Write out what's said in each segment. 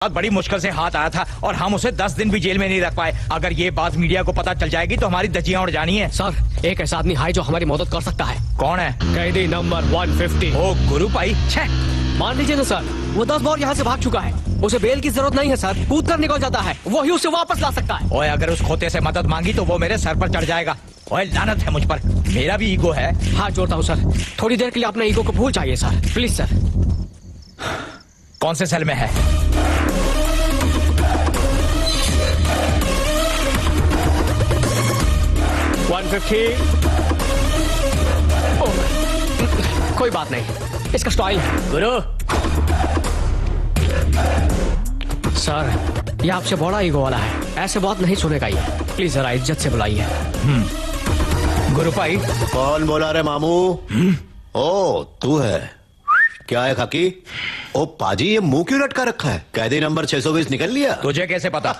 बहुत बड़ी मुश्किल से हाथ आया था और हम उसे 10 दिन भी जेल में नहीं रख पाए। अगर ये बात मीडिया को पता चल जाएगी तो हमारी धज्जियां उड़ जानी है। सर, एक ऐसा आदमी है जो हमारी मदद कर सकता है। कौन है? कैदी नंबर 150। ओ गुरु भाई। मान लीजिए ना सर, वो 10 बार यहाँ से भाग चुका है। उसे बेल की जरूरत नहीं है सर, कूद कर निकल जाता है, वही उसे वापस ला सकता है। ओए, अगर उस खोते से मदद मांगी तो वो मेरे सर पर चढ़ जाएगा। ओए, लानत है मुझ पर, मेरा भी ईगो है। हाथ जोड़ता हूँ सर, थोड़ी देर के लिए अपने ईगो को भूल जाइए सर, प्लीज सर। कौन से सेल में है? कोई बात नहीं, इसका स्टाइल है। गुरु सर, ये आपसे बड़ा ईगो वाला है, ऐसे बात नहीं सुनेगा ये। प्लीज जरा इज्जत से बुलाइए। गुरु भाई। कौन बोला रे मामू? ओ तू है क्या है खाकी? ओ पाजी, ये मुंह क्यों लटका रखा है? कैदी नंबर 620 निकल लिया? तुझे कैसे पता?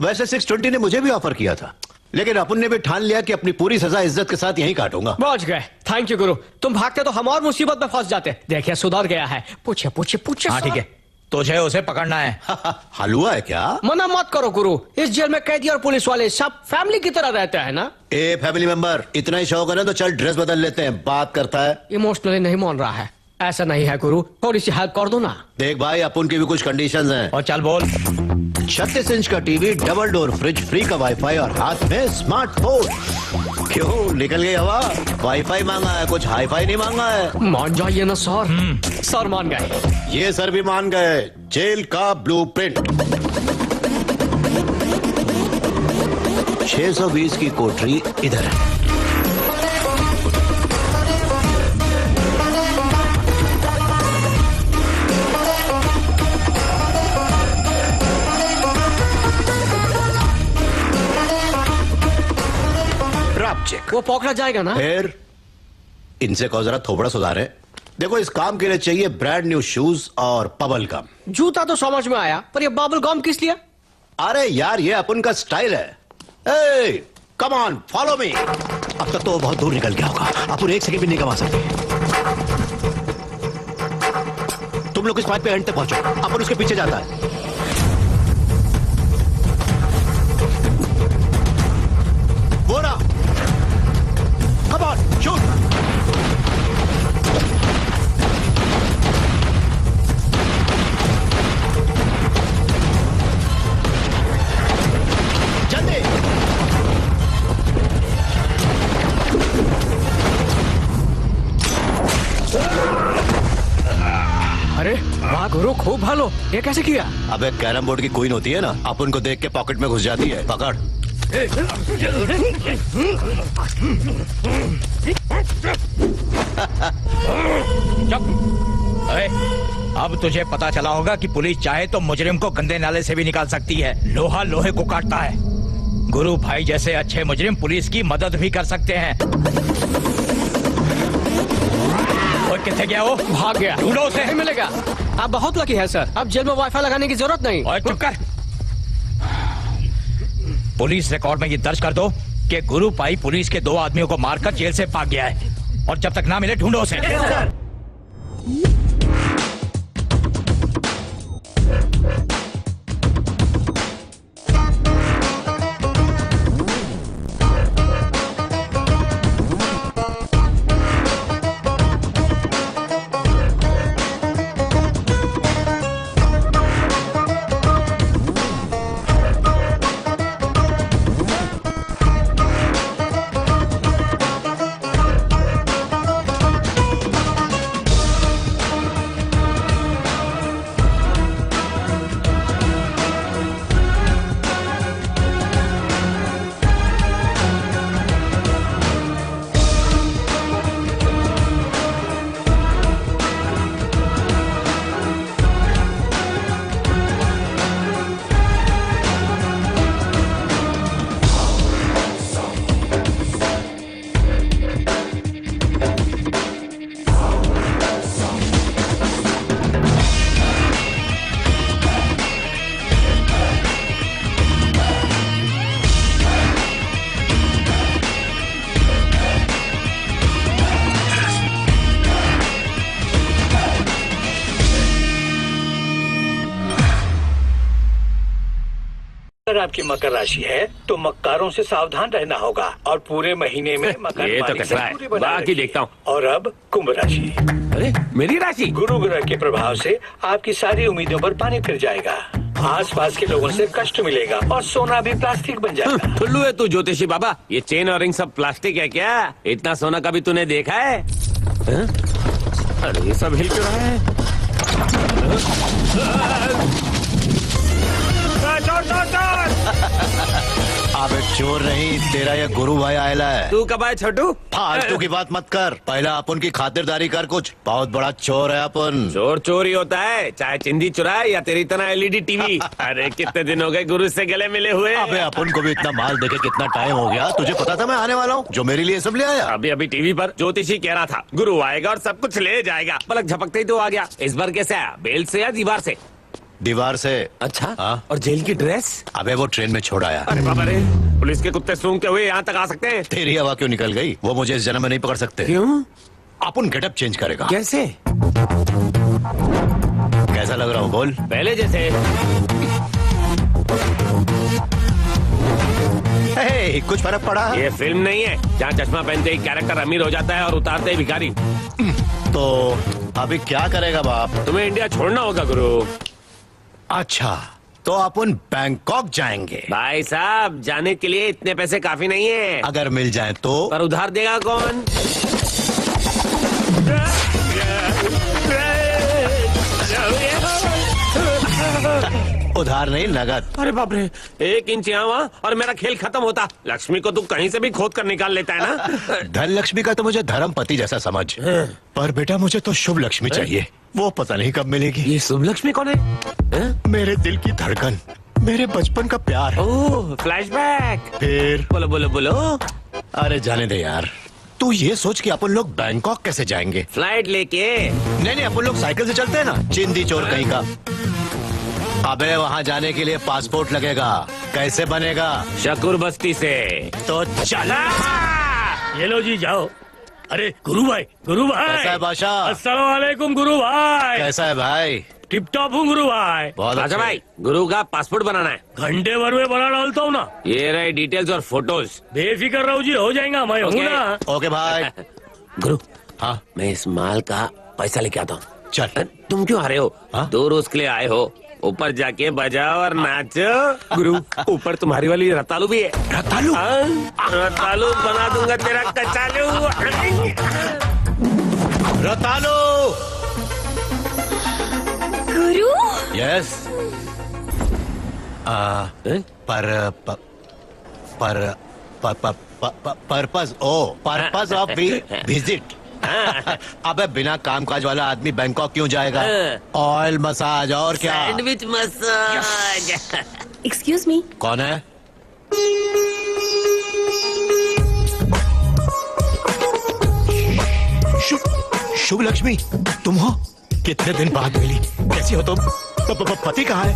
वैसे 620 ने मुझे भी ऑफर किया था, लेकिन अपन ने भी ठान लिया कि अपनी पूरी सजा इज्जत के साथ यहीं काटूंगा। पहुंच गए, थैंक यू गुरु। तुम भागते तो हम और मुसीबत में फंस जाते। देखिए सुधर गया है। पूछे पूछे पूछे। हाँ ठीक है, तुझे उसे पकड़ना है। हलवा है क्या? मना मत करो गुरु, इस जेल में कैदी और पुलिस वाले सब फैमिली की तरह रहते हैं ना। ए फैमिली मेंबर, इतना ही शौक है ना तो चल ड्रेस बदल लेते हैं, बात करता है। इमोशनली नहीं मान रहा है। ऐसा नहीं है गुरु, थोड़ी सी हेल्प कर दो ना। देख भाई, अपन की भी कुछ कंडीशंस हैं। और चल बोल। 36 इंच का TV, double door fridge, free का वाईफाई और हाथ में स्मार्टफोन। क्यों निकल गई हवा? वाईफाई मांगा है, कुछ हाईफाई नहीं मांगा है। मान जाइए ना सर। सर मान गए। ये सर भी मान गए। जेल का ब्लूप्रिंट। 620 की कोठरी इधर है। चेक। वो पकड़ा जाएगा ना? फिर इनसे कहो जरा थोपड़ा सुधारे। देखो, इस काम के लिए चाहिए ब्रांड न्यू शूज और बबल गम। जूता तो समझ में आया, पर ये बबल गम किस लिए? अरे यार, ये अपन का स्टाइल है। ए, कम ऑन, फॉलो मी। अब तक तो बहुत दूर निकल गया होगा, अपन एक सेकंड भी नहीं कमा सकते। तुम लोग इस पाइप पे एंड तक पहुंचो, अपन उसके पीछे जाता है। वो ना, come on, shoot! जल्दी! अरे वाह गुरु, खूब भालो। ये कैसे किया? अबे कैरम बोर्ड की क्वीन होती है ना, अपन को देख के पॉकेट में घुस जाती है। पकड़। अब तुझे पता चला होगा कि पुलिस चाहे तो मुजरिम को गंदे नाले से भी निकाल सकती है। लोहा लोहे को काटता है। गुरु भाई जैसे अच्छे मुजरिम पुलिस की मदद भी कर सकते हैं। और किथे गया वो? भाग गया। ढूंढो उसे। नहीं मिलेगा। आप बहुत लकी है सर, अब जेल में वाईफाई लगाने की जरूरत नहीं। और चुप कर। पुलिस रिकॉर्ड में ये दर्ज कर दो कि गुरु भाई पुलिस के 2 आदमियों को मारकर जेल से भाग गया है, और जब तक ना मिले ढूंढो उसे। अगर आपकी मकर राशि है तो मक्कारों से सावधान रहना होगा और पूरे महीने में मकर ये तो मालिक से कचरा है। दूरी बनाए बाकी रखिए। देखता हूँ। और अब कुंभ राशि। अरे मेरी राशि। गुरु ग्रह के प्रभाव से आपकी सारी उम्मीदों पर पानी फिर जाएगा। आसपास के लोगों से कष्ट मिलेगा और सोना भी प्लास्टिक बन जाएगा। ठुल्लू है तू ज्योतिषी बाबा। ये चेन और रिंग सब प्लास्टिक है क्या? इतना सोना कभी तूने देखा है? हाँ? अरे ये सब हिल क्यों रहा है? चोर चोर चोर! अबे चोर नहीं, तेरा ये गुरु भाई आयला है। तू कब आए छोटू? फालतू की बात मत कर, पहला अपन की खातिरदारी कर। कुछ बहुत बड़ा चोर है अपन। चोर चोर ही होता है, चाहे चिंदी चुराए या तेरी तरह एलईडी टीवी। अरे कितने दिन हो गए गुरु से गले मिले हुए। अबे अपन को भी इतना माल देके कितना टाइम हो गया। तुझे पता था मैं आने वाला हूँ, जो मेरे लिए सब ले आया। अभी अभी टीवी पर ज्योतिषी कह रहा था गुरु आएगा और सब कुछ ले जाएगा। पलक झपकते ही तो आ गया। इस बार कैसे आया? बेल से या दीवार से? दीवार से। अच्छा। हाँ? और जेल की ड्रेस? अबे वो ट्रेन में छोड़ आया। अरे बाबा रे, पुलिस के कुत्ते सूंघते हुए यहाँ तक आ सकते हैं? तेरी हवा क्यों निकल गई? वो मुझे इस जन्म में नहीं पकड़ सकते। क्यों? अपन गेटअप चेंज करेगा। कैसे? कैसा लग रहा हूँ बोल? पहले जैसे। हे, कुछ फर्क पड़ा? ये फिल्म नहीं है जहाँ चश्मा पहनते ही कैरेक्टर अमीर हो जाता है और उतारते ही भिखारी। तो अभी क्या करेगा बाप? तुम्हें इंडिया छोड़ना होगा गुरु। अच्छा, तो अपन बैंकॉक जाएंगे। भाई साहब, जाने के लिए इतने पैसे काफी नहीं है। अगर मिल जाए तो? पर उधार देगा कौन? उधार नहीं, नगद। अरे बाप रे, 1 इंच यहाँ वहाँ और मेरा खेल खत्म होता। लक्ष्मी को तू कहीं से भी खोद कर निकाल लेता है ना। धन लक्ष्मी का तो मुझे धर्म पति जैसा समझ, पर बेटा मुझे तो शुभ लक्ष्मी चाहिए। वो पता नहीं कब मिलेगी। ये शुभ लक्ष्मी कौन है? मेरे दिल की धड़कन, मेरे बचपन का प्यार। ओह, फ्लैशबैक। फिर बोलो बोलो बोलो। अरे जाने दे यार, तू ये सोच कि अपन लोग बैंकॉक कैसे जाएंगे? फ्लाइट लेके। नहीं, अपन लोग साइकिल से चलते हैं ना। चिंदी चोर कहीं का। अबे वहाँ जाने के लिए पासपोर्ट लगेगा, कैसे बनेगा? शकूर बस्ती से। तो चला। ये लो जी, जाओ। अरे गुरु भाई, गुरु भाई। कैसा है बादशाह? अस्सलाम वालेकुम गुरु भाई। कैसा है भाई? टिप टॉप हूँ गुरु भाई। बहुत अच्छा अच्छा भाई, गुरु का पासपोर्ट बनाना है। घंटे भर में बना डालता हूँ ना। ये रहे डिटेल्स और फोटोज। बेफिक्र रहो जी, हो जाएगा। मैं हूँ ना। ओके भाई। गुरु, हाँ मैं इस माल का पैसा लेके आता हूँ। चल। तुम क्यों आ रहे हो? हाँ? 2 रोज के लिए आए हो। ऊपर जाके बजाओ और नाचो। गुरु, ऊपर तुम्हारी वाली रतालू भी है। रतालू? रतालू बना दूंगा तेरा कचालू। रतालू। गुरु, yes. Purpose purpose of visit. अबे बिना कामकाज वाला आदमी बैंकॉक क्यों जाएगा? ऑयल मसाज और क्या? Sandwich massage. Excuse me. कौन है? शुभ लक्ष्मी, तुम हो? कितने दिन बाद मिली। कैसी हो तुम? पति कहाँ है?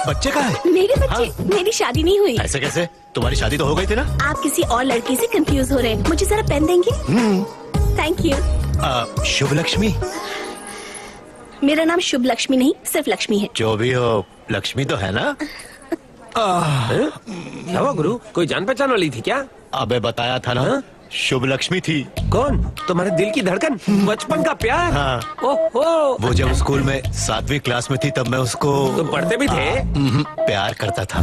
बच्चे कहाँ है? मेरे बच्चे? मेरी शादी नहीं हुई। ऐसे कैसे? तुम्हारी शादी तो हो गई थी ना? आप किसी और लड़की से कंफ्यूज हो रहे हैं। मुझे जरा पेन देंगे? Thank you. शुभ लक्ष्मी? मेरा नाम शुभ लक्ष्मी नहीं, सिर्फ लक्ष्मी है। जो भी हो, लक्ष्मी तो है ना? क्या हुआ गुरु, कोई जान पहचान वाली थी क्या? अबे बताया था ना, शुभ लक्ष्मी थी। कौन? तुम्हारे दिल की धड़कन, बचपन का प्यार। हाँ। ओहो। वो जब स्कूल में 7वीं क्लास में थी तब मैं उसको तुम पढ़ते भी थे? प्यार करता था,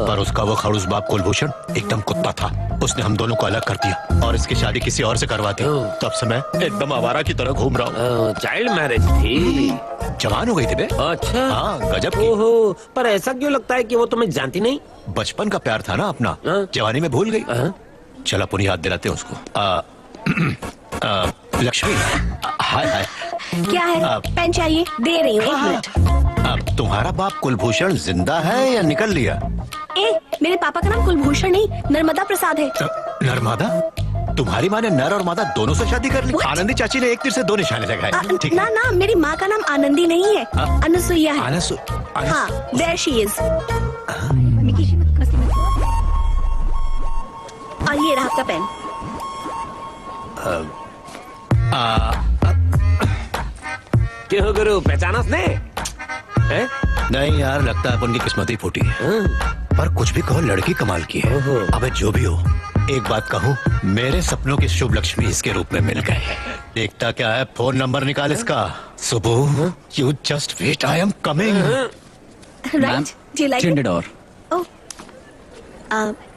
पर उसका वो खड़ूस बाप कुलभूषण एकदम कुत्ता था। उसने हम दोनों को अलग कर दिया और इसकी शादी किसी और से करवा दी। तब से मैं एकदम आवारा की तरह घूम रहा हूँ। चाइल्ड मैरिज थी? जवान हो गई थी बे। अच्छा। हाँ, गजब की। ओहो, पर ऐसा क्यों लगता है कि वो तुम्हें जानती नहीं? बचपन का प्यार था ना अपना, जवानी में भूल गई। चल अपन याद दिलाते हैं उसको। लक्ष्मी, हाय हाय। क्या है? पेन चाहिए? दे रही हूँ, 1 मिनट। तुम्हारा बाप कुलभूषण जिंदा है या निकल लिया? मेरे पापा का नाम कुलभूषण नहीं, नर्मदा प्रसाद है। नर्मदा? तुम्हारी माँ ने नर और मादा दोनों से शादी कर ली? आनंदी चाची ने 1 तीर से 2 निशाने लगाए। ठीक ना ना, मेरी माँ का नाम आनंदी नहीं है, अनुसुईया है। हाँ, देयर शी इज। और ये रहा आपका पेन। क्यों गुरु, पहचाना उसने? नहीं यार, लगता है उनकी किस्मत ही फूटी है। पर कुछ भी कहो, लड़की कमाल की है। अबे जो भी हो, एक बात कहूँ, मेरे सपनों की शुभ लक्ष्मी इसके रूप में मिल गए। देखता क्या है, फोन नंबर निकाल इसका। सुबह, you just wait, I am coming. Right, do you like it? और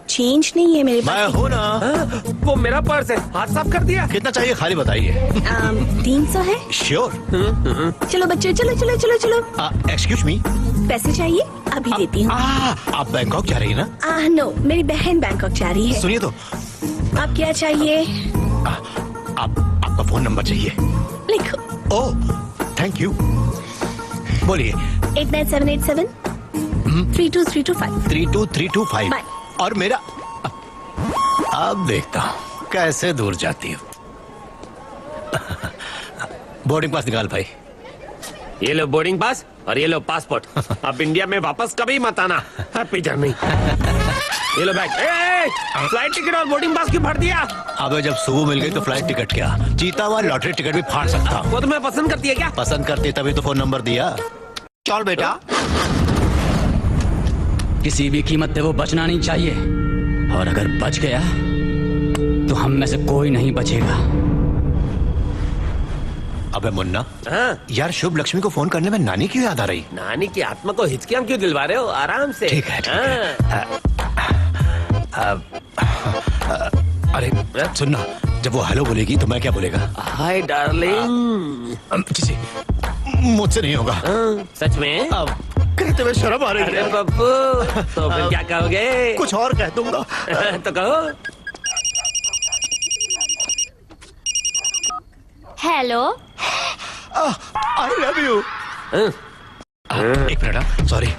चेंज नहीं है मेरे मैं पास। हूँ ना। वो मेरा पर्स है, हाथ साफ कर दिया। कितना चाहिए खाली बताइए। 300 है। श्योर। चलो बच्चों, चलो चलो चलो चलो। एक्सक्यूज मी, पैसे चाहिए? अभी देती हूँ। आप बैंकॉक जा रही है ना? नो, मेरी बहन बैंकॉक जा रही है। सुनिए तो, आप क्या चाहिए? आपका फोन नंबर चाहिए। लिखो। ओह, थैंक यू। बोलिए। 89787 32325। 32325। बाय। और मेरा, अब देखता हूँ कैसे दूर जाती हूँ। बोर्डिंग पास निकाल भाई। ये लो बोर्डिंग पास और ये लो पासपोर्ट। अब इंडिया में वापस कभी मत आना। Happy journey. ये लो बैग। फ्लाइट टिकट और बोर्डिंग पास क्यों भर दिया? अबे जब सुबह मिल गई तो फ्लाइट टिकट क्या, जीता हुआ लॉटरी टिकट भी फाड़ सकता हूँ। वो तुम्हें पसंद करती है क्या? पसंद करती तभी तो फोन नंबर दिया। चल बेटा। किसी भी कीमत पे वो बचना नहीं चाहिए, और अगर बच गया तो हम में से कोई नहीं बचेगा। अबे मुन्ना, हाँ? यार शुभ लक्ष्मी को फोन करने में नानी की याद आ रही। नानी की आत्मा को हिचकियां क्यों दिलवा रहे हो? आराम से। ठीक है, ठीक है। अरे सुनना, जब वो हेलो बोलेगी तो मैं क्या बोलेगा? Hi darling. किसी मुझसे नहीं होगा। सच में? अब कहते हुए शर्म आ रही अरे है। बब्बू, तो फिर क्या कहोगे? कुछ और कह दूंगा। तो कहो। हेलो। I love you. एक minute, sorry.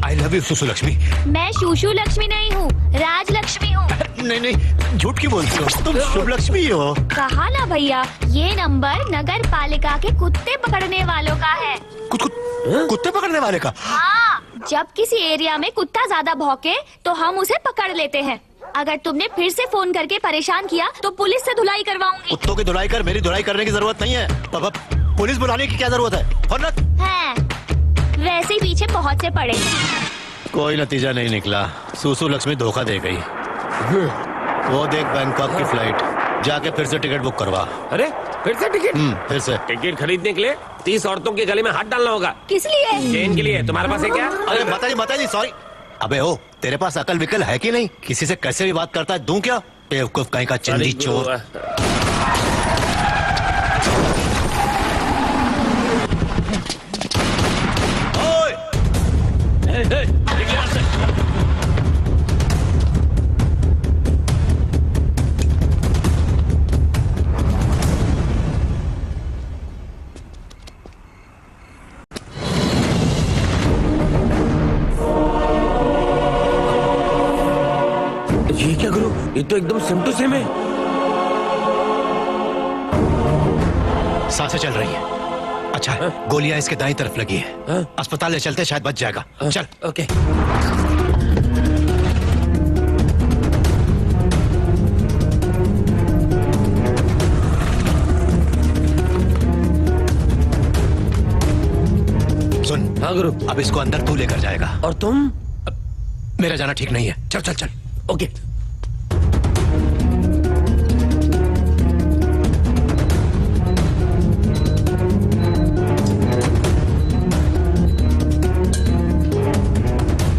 I love you सुसु लक्ष्मी। मैं शूशु लक्ष्मी नहीं हूँ, राज लक्ष्मी हूँ। नहीं नहीं, झूठ क्यों बोलती हो? तुम शुभ लक्ष्मी हो। कहा ना भैया, ये नंबर नगर पालिका के कुत्ते पकड़ने वालों का है। कुत्ते पकड़ने वाले का? हाँ, जब किसी एरिया में कुत्ता ज्यादा भौंके तो हम उसे पकड़ लेते हैं। अगर तुमने फिर से फोन करके परेशान किया तो पुलिस से धुलाई करवाऊंगी। कुत्तों की धुलाई कर, मेरी धुलाई करने की जरूरत नहीं है। तब पुलिस बुलाने की क्या जरूरत है? और है, वैसे ही पीछे बहुत से पड़े। कोई नतीजा नहीं निकला। सुसु लक्ष्मी धोखा दे गई। वो देख, बैंकॉक की फ्लाइट, जाके फिर से टिकट बुक करवा। अरे फिर से टिकट? फिर से। टिकट खरीदने के लिए 30 औरतों के गले में हाथ डालना होगा। किस लिए? चेन के लिए। तुम्हारे पास है क्या? अरे माता जी सॉरी। अबे ओ, तेरे पास अकल विकल है कि नहीं? किसी से कैसे भी बात करता है, दूं क्या? बेवकूफ कहीं का चिंदी चोर। ये क्या गुरु, ये तो एकदम सेम टू सेम है। सांसें चल रही है। अच्छा है, गोलियां इसके दाईं तरफ लगी है। अस्पताल ले चलते, शायद बच जाएगा। चल। ओके। सुन। हाँ गुरु। अब इसको अंदर तू लेकर जाएगा। और तुम? मेरा जाना ठीक नहीं है। चल चल चल। ओके।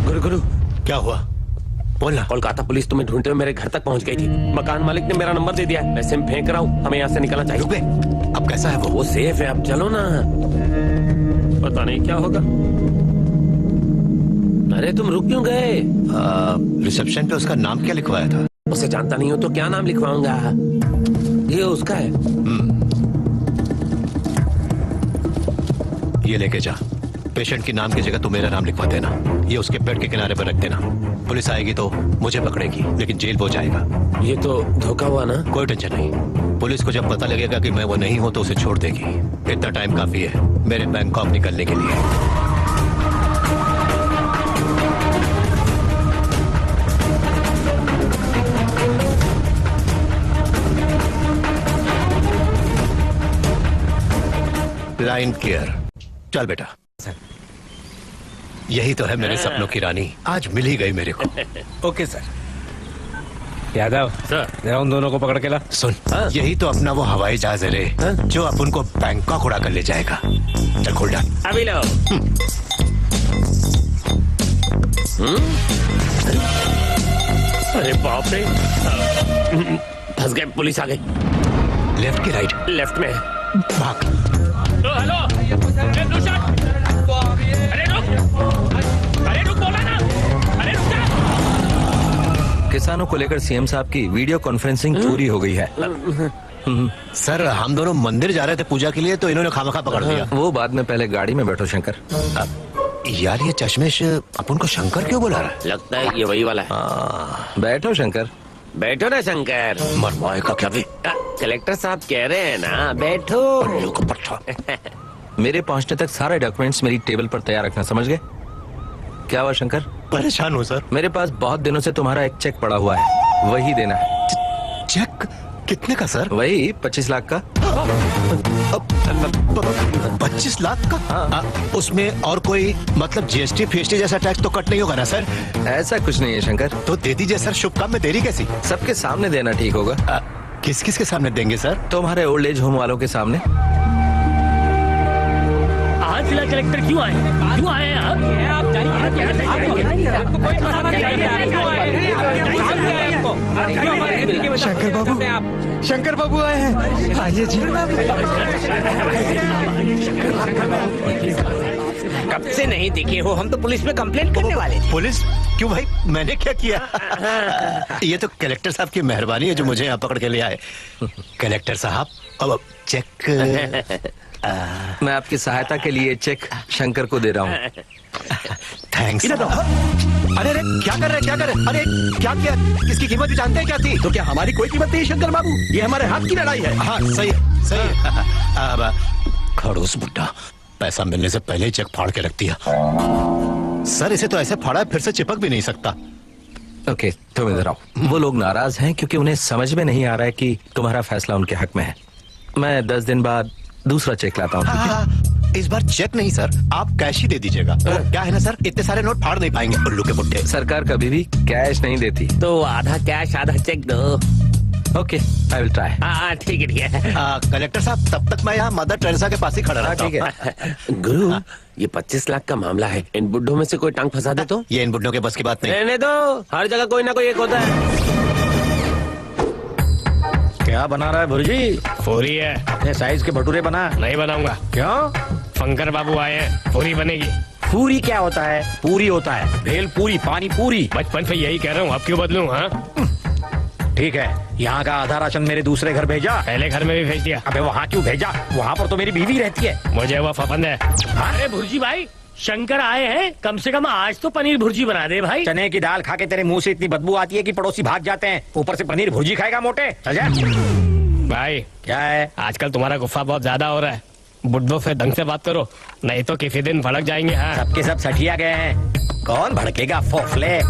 गुरु गुरु, क्या हुआ? बोलना। कोलकाता पुलिस तुम्हें ढूंढते हुए मेरे घर तक पहुंच गई थी। मकान मालिक ने मेरा नंबर दे दिया है। मैं सिम फेंक रहा हूँ, हमें यहाँ से निकलना चाहिए। रुक बे, अब कैसा है वो? वो सेफ है, अब चलो ना। पता नहीं क्या होगा। अरे तुम रुक क्यों गए? रिसेप्शन पे उसका नाम क्या लिखवाया था? उसे जानता नहीं हो तो क्या नाम लिखवाऊंगा? ये उसका है। ये लेके जा। पेशेंट के नाम की जगह तू मेरा नाम लिखवा देना। ये उसके बेड के किनारे पर रख देना। पुलिस आएगी तो मुझे पकड़ेगी, लेकिन जेल वो जाएगा। ये तो धोखा हुआ ना? कोई टेंशन नहीं। पुलिस को जब पता लगेगा कि मैं वो नहीं हूं तो उसे छोड़ देगी। इतना टाइम काफी है मेरे बैंकॉक निकलने के लिए। Line clear. चल बेटा। यही तो है मेरे सपनों की रानी, आज मिल ही गई मेरे को। Okay sir. यादव सर। जरा उन दोनों को पकड़ के ला। सुन, यही तो अपना वो हवाई जहाज है रे, जो अपन को बैंकॉक उड़ा कर ले जाएगा। चल खोल डाल। अभी लो। अरे बाप रे, फंस गए, पुलिस आ गई। लेफ्ट की राइट? लेफ्ट में। भाग। हेलो, अरे रुक बोला ना, अरे रुक जा। किसानों को लेकर सीएम साहब की वीडियो कॉन्फ्रेंसिंग पूरी हो गई है। सर, हम दोनों मंदिर जा रहे थे पूजा के लिए, तो इन्होंने खामखा पकड़ लिया। वो बाद में, पहले गाड़ी में बैठो शंकर। यार, ये चश्मेश अपन को शंकर क्यों बुला रहा है? लगता है ये वही वाला है। बैठो शंकर। बैठो ना शंकर। मरवाएगा क्या भी? कलेक्टर साहब कह रहे हैं ना, बैठो। मेरे पहुंचने तक सारे डॉक्यूमेंट्स मेरी टेबल पर तैयार रखना, समझ गए? क्या हुआ शंकर? परेशान हूँ सर। मेरे पास बहुत दिनों से तुम्हारा एक चेक पड़ा हुआ है, वही देना है। चेक? कितने का सर? वही 25 लाख का। 25 लाख का? उसमें और कोई मतलब जीएसटी फीएसटी जैसा टैक्स तो कट नहीं होगा ना सर? ऐसा कुछ नहीं है शंकर। तो दे दीजिए सर, शुभ काम में देरी कैसी? सबके सामने देना ठीक होगा। किस किस के सामने देंगे सर? तुम्हारे ओल्ड एज होम वालों के सामने। आज जिला कलेक्टर क्यों आए हैं आप? शंकर बाबू आए हैं। आइए जी। कब से नहीं दिखे हो? हम तो पुलिस में कंप्लेंट करने वाले थे। पुलिस? क्यों भाई, मैंने क्या किया? ये तो कलेक्टर साहब की मेहरबानी है जो मुझे यहाँ पकड़ के ले आए। कलेक्टर साहब, अब चेक। मैं आपकी सहायता के लिए चेक शंकर को दे रहा हूँ। थैंक्स। अरे अरे, क्या कर रहे अरे क्या किया? इसकी कीमत भी जानते हैं क्या थी? तो क्या हमारी कोई कीमत नहीं शंकर बाबू? ये हमारे हाथ की लड़ाई है। हाँ सही सही। अब खड़ूस बुड्ढा, पैसा मिलने से पहले ही चेक फाड़ के रख दिया। सर, इसे तो ऐसे फाड़ा है फिर से चिपक भी नहीं सकता। ओके, तुम इधर आओ। वो लोग नाराज हैं क्योंकि उन्हें समझ में नहीं आ रहा है कि तुम्हारा फैसला उनके हक में है। मैं 10 दिन बाद दूसरा चेक लाता हूँ। इस बार चेक नहीं सर, आप कैश ही दे दीजिएगा। क्या है ना सर, इतने सारे नोट फाड़ नहीं पाएंगे उल्लू के बुड्ढे। सरकार कभी भी कैश नहीं देती। तो आधा कैश आधा चेक दो। Okay, I will try. ठीक है ठीक है। कलेक्टर साहब, तब तक मैं यहाँ मदर टेरेसा के पास ही खड़ा रहता हूँ। ठीक है। गुरु, ये 25 लाख का मामला है, इन बुड्ढों में से कोई टांग फंसा दे तो? ये इन बुड्ढों के बस की बात नहीं। रहने दो, हर जगह कोई ना कोई एक होता है। क्या बना रहा है भुर्जी? पूरी है। अपने साइज के भटूरे बना। नहीं बनाऊंगा। क्यों? शंकर बाबू आए हैं, पूरी बनेगी। पूरी क्या होता है? पूरी होता है भेल पूरी, पानी पूरी। बचपन से यही कह रहा हूँ, अब क्यों बदलूं? हाँ, ठीक है, यहाँ का आधा राशन मेरे दूसरे घर भेजा। पहले घर में भी भेज दिया। अबे वहाँ क्यों भेजा? वहाँ पर तो मेरी बीवी रहती है। मुझे वो पसंद है। अरे भुर्जी भाई, शंकर आए हैं, कम से कम आज तो पनीर भुर्जी बना दे भाई। चने की दाल खा के तेरे मुंह से इतनी बदबू आती है कि पड़ोसी भाग जाते हैं, ऊपर से पनीर भुर्जी खाएगा मोटे। चल जा। भाई, क्या है? आजकल तुम्हारा गुस्सा बहुत ज्यादा हो रहा है। बुड्ढों से ढंग से बात करो, नहीं तो किसी दिन भड़क जाएंगे। हाँ, सबके सब सठिया गए हैं, कौन भड़केगा फोफले।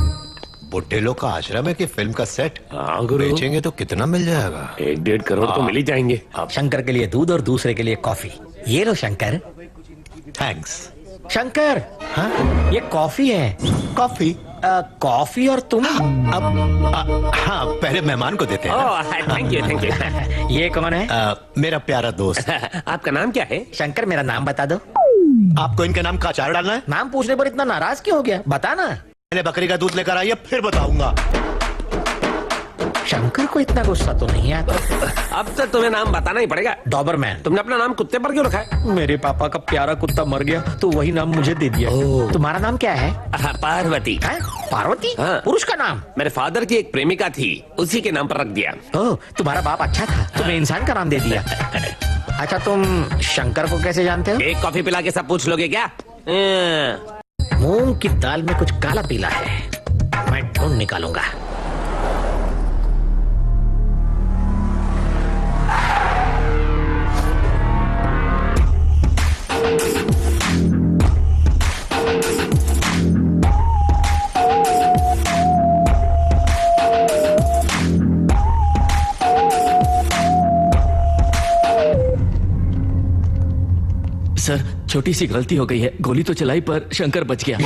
बुड्ढे लोग का आश्रम है कि फिल्म का सेट? गुरु, बेचेंगे तो कितना मिल जाएगा? 1-1.5 करोड़ तो मिल ही जाएंगे। शंकर के लिए दूध और दूसरे के लिए कॉफी। ये लो शंकर। थैंक्स। शंकर, हाँ? ये कॉफी है। कॉफी? कॉफी और तुम? हाँ, पहले मेहमान को देते हैं। Thank you thank you. ये कौन है? मेरा प्यारा दोस्त। आपका नाम क्या है? शंकर, मेरा नाम बता दो। आपको इनके नाम का अचार डालना है? नाम पूछने पर इतना नाराज क्यों हो गया? बता ना। पहले बकरी का दूध लेकर आइए, फिर बताऊंगा। शंकर को इतना गुस्सा तो नहीं आता। अब तक तुम्हें नाम बताना ही पड़ेगा। डॉबरमैन। तुमने अपना नाम कुत्ते पर क्यों रखा है? मेरे पापा का प्यारा कुत्ता मर गया तो वही नाम मुझे दे दिया। तुम्हारा नाम क्या है? पार्वती। है? पार्वती? हाँ। पुरुष का नाम? मेरे फादर की एक प्रेमिका थी, उसी के नाम पर रख दिया। ओह, तुम्हारा बाप अच्छा था, तुम्हें इंसान का नाम दे दिया। अच्छा, तुम शंकर को कैसे जानते हो? एक कॉफी पिला के सब पूछ लोगे क्या? मूंग की दाल में कुछ काला पीला है, मैं ढूंढ निकालूंगा। सर, छोटी सी गलती हो गई है, गोली तो चलाई पर शंकर बच गया।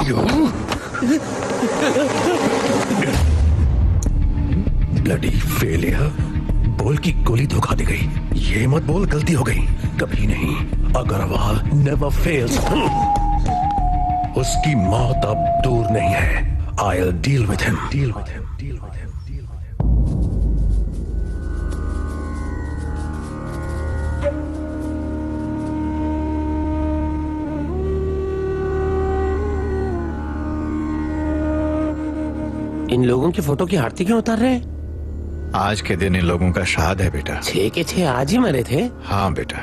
Bloody failure. बोल की गोली धोखा दी गई, ये मत बोल गलती हो गई। कभी नहीं, अग्रवाल नेवर फेल्स। उसकी मौत अब दूर नहीं है। I'll deal with him. Deal with him. Deal with him. Deal with him. इन लोगों की फोटो की आरती क्यों उतार रहे हैं? आज के दिन इन लोगों का श्राद्ध है बेटा। 6 के 6 आज ही मरे थे? हाँ बेटा,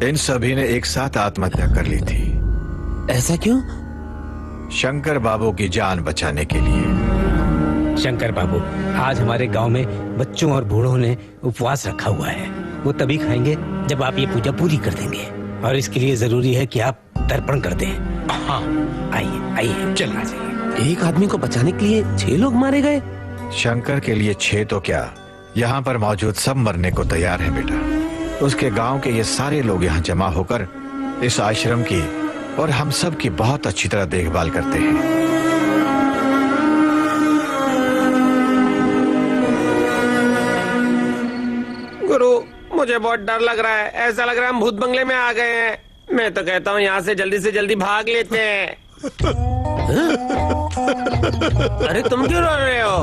इन सभी ने एक साथ आत्महत्या कर ली थी। ऐसा क्यों? शंकर बाबू की जान बचाने के लिए। शंकर बाबू, आज हमारे गांव में बच्चों और बूढ़ों ने उपवास रखा हुआ है। वो तभी खाएंगे जब आप ये पूजा पूरी कर देंगे, और इसके लिए जरूरी है कि आप तर्पण कर दें। हाँ, आइए आइए, चल आ जाइए। एक आदमी को बचाने के लिए 6 लोग मारे गए? शंकर के लिए 6 तो क्या, यहाँ पर मौजूद सब मरने को तैयार है बेटा। उसके गांव के ये सारे लोग यहाँ जमा होकर इस आश्रम की और हम सब की बहुत अच्छी तरह देखभाल करते हैं। गुरु, मुझे बहुत डर लग रहा है। ऐसा लग रहा है हम भूत बंगले में आ गए हैं। मैं तो कहता हूँ यहाँ से जल्दी भाग लेते हैं। अरे तुम क्यों रो रहे हो?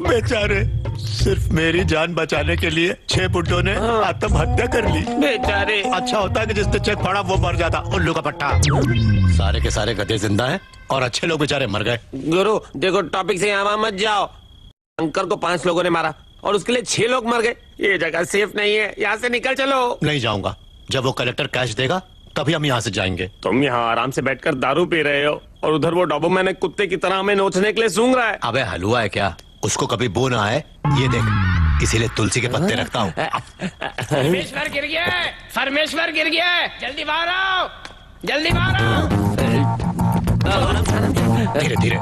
बेचारे, सिर्फ मेरी जान बचाने के लिए 6 बुड्ढों ने आत्महत्या कर ली। बेचारे। अच्छा होता कि जिसने चेक फाड़ा वो मर जाता। उल्लू का पट्टा। सारे के सारे गधे जिंदा हैं और अच्छे लोग बेचारे मर गए। गुरु देखो, टॉपिक से यहाँ मत जाओ। शंकर को 5 लोगों ने मारा और उसके लिए 6 लोग मर गए। ये जगह सेफ नहीं है, यहाँ से निकल चलो। नहीं जाऊंगा, जब वो कलेक्टर कैश देगा तभी हम यहाँ से जाएंगे। तुम यहाँ आराम से बैठकर दारू पी रहे हो और उधर वो डॉबरमैन एक कुत्ते की तरह हमें नोचने के लिए सूंघ रहा है। अबे हलवा है क्या? उसको कभी बो ना आए, ये देख, इसीलिए तुलसी के पत्ते रखता हूँ। परमेश्वर गिर गया है, परमेश्वर गिर गया है। जल्दी बाहर आओ, जल्दी बाहर आओ। धीरे धीरे।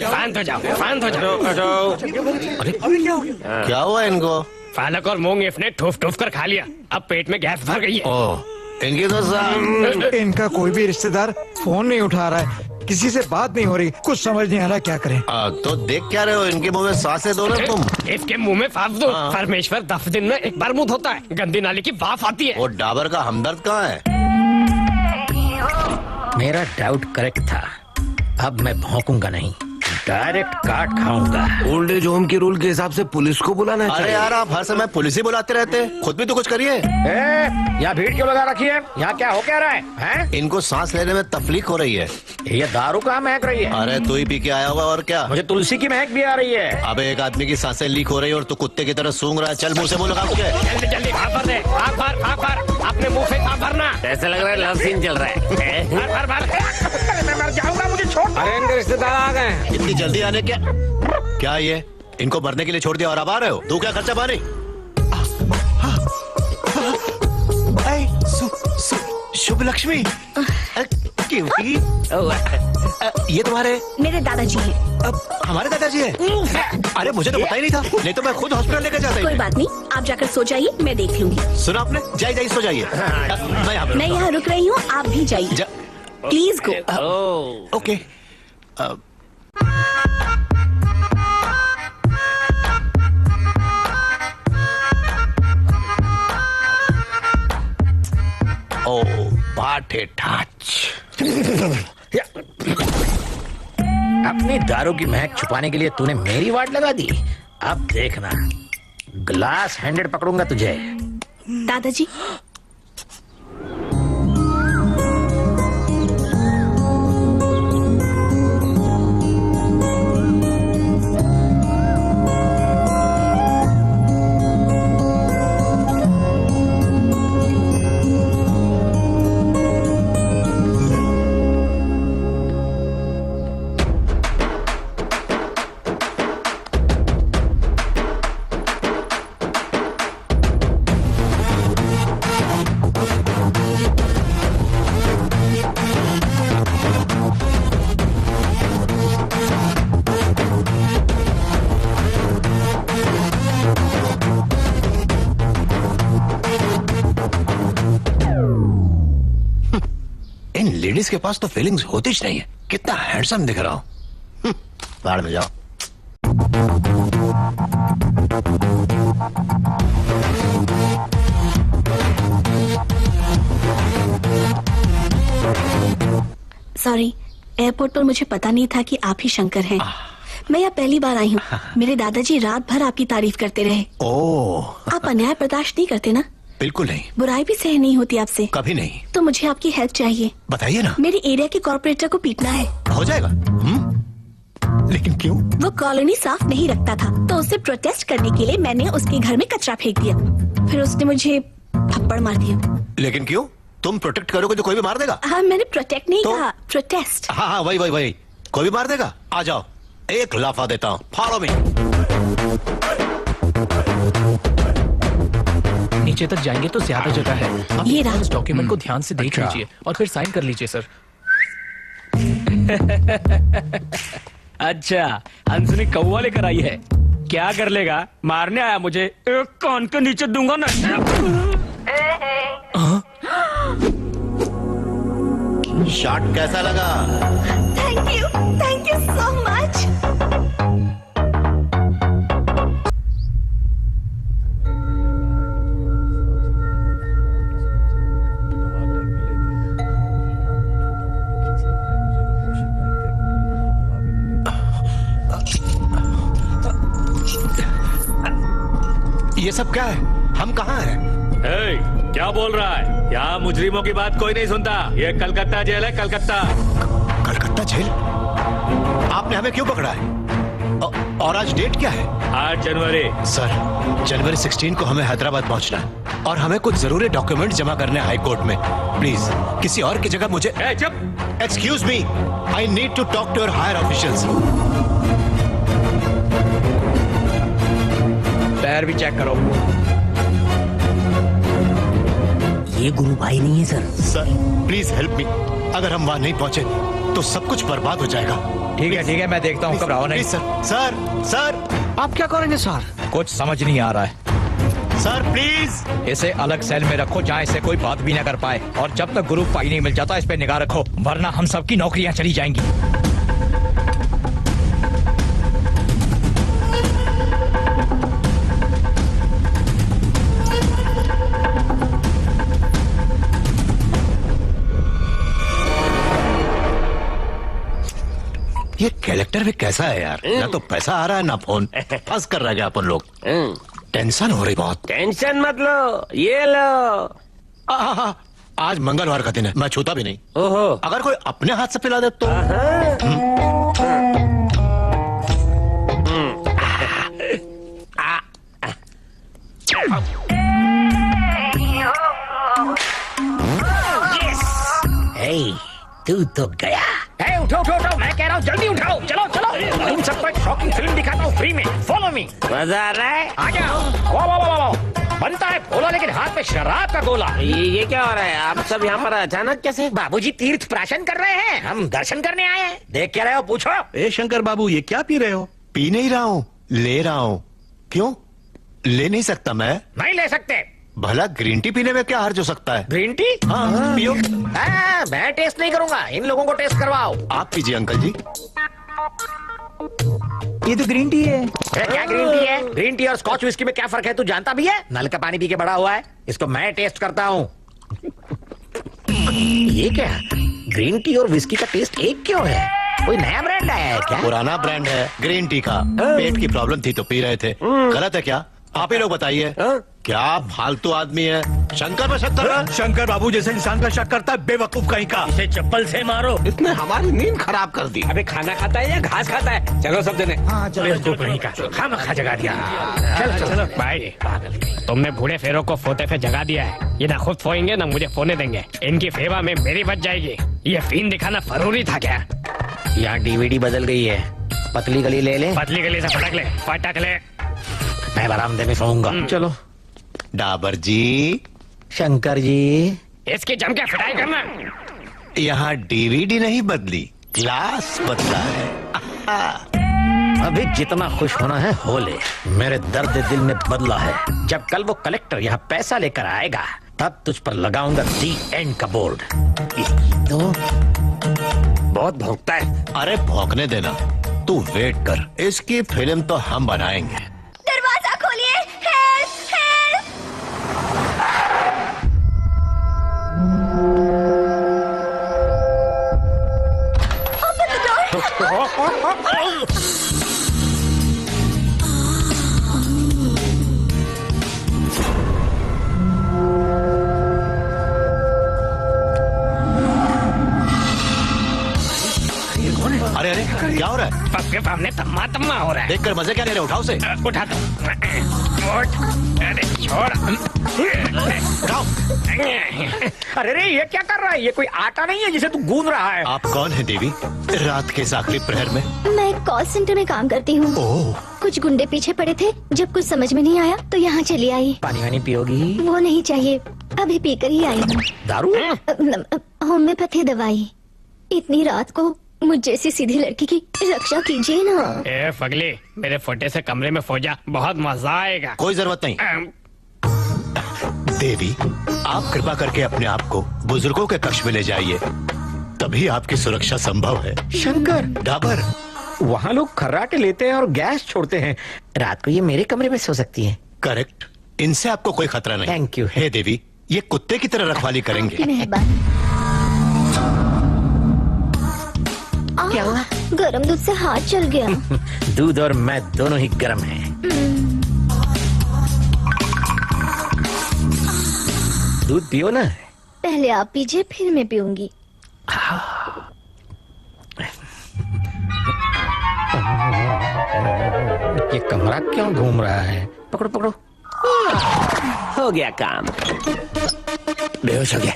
शांत हो जाओ, शांत हो जाओ। अरे क्या हुआ इनको? पालक और मूंग इसने ठूफ ठूफ कर खा लिया, अब पेट में गैस भर गई है। इनकी तो इनका कोई भी रिश्तेदार फोन नहीं उठा रहा है, किसी से बात नहीं हो रही, कुछ समझ नहीं आ रहा क्या करें। तो देख क्या रहे हो, इनके मुंह में सांसें दो ना तुम। इसके मुंह में फाफ दो। परमेश्वर 10 दिन में एक बार मुंह धोता है, गंदी नाली की वाफ आती है। वो डाबर का हमदर्द कहाँ है? मेरा डाउट करेक्ट था। अब मैं भौंकूंगा नहीं, डायरेक्ट काट खाऊंगा। ओल्ड एज होम के रूल के हिसाब से पुलिस को बुलाना चाहिए। अरे यार, आप हर समय पुलिस ही बुलाते रहते हैं, खुद भी तो कुछ करिए। यहाँ भीड़ क्यों लगा रखी है? यहाँ क्या हो क्या रहा है? इनको सांस लेने में तकलीफ हो रही है। ये दारू कहाँ महक रही है? अरे तू ही पी के आया हुआ और क्या? मुझे तुलसी की महक भी आ रही है। अबे एक आदमी की सांसें लीक हो रही है और तू कुत्ते की तरह सूंघ रहा है। चल मुंह से मुंह लगा के। जल्दी जल्दी भाप भर दे, भाप भर, भाप भर। अपने मुंह से भाप भरना। ऐसा लग रहा है लव सीन चल रहा है। भर भर भर। मैं मर जाऊंगा, मुझे छोड़। अरे इनके रिश्तेदार आ गए। इतनी जल्दी आने क्या ये? इनको मरने के लिए छोड़ दिया और अब आ रहे हो? तू क्या खर्चा पानी? शुभ लक्ष्मी, ये तुम्हारे? मेरे दादाजी हैं। हमारे दादाजी हैं? अरे मुझे तो पता ही नहीं था, नहीं तो मैं खुद हॉस्पिटल लेकर जाता। कोई बात नहीं, आप जाकर सो जाइए, मैं देख लूंगी। सुना आपने? जाइए सो जाइए। मैं यहाँ रुक रही हूँ, आप भी जाइए। Please go. ओके। ओ बाटे टाच। अपनी दारू की महक छुपाने के लिए तूने मेरी वाट लगा दी। अब देखना, ग्लास हैंडेड पकड़ूंगा तुझे। दादाजी, लेडीज के पास तो फीलिंग्स होती ही नहीं है। कितना हैंडसम दिख रहा हूँ। बाहर में जाओ। सॉरी, एयरपोर्ट पर मुझे पता नहीं था कि आप ही शंकर हैं। मैं यहाँ पहली बार आई हूँ। मेरे दादाजी रात भर आपकी तारीफ करते रहे। ओह, आप अन्याय बर्दाश्त नहीं करते ना? बिल्कुल नहीं। बुराई भी सह नहीं होती आपसे? कभी नहीं। तो मुझे आपकी हेल्प चाहिए। बताइए ना। मेरे एरिया के कॉर्पोरेटर को पीटना है। हो जाएगा। लेकिन क्यों? वो कॉलोनी साफ नहीं रखता था, तो उससे प्रोटेस्ट करने के लिए मैंने उसके घर में कचरा फेंक दिया। फिर उसने मुझे थप्पड़ मार दिया। लेकिन क्यों? तुम प्रोटेक्ट करोगे तो कोई भी मार देगा। हाँ, मैंने प्रोटेक्ट नहीं कहा, प्रोटेस्ट। हाँ, वही कोई भी मार देगा। आ जाओ, एक लाफा देता हूँ। Follow me. नीचे तक जाएंगे तो ज्यादा जगह है। ये रहा। इस डॉक्यूमेंट को ध्यान से देख लीजिए और फिर साइन कर लीजिए सर। अच्छा, हंसनी कौवा लेकर आई है। क्या कर लेगा? मारने आया मुझे। एक कान के नीचे दूंगा ना। शॉट कैसा लगा? Thank you so much. ये सब क्या है? हम कहाँ हैं? क्या बोल रहा है? यहाँ मुजरिमों की बात कोई नहीं सुनता। ये कलकत्ता जेल है, कलकत्ता। कलकत्ता जेल? आपने हमें क्यों पकड़ा है? और आज डेट क्या है? 8 जनवरी। सर, जनवरी 16 को हमें हैदराबाद पहुंचना है और हमें कुछ जरूरी डॉक्यूमेंट जमा करने हाई कोर्ट में। प्लीज किसी और की जगह मुझे। चुप। Excuse me, I need to talk to your higher officials. Tyre भी चेक करो। ये गुरु भाई नहीं है sir. Sir please help me. अगर हम वहाँ नहीं पहुँचे तो सब कुछ बर्बाद हो जाएगा। ठीक है, मैं देखता हूँ। घबराओ नहीं। सर आप क्या करेंगे सर? कुछ समझ नहीं आ रहा है। सर प्लीज इसे अलग सेल में रखो जहाँ इसे कोई बात भी न कर पाए, और जब तक ग्रुप पाई नहीं मिल जाता इस पे निगाह रखो, वरना हम सबकी नौकरियाँ चली जाएंगी। ये कलेक्टर भी कैसा है यार? ना तो पैसा आ रहा है ना फोन। फंस कर रह गया अपन लोग। टेंशन हो रही बहुत। टेंशन मत लो, ये लो। आज मंगलवार का दिन है, मैं छूता भी नहीं। ओहो। अगर कोई अपने हाथ से पिला दे तो। तू तो गया। उठो, मैं कह रहा हूँ जल्दी उठाओ। चलो तुम सबको एक शॉकिंग फिल्म दिखाता हूँ फ्री में। Follow me. मजा आ रहा है? आ जाओ। वाह। बनता है भोला, लेकिन हाथ में शराब का गोला। ये क्या हो रहा है? आप सब यहाँ पर अचानक कैसे? बाबूजी तीर्थ प्राशन कर रहे हैं, हम दर्शन करने आए हैं। देख क्या रहे हो? पूछो। ए शंकर बाबू, ये क्या पी रहे हो? पी नहीं रहा हूँ, ले रहा हूँ। क्यों ले नहीं सकता मैं? नहीं ले सकते। भला ग्रीन टी पीने में क्या हर्ज हो सकता है? Green tea? हाँ, पियो। मैं टेस्ट नहीं करूंगा, इन लोगों को टेस्ट करवाओ। आप पीजिए अंकल जी। ये तो ग्रीन टी है। क्या ग्रीन टी है? ग्रीन टी और स्कॉच विस्की में क्या फर्क है? तू जानता भी है? नल का पानी पी के बड़ा हुआ है, इसको मैं टेस्ट करता हूँ। ये क्या? ग्रीन टी और विस्की का टेस्ट एक क्यों है? कोई नया ब्रांड आया है क्या? पुराना ब्रांड है ग्रीन टी का। पेट की प्रॉब्लम थी तो पी रहे थे। गलत है क्या? आप ही लोग बताइए। क्या फालतू आदमी है? शंकर में शक्कर। शंकर बाबू जैसे इंसान का शक करता है, बेवकूफ कहीं का। इसे चप्पल से मारो। इसने हमारी नींद खराब कर दी। अबे खाना खाता है या घास खाता है? चलो सब जने। हाँ चलो। खा जगा दिया। चलो भाई, तुमने बूढ़े फेरों को फोते पे जगा दिया है। ये ना खुद फोएंगे ना मुझे फोने देंगे। इनकी सेवा में मेरी बच जाएगी। ये फिल्म दिखाना जरूरी था क्या? यहाँ डीवीडी बदल गई है। पतली गली ले ले। पतली गली से फटक ले। मैं बरामदे में सोऊंगा। चलो। डाबर जी। शंकर जी। इसकी जम के फिटाई करना। यहाँ डीवीडी नहीं बदली, ग्लास बदला है। अभी जितना खुश होना है हो ले। मेरे दर्द दिल में बदला है। जब कल वो कलेक्टर यहाँ पैसा लेकर आएगा, तब तुझ पर लगाऊंगा दी एंड का बोर्ड। दो। बहुत भौंकता है। अरे भौंकने देना, तू वेट कर, इसकी फिल्म तो हम बनाएंगे। दरवाजा खोलिए, help help. Open the door. अरे अरे क्या हो रहा है? सबके सामने तम्मा तम्मा हो रहा है। देखकर मजे क्या ले रहे हो? उठाओ से। उठा दो। उठ। अरे छोड़। उठाओ। अरे रे ये क्या कर रहा है? ये कोई आटा नहीं है जिसे तू गूंद रहा है। आप कौन है देवी? रात के इस आखिरी प्रहर में? मैं कॉल सेंटर में काम करती हूँ। कुछ गुंडे पीछे पड़े थे, जब कुछ समझ में नहीं आया तो यहाँ चली आई। पानी वानी पियोगी? वो नहीं चाहिए, अभी पीकर ही आई हूँ। दारू? होम्योपैथी दवाई। इतनी रात को मुझ जैसी सीधी लड़की की रक्षा कीजिए ना। ए फगली, मेरे फोटे से कमरे में फौजा, बहुत मजा आएगा। कोई जरूरत नहीं। देवी, आप कृपा करके अपने आप को बुजुर्गों के कक्ष में ले जाइए, तभी आपकी सुरक्षा संभव है। शंकर, डाबर, वहाँ लोग खर्राटे लेते हैं और गैस छोड़ते हैं। रात को ये मेरे कमरे में सो सकती हैं। करेक्ट, इनसे आपको कोई खतरा नहीं। Thank you. हे देवी, ये कुत्ते की तरह रखवाली करेंगे। मेहरबानी। क्या हुआ? गरम दूध से हाथ जल गया। दूध और मैं दोनों ही गर्म हैं। दूध पियो ना। पहले आप पीजिए, फिर मैं पीऊंगी। ये कमरा क्यों घूम रहा है? पकड़ो पकड़ो। हो गया काम। बेहोश हो गया।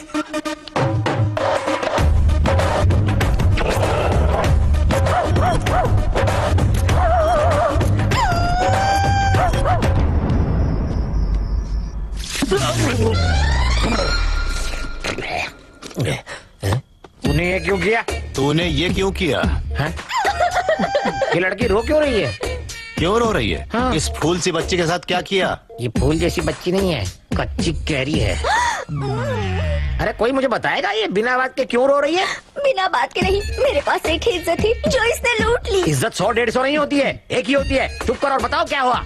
तूने ये क्यों किया? तूने ये क्यों किया? ये लड़की रो क्यों रही है? क्यों रो रही है? हाँ। इस फूल सी बच्ची के साथ क्या किया? ये फूल जैसी बच्ची नहीं है, कच्ची कैरी है। अरे कोई मुझे बताएगा ये बिना बात के क्यों रो रही है? बिना बात के नहीं, मेरे पास एक ही इज्जत थी जो इसने लूट ली। इज्जत 100-150 नहीं होती है, एक ही होती है। चुप कर और बताओ क्या हुआ।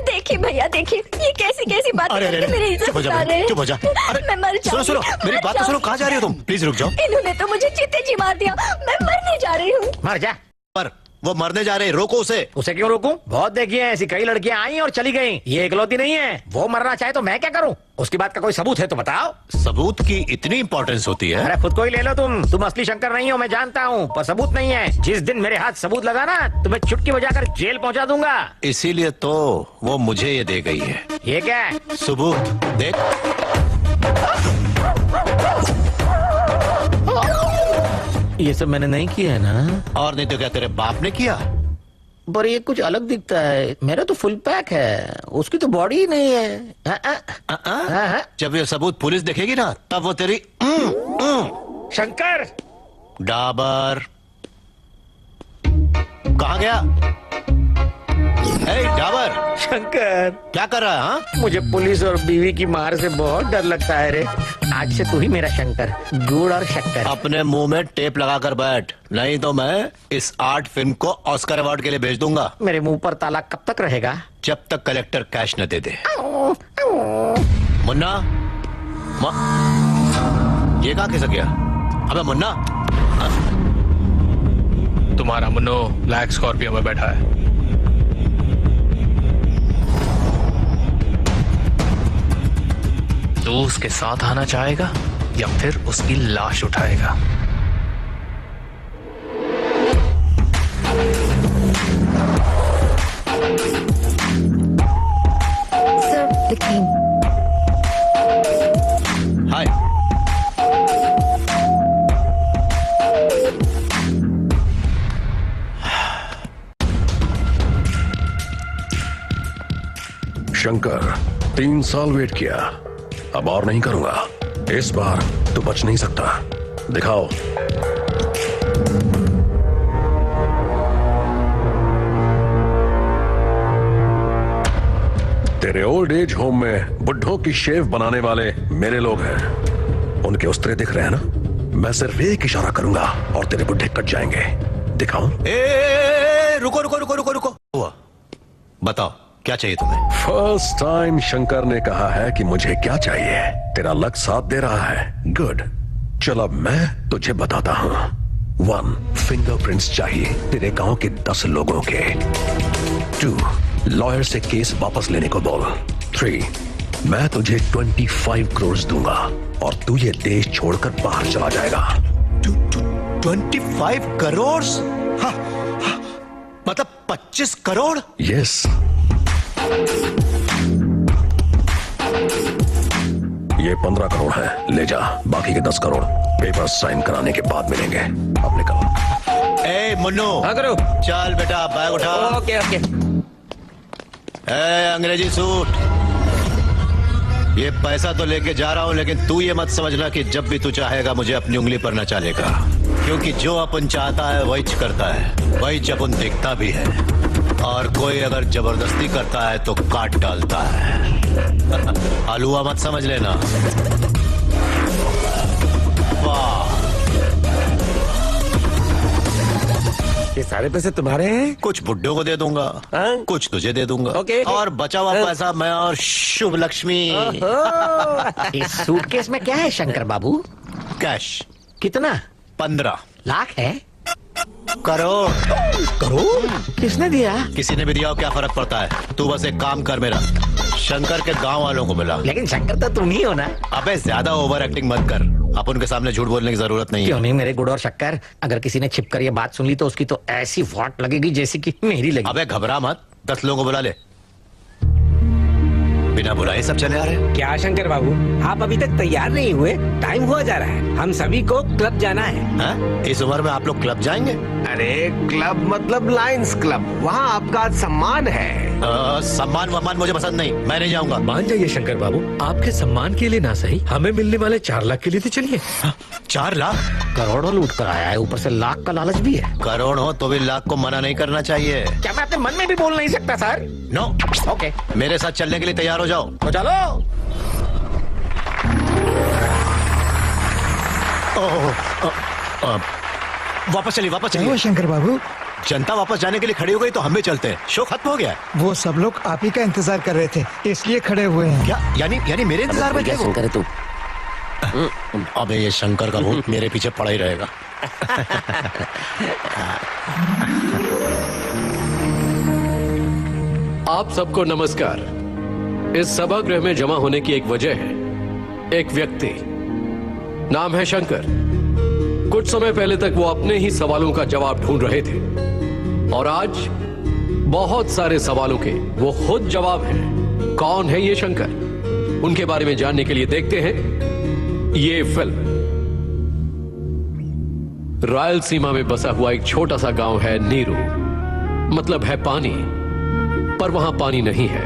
देखिए भैया, देखिए ये कैसी बातें करके मेरी इज्जत उतार रहे हैं। चुप हो जा। अरे मैं मर सुनो सुनो, मेरी बात तो सुनो। कहाँ जा रही हो तुम? प्लीज रुक जाओ। इन्होंने तो मुझे चीते जी मार दिया, मैं मरने जा रही हूँ। मर जा। पर वो मरने जा रहे, रोको उसे। उसे क्यों रोकूं? बहुत देखी है ऐसी, कई लड़कियां आई और चली गईं। ये इकलौती नहीं है। वो मरना चाहे तो मैं क्या करूं? उसकी बात का कोई सबूत है तो बताओ। सबूत की इतनी इंपॉर्टेंस होती है? अरे खुद को ही ले लो तुम असली शंकर नहीं हो, मैं जानता हूँ, पर सबूत नहीं है। जिस दिन मेरे हाथ सबूत लगा ना, तुम्हें चुटकी बजाकर जेल पहुंचा दूंगा। इसीलिए तो वो मुझे ये दे गई है। ये क्या है? सबूत देख। ये सब मैंने नहीं किया है ना? और नहीं तो क्या तेरे बाप ने किया? पर ये कुछ अलग दिखता है। मेरा तो फुल पैक है, उसकी तो बॉडी ही नहीं है। जब ये सबूत पुलिस देखेगी ना, तब वो तेरी शंकर। डाबर कहाँ गया? डाबर, शंकर क्या कर रहा है? हाँ, मुझे पुलिस और बीवी की मार से बहुत डर लगता है रे। आज से तू ही मेरा शंकर, गुड़ और शक्कर। अपने मुंह में टेप लगाकर बैठ, नहीं तो मैं इस आर्ट फिल्म को ऑस्कर अवार्ड के लिए भेज दूंगा। मेरे मुंह पर ताला कब तक रहेगा? जब तक कलेक्टर कैश न दे दे। मुन्ना, ये कहाँ खिसक गया? अबे मुन्ना। तुम्हारा मुन्नो ब्लैक स्कॉर्पियो में बैठा है। तू उसके साथ आना चाहेगा या फिर उसकी लाश उठाएगा? सर, लिखिए। हाय। शंकर, 3 साल वेट किया, अब और नहीं करूंगा। इस बार तू बच नहीं सकता। दिखाओ। तेरे ओल्ड एज होम में बुड्ढों की शेव बनाने वाले मेरे लोग हैं। उनके उस्तरे दिख रहे हैं ना? मैं सिर्फ एक इशारा करूंगा और तेरे बुड्ढे कट जाएंगे। दिखाऊं? रुको रुको रुको रुको रुको। हुआ, बताओ क्या चाहिए तुम्हें? फर्स्ट टाइम शंकर ने कहा है कि मुझे क्या चाहिए। तेरा लक साथ दे रहा है। गुड, चल अब मैं तुझे बताता हूं। 1, फिंगरप्रिंट्स चाहिए तेरे गांव के 10 लोगों के। 2, लॉयर से केस वापस लेने को बोल। 3, मैं तुझे 25 करोड़ दूंगा और तू ये देश छोड़कर बाहर चला जाएगा। 25 करोड़? हाँ, हाँ, मतलब 25 करोड़? यस। ये 15 करोड़ है, ले जा। बाकी के 10 करोड़ पेपर साइन कराने के बाद मिलेंगे। अब निकल। ए मुन्नू। हाँ करो। चल बेटा बैग उठा। Okay okay. अंग्रेजी सूट, ये पैसा तो लेके जा रहा हूं, लेकिन तू ये मत समझना कि जब भी तू चाहेगा मुझे अपनी उंगली पर नचालेगा, क्योंकि जो अपन चाहता है वही करता है, वही अपन देखता भी है, और कोई अगर जबरदस्ती करता है तो काट डालता है। हलुआ मत समझ लेना। वाह, ये सारे पैसे तुम्हारे हैं? कुछ बुड्ढों को दे दूंगा, कुछ तुझे दे दूंगा। ओके। और बचा हुआ पैसा मैं और शुभ लक्ष्मी। इस सूटकेस में क्या है शंकर बाबू? कैश। कितना? 15 लाख है? करोड़। करोड़? किसने दिया? किसी ने भी दिया हो, क्या फर्क पड़ता है? तू बस एक काम कर मेरा, शंकर के गांव वालों को मिला। लेकिन शंकर तो तुम ही हो ना। अबे ज्यादा ओवर एक्टिंग मत कर, अपन के सामने झूठ बोलने की जरूरत नहीं है। क्यों नहीं मेरे गुड़ और शक्कर, अगर किसी ने छिपकर ये बात सुन ली तो उसकी तो ऐसी वाट लगेगी जैसी कि मेरी लगी। अबे घबरा मत, 10 लोगों को बुला ले। बिना बुलाए सब चले आ रहे हैं। क्या शंकर बाबू, आप अभी तक तैयार नहीं हुए? टाइम हुआ जा रहा है, हम सभी को क्लब जाना है। इस उम्र में आप लोग क्लब जाएंगे? अरे क्लब मतलब लायंस क्लब, वहाँ आपका सम्मान है। सम्मान वम्मान मुझे पसंद नहीं, मैं नहीं जाऊंगा। मान जाइए शंकर बाबू, आपके सम्मान के लिए ना सही, हमें मिलने वाले 4 लाख के लिए तो चलिए। 4 लाख? करोड़ों लूट कर आया है, ऊपर से लाख का लालच भी है। करोड़ हो तो भी लाख को मना नहीं करना चाहिए। क्या मैं अपने मन में भी बोल नहीं सकता सर? नो। ओके, मेरे साथ चलने के लिए तैयार हो जाओ। तो चलो। वापस चलिए, वापस चलिए। शंकर बाबू, जनता वापस जाने के लिए खड़ी हो गई तो हम भी चलते हैं। शो खत्म हो गया। वो सब लोग आप ही का इंतजार कर रहे थे, इसलिए खड़े हुए हैं। क्या? यानी मेरे इंतजार में थे वो? शंकर है तू। अबे ये शंकर का भूत मेरे पीछे पड़ा ही रहेगा। आप सबको नमस्कार। इस सभागृह में जमा होने की एक वजह है। एक व्यक्ति, नाम है शंकर। कुछ समय पहले तक वो अपने ही सवालों का जवाब ढूंढ रहे थे, और आज बहुत सारे सवालों के वो खुद जवाब हैं। कौन है ये शंकर? उनके बारे में जानने के लिए देखते हैं ये फिल्म। रायलसीमा में बसा हुआ एक छोटा सा गांव है नीरू, मतलब है पानी, पर वहां पानी नहीं है।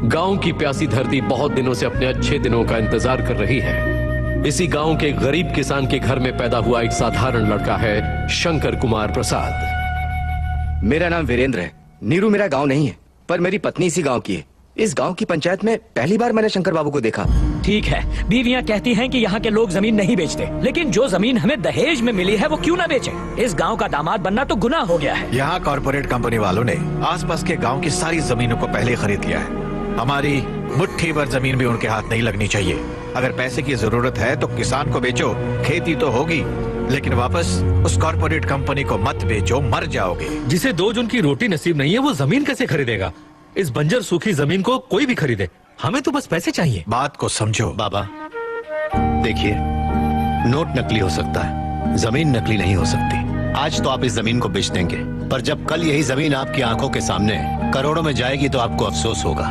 गांव की प्यासी धरती बहुत दिनों से अपने अच्छे दिनों का इंतजार कर रही है। इसी गांव के गरीब किसान के घर में पैदा हुआ एक साधारण लड़का है शंकर कुमार प्रसाद। मेरा नाम वीरेंद्र है। नीरू मेरा गांव नहीं है, पर मेरी पत्नी इसी गांव की है। इस गांव की पंचायत में पहली बार मैंने शंकर बाबू को देखा। ठीक है, बीवियां कहती हैं कि यहाँ के लोग जमीन नहीं बेचते, लेकिन जो जमीन हमें दहेज में मिली है वो क्यों ना बेचे? इस गांव का दामाद बनना तो गुनाह हो गया है। यहाँ कॉर्पोरेट कंपनी वालों ने आसपास के गांव की सारी जमीनों को पहले खरीद लिया है। हमारी मुट्ठी भर जमीन भी उनके हाथ नहीं लगनी चाहिए। अगर पैसे की जरूरत है तो किसान को बेचो, खेती तो होगी, लेकिन वापस उस कॉर्पोरेट कंपनी को मत बेचो, मर जाओगे। जिसे 2 जून की रोटी नसीब नहीं है वो जमीन कैसे खरीदेगा? इस बंजर सूखी जमीन को कोई भी खरीदे, हमें तो बस पैसे चाहिए। बात को समझो। बाबा देखिए, नोट नकली हो सकता है, जमीन नकली नहीं हो सकती। आज तो आप इस जमीन को बेच देंगे, पर जब कल यही जमीन आपकी आंखों के सामने करोड़ों में जाएगी तो आपको अफसोस होगा।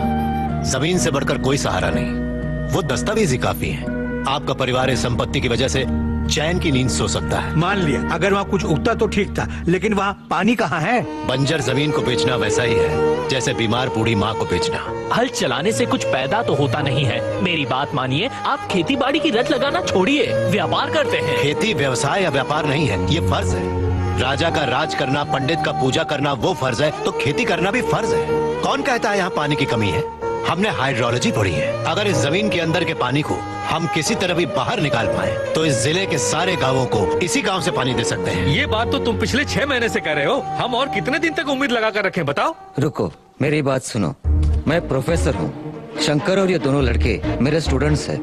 जमीन से बढ़कर कोई सहारा नहीं, वो दस्तावेज ही काफी है। आपका परिवार इस संपत्ति की वजह से चैन की नींद सो सकता है। मान लिया अगर वहाँ कुछ उगता तो ठीक था, लेकिन वहाँ पानी कहाँ है? बंजर जमीन को बेचना वैसा ही है जैसे बीमार बूढ़ी माँ को बेचना। हल चलाने से कुछ पैदा तो होता नहीं है। मेरी बात मानिए, आप खेती बाड़ी की रट लगाना छोड़िए, व्यापार करते हैं। खेती व्यवसाय या व्यापार नहीं है, ये फर्ज है। राजा का राज करना, पंडित का पूजा करना वो फर्ज है, तो खेती करना भी फर्ज है। कौन कहता है यहाँ पानी की कमी है? हमने हाइड्रोलॉजी पढ़ी है। अगर इस जमीन के अंदर के पानी को हम किसी तरह भी बाहर निकाल पाए तो इस जिले के सारे गांवों को इसी गांव से पानी दे सकते हैं। ये बात तो तुम पिछले 6 महीने से कह रहे हो। हम और कितने दिन तक उम्मीद लगा कर रखें, बताओ। रुको, मेरी बात सुनो। मैं प्रोफेसर हूँ। शंकर और ये दोनों लड़के मेरे स्टूडेंट्स हैं।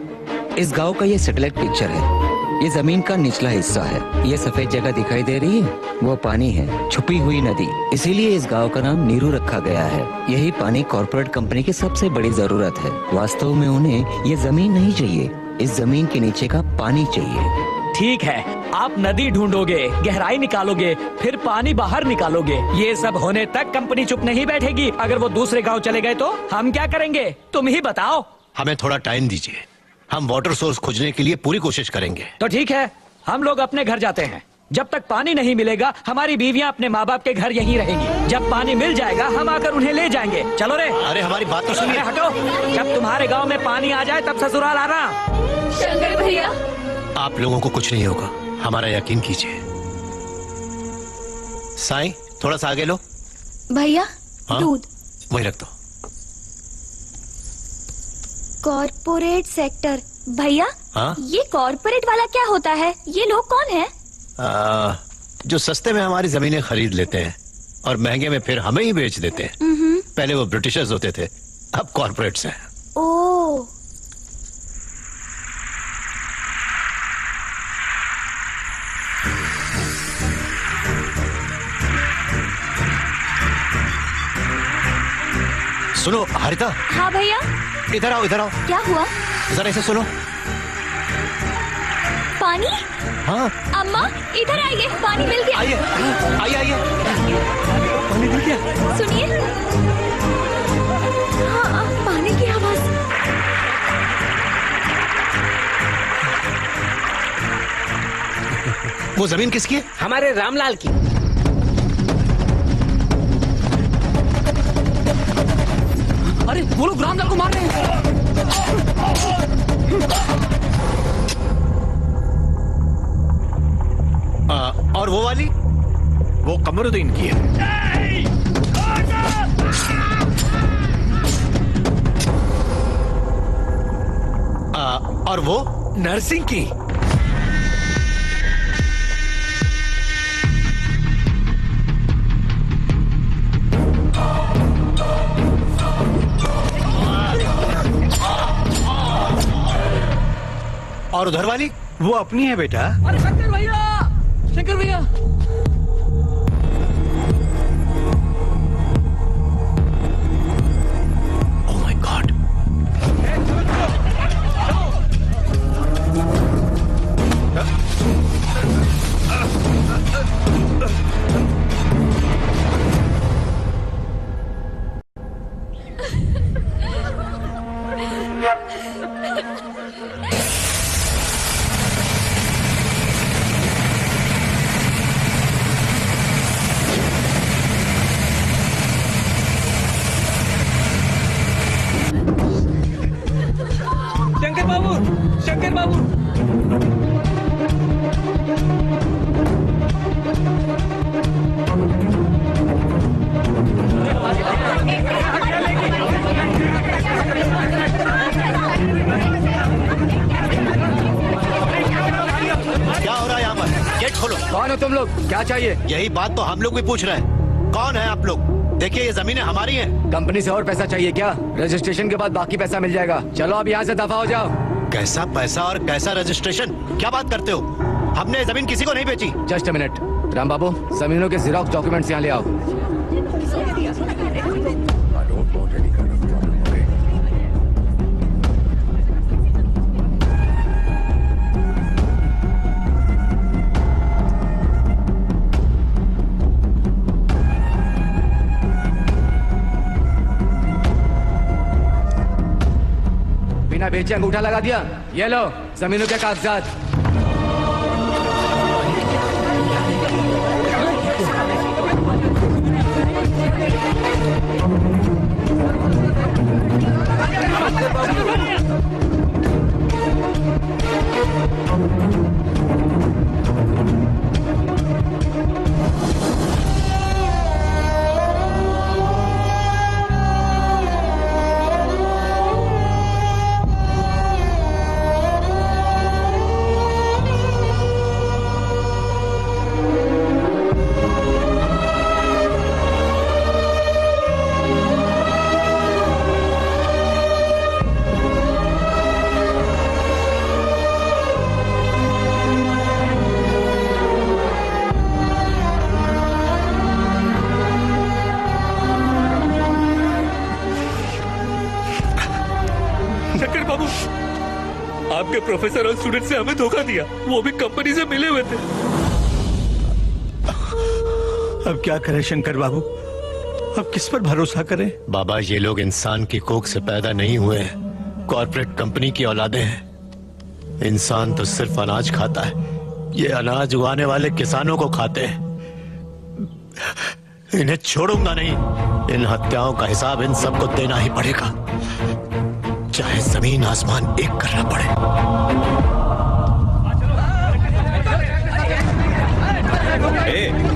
इस गांव का ये सैटेलाइट पिक्चर है। ये जमीन का निचला हिस्सा है। ये सफेद जगह दिखाई दे रही है, वो पानी है, छुपी हुई नदी। इसीलिए इस गांव का नाम नीरू रखा गया है। यही पानी कॉर्पोरेट कंपनी की सबसे बड़ी जरूरत है। वास्तव में उन्हें ये जमीन नहीं चाहिए, इस जमीन के नीचे का पानी चाहिए। ठीक है, आप नदी ढूंढोगे, गहराई निकालोगे, फिर पानी बाहर निकालोगे। ये सब होने तक कंपनी चुप नहीं बैठेगी। अगर वो दूसरे गांव चले गए तो हम क्या करेंगे, तुम ही बताओ। हमें थोड़ा टाइम दीजिए, हम वाटर सोर्स खोजने के लिए पूरी कोशिश करेंगे। तो ठीक है, हम लोग अपने घर जाते हैं। जब तक पानी नहीं मिलेगा हमारी बीवियां अपने माँ बाप के घर यहीं रहेंगी। जब पानी मिल जाएगा हम आकर उन्हें ले जाएंगे। चलो रे। अरे हमारी बात तो सुनिए। हटो, जब तुम्हारे गांव में पानी आ जाए तब ससुराल आना। शंकर भैया, आप लोगों को कुछ नहीं होगा, हमारा यकीन कीजिए। साईं, थोड़ा सा आगे लो। भैया, दूध वही रख दो। Corporate sector. भैया, हाँ? ये कॉर्पोरेट वाला क्या होता है? ये लोग कौन है? जो सस्ते में हमारी जमीनें खरीद लेते हैं और महंगे में फिर हमें ही बेच देते हैं। पहले वो ब्रिटिशर्स होते थे, अब कॉर्पोरेट्स हैं। ओह, सुनो हरिता। हाँ भैया। इधर आओ, इधर आओ। क्या हुआ? जरा इसे सुनो। पानी? हाँ। अम्मा, इधर आइए, पानी मिल गया। आइए, आइए, आइए। पानी मिल गया। सुनिए। हाँ, पानी की आवाज। वो जमीन किसकी है? हमारे रामलाल की। अरे वो लोग रामलाल को मार रहे हैं। और वो वाली? वो कमरुद्दीन की है। और वो नरसिंह की। और उधर वाली? वो अपनी है बेटा। अरे शंकर भैया, शंकर भैया। Oh my God. शंकर बाबू, शंकर बाबू। क्या हो रहा है यहाँ पर? गेट खोलो। कौन हो तुम लोग? क्या चाहिए? यही बात तो हम लोग भी पूछ रहे हैं। कौन है आप लोग? देखिए ये जमीनें हमारी हैं। कंपनी से और पैसा चाहिए क्या? रजिस्ट्रेशन के बाद बाकी पैसा मिल जाएगा। चलो अब यहाँ से दफा हो जाओ। कैसा पैसा और कैसा रजिस्ट्रेशन? क्या बात करते हो? हमने जमीन किसी को नहीं बेची। Just a minute. राम बाबू, जमीनों के जिरोक्स डॉक्यूमेंट्स यहाँ ले आओ। बिना बेचे अंगूठा लगा दिया। ये लो जमीनों के कागजात। के प्रोफेसर और स्टूडेंट से हमें धोखा दिया, वो भी कंपनी से मिले हुए थे। अब क्या करें शंकर बाबू, अब किस पर भरोसा करें? बाबा ये लोग इंसान की कोख से पैदा नहीं हुए हैं, कॉर्पोरेट कंपनी की औलादे हैं। इंसान तो सिर्फ अनाज खाता है, ये अनाज उगाने वाले किसानों को खाते हैं। इन्हें छोड़ूंगा नहीं, इन हत्याओं का हिसाब इन सबको देना ही पड़ेगा, चाहे जमीन आसमान एक करना पड़े।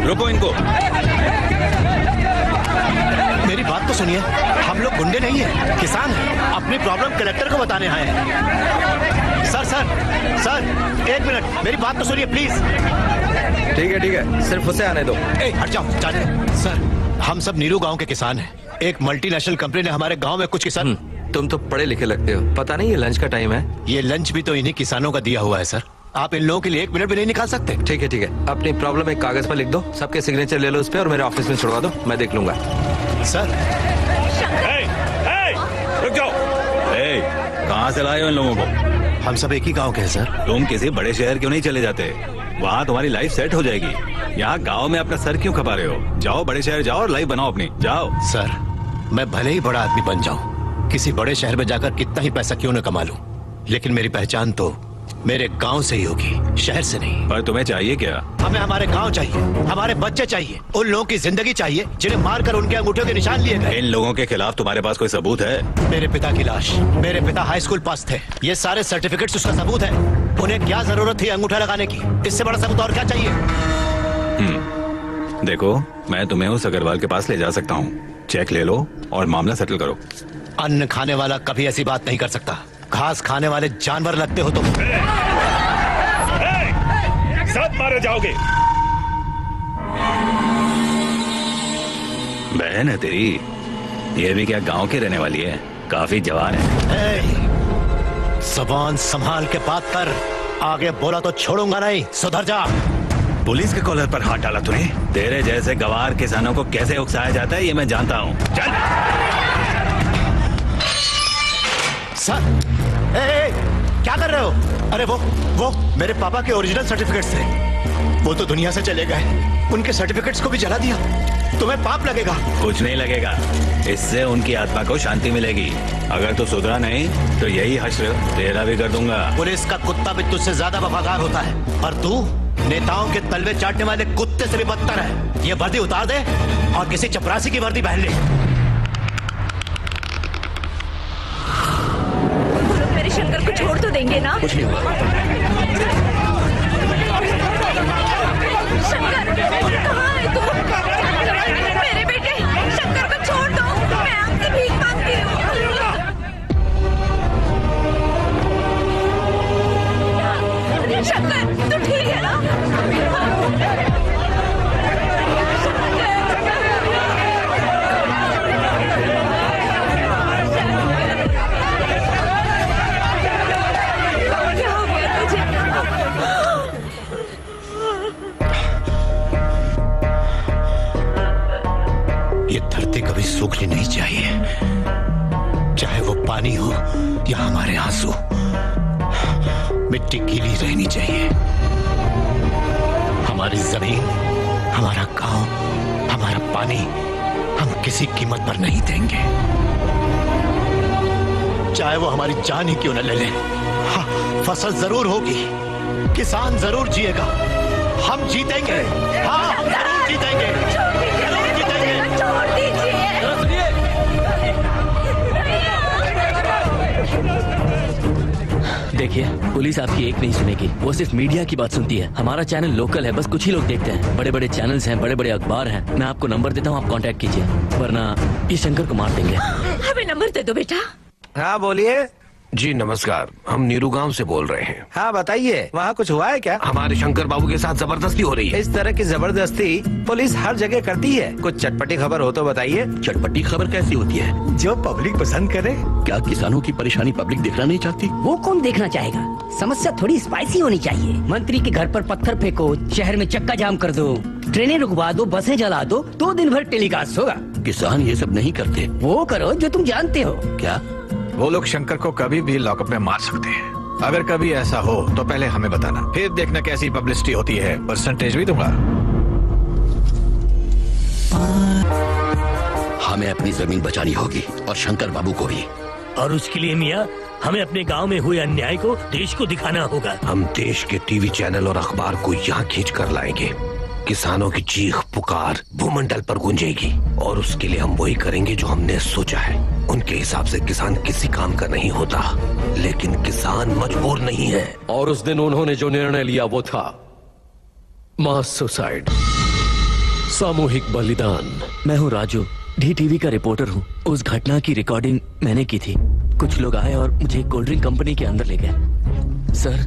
रुको इनको। मेरी बात तो सुनिए, हम लोग गुंडे नहीं हैं, किसान हैं, अपनी प्रॉब्लम कलेक्टर को बताने आए हैं। सर सर सर एक मिनट, मेरी बात तो सुनिए प्लीज। ठीक है, सिर्फ उसे आने दो। हट जाओ सर, हम सब नीरू गांव के किसान हैं। एक मल्टीनेशनल कंपनी ने हमारे गांव में कुछ किसान। तुम तो पढ़े लिखे लगते हो, पता नहीं ये लंच का टाइम है। ये लंच भी तो इन्हीं किसानों का दिया हुआ है सर, आप इन लोगों के लिए 1 मिनट भी नहीं निकाल सकते? ठीक है, अपनी प्रॉब्लम एक कागज पर लिख दो, सबके सिग्नेचर ले लो उस पे और मेरे ऑफिस में छुड़वा दो, मैं देख लूंगा। सर रुक जाओ। कहाँ से लाए हो इन लोगों को? हम सब एक ही गांव के हैं सर। तुम किसी बड़े शहर क्यों नहीं चले जाते? वहाँ तुम्हारी लाइफ सेट हो जाएगी। यहाँ गांव में अपना सर क्यों खपा रहे हो? जाओ बड़े शहर जाओ और लाइफ बनाओ अपनी, जाओ। सर मैं भले ही बड़ा आदमी बन जाऊं, किसी बड़े शहर में जाकर कितना ही पैसा क्यों न कमा लूं, लेकिन मेरी पहचान तो मेरे गांव से ही होगी, शहर से नहीं। पर तुम्हें चाहिए क्या? हमें हमारे गांव चाहिए, हमारे बच्चे चाहिए, उन लोगों की जिंदगी चाहिए जिन्हें मारकर उनके अंगूठों के निशान लिए गए। इन लोगों के खिलाफ तुम्हारे पास कोई सबूत है? मेरे पिता की लाश, मेरे पिता हाई स्कूल पास थे, ये सारे सर्टिफिकेट्स उसका सबूत है। उन्हें क्या जरूरत थी अंगूठा लगाने की? इससे बड़ा सबूत और क्या चाहिए? देखो, मैं तुम्हें उस अग्रवाल के पास ले जा सकता हूँ, चेक ले लो और मामला सेटल करो। अन्न खाने वाला कभी ऐसी बात नहीं कर सकता, घास खाने वाले जानवर लगते हो तुम। सब मारे जाओगे। बहन है तेरी, ये भी क्या गांव की रहने वाली है? काफी जवान है। ज़बान संभाल के बात कर, आगे बोला तो छोड़ूंगा नहीं, सुधर जा। पुलिस के कॉलर पर हाथ डाला तूने? तेरे जैसे गवार किसानों को कैसे उकसाया जाता है ये मैं जानता हूँ। चल। सर क्या कर रहे हो? अरे वो मेरे पापा के ओरिजिनल सर्टिफिकेट्स थे, वो तो दुनिया से चले गए, उनके सर्टिफिकेट्स को भी जला दिया। तुम्हें पाप लगेगा। कुछ नहीं लगेगा, इससे उनकी आत्मा को शांति मिलेगी। अगर तू सुधरा नहीं तो यही हश्र तेरा भी कर दूंगा। पुलिस का कुत्ता भी तुझसे ज्यादा वफादार होता है, और तू नेताओं के तलवे चाटने वाले कुत्ते से भी बदतर है। ये वर्दी उतार दे और किसी चपरासी की वर्दी पहन ले। मेरे शंकर को छोड़ तो देंगे ना? कुछ नहीं होगा। शंकर कहाँ है तुम? मेरे बेटे शंकर को छोड़ दो, मैं आपसे भीख मांगती हूँ। शंकर तू ठीक है ना? ये धरती कभी सूखनी नहीं चाहिए, चाहे वो पानी हो या हमारे आंसू। मिट्टी गीली रहनी चाहिए। हमारी जमीन, हमारा गांव, हमारा पानी हम किसी कीमत पर नहीं देंगे, चाहे वो हमारी जान ही क्यों न ले ले। हाँ, फसल जरूर होगी, किसान जरूर जिएगा, हम जीतेंगे। हाँ, हम जरूर जीतेंगे, जरूर जीतेंगे। छोड़ दीजिए। देखिए, पुलिस आपकी एक नहीं सुनेगी, वो सिर्फ मीडिया की बात सुनती है। हमारा चैनल लोकल है, बस कुछ ही लोग देखते हैं। बड़े बड़े चैनल्स हैं, बड़े बड़े अखबार हैं। मैं आपको नंबर देता हूँ, आप कांटेक्ट कीजिए, वरना ये शंकर को मार देंगे। हमें नंबर दे दो बेटा। हाँ बोलिए। जी नमस्कार, हम नीरू गांव से बोल रहे हैं। हाँ बताइए, वहाँ कुछ हुआ है क्या? हमारे शंकर बाबू के साथ जबरदस्ती हो रही है। इस तरह की जबरदस्ती पुलिस हर जगह करती है, कुछ चटपटी खबर हो तो बताइए। चटपटी खबर कैसी होती है? जो पब्लिक पसंद करे। क्या किसानों की परेशानी पब्लिक देखना नहीं चाहती? वो कौन देखना चाहेगा? समस्या थोड़ी स्पाइसी होनी चाहिए। मंत्री के घर पर पत्थर फेंको, शहर में चक्का जाम कर दो, ट्रेनें रुकवा दो, बसें जला दो, तो दिन भर टेलीकास्ट होगा। किसान ये सब नहीं करते। वो करो जो तुम जानते हो। क्या? वो लोग शंकर को कभी भी लॉकअप में मार सकते हैं, अगर कभी ऐसा हो तो पहले हमें बताना, फिर देखना कैसी पब्लिसिटी होती है, परसेंटेज भी दूंगा। हमें अपनी जमीन बचानी होगी और शंकर बाबू को भी। और उसके लिए मियाँ हमें अपने गांव में हुए अन्याय को देश को दिखाना होगा। हम देश के टीवी चैनल और अखबार को यहाँ खींच कर लाएंगे। किसानों की चीख पुकार भूमंडल पर गूंजेगी और उसके लिए हम वही करेंगे जो हमने सोचा है। उनके हिसाब से किसान किसी काम का नहीं होता, लेकिन किसान मजबूर नहीं है। और उस दिन उन्होंने जो निर्णय लिया वो था मास सुसाइड, सामूहिक बलिदान। मैं हूँ राजू, DTV का रिपोर्टर हूँ। उस घटना की रिकॉर्डिंग मैंने की थी। कुछ लोग आए और मुझे कोल्ड ड्रिंक कंपनी के अंदर ले गए। सर,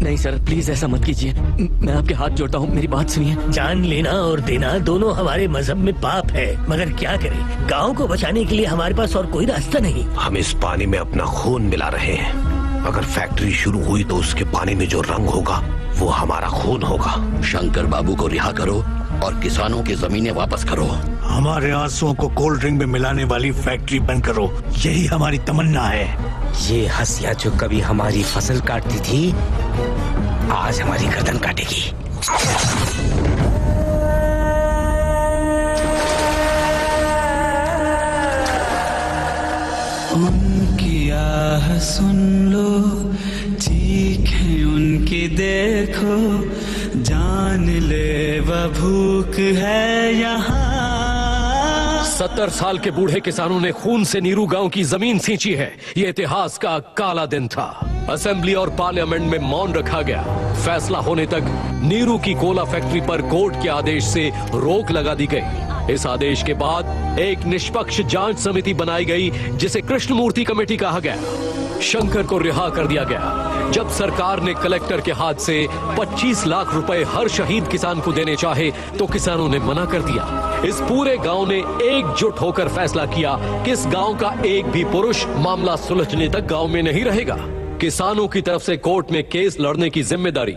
नहीं सर, प्लीज ऐसा मत कीजिए। मैं आपके हाथ जोड़ता हूँ, मेरी बात सुनिए। जान लेना और देना दोनों हमारे मजहब में पाप है, मगर क्या करें, गांव को बचाने के लिए हमारे पास और कोई रास्ता नहीं। हम इस पानी में अपना खून मिला रहे हैं। अगर फैक्ट्री शुरू हुई तो उसके पानी में जो रंग होगा वो हमारा खून होगा। शंकर बाबू को रिहा करो और किसानों की जमीनें वापस करो। हमारे आंसुओं को कोल्ड ड्रिंक में मिलाने वाली फैक्ट्री बंद करो, यही हमारी तमन्ना है। ये हंसिया जो कभी हमारी फसल काटती थी, आज हमारी गर्दन काटेगी। उनकी आह सुन लो, चीखें उनकी देखो, जान ले वह भूख है यहाँ। 70 साल के बूढ़े किसानों ने खून से नीरू गांव की जमीन सींची है। ये इतिहास का काला दिन था। असेंबली और पार्लियामेंट में मौन रखा गया। फैसला होने तक नीरू की कोला फैक्ट्री पर कोर्ट के आदेश से रोक लगा दी गई। इस आदेश के बाद एक निष्पक्ष जांच समिति बनाई गई, जिसे कृष्णमूर्ति कमेटी कहा गया। शंकर को रिहा कर दिया गया। जब सरकार ने कलेक्टर के हाथ से 25 लाख रुपए हर शहीद किसान को देने चाहे तो किसानों ने मना कर दिया। इस पूरे गांव ने एकजुट होकर फैसला किया कि इस गांव का एक भी पुरुष मामला सुलझने तक गांव में नहीं रहेगा। किसानों की तरफ से कोर्ट में केस लड़ने की जिम्मेदारी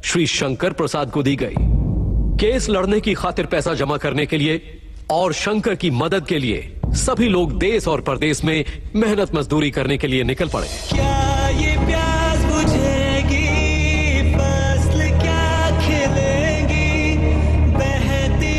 श्री शंकर प्रसाद को दी गई। केस लड़ने की खातिर पैसा जमा करने के लिए और शंकर की मदद के लिए सभी लोग देश और प्रदेश में मेहनत मजदूरी करने के लिए निकल पड़े। क्या ये प्यास बुझेगी, फसल क्या खिलेगी, बहती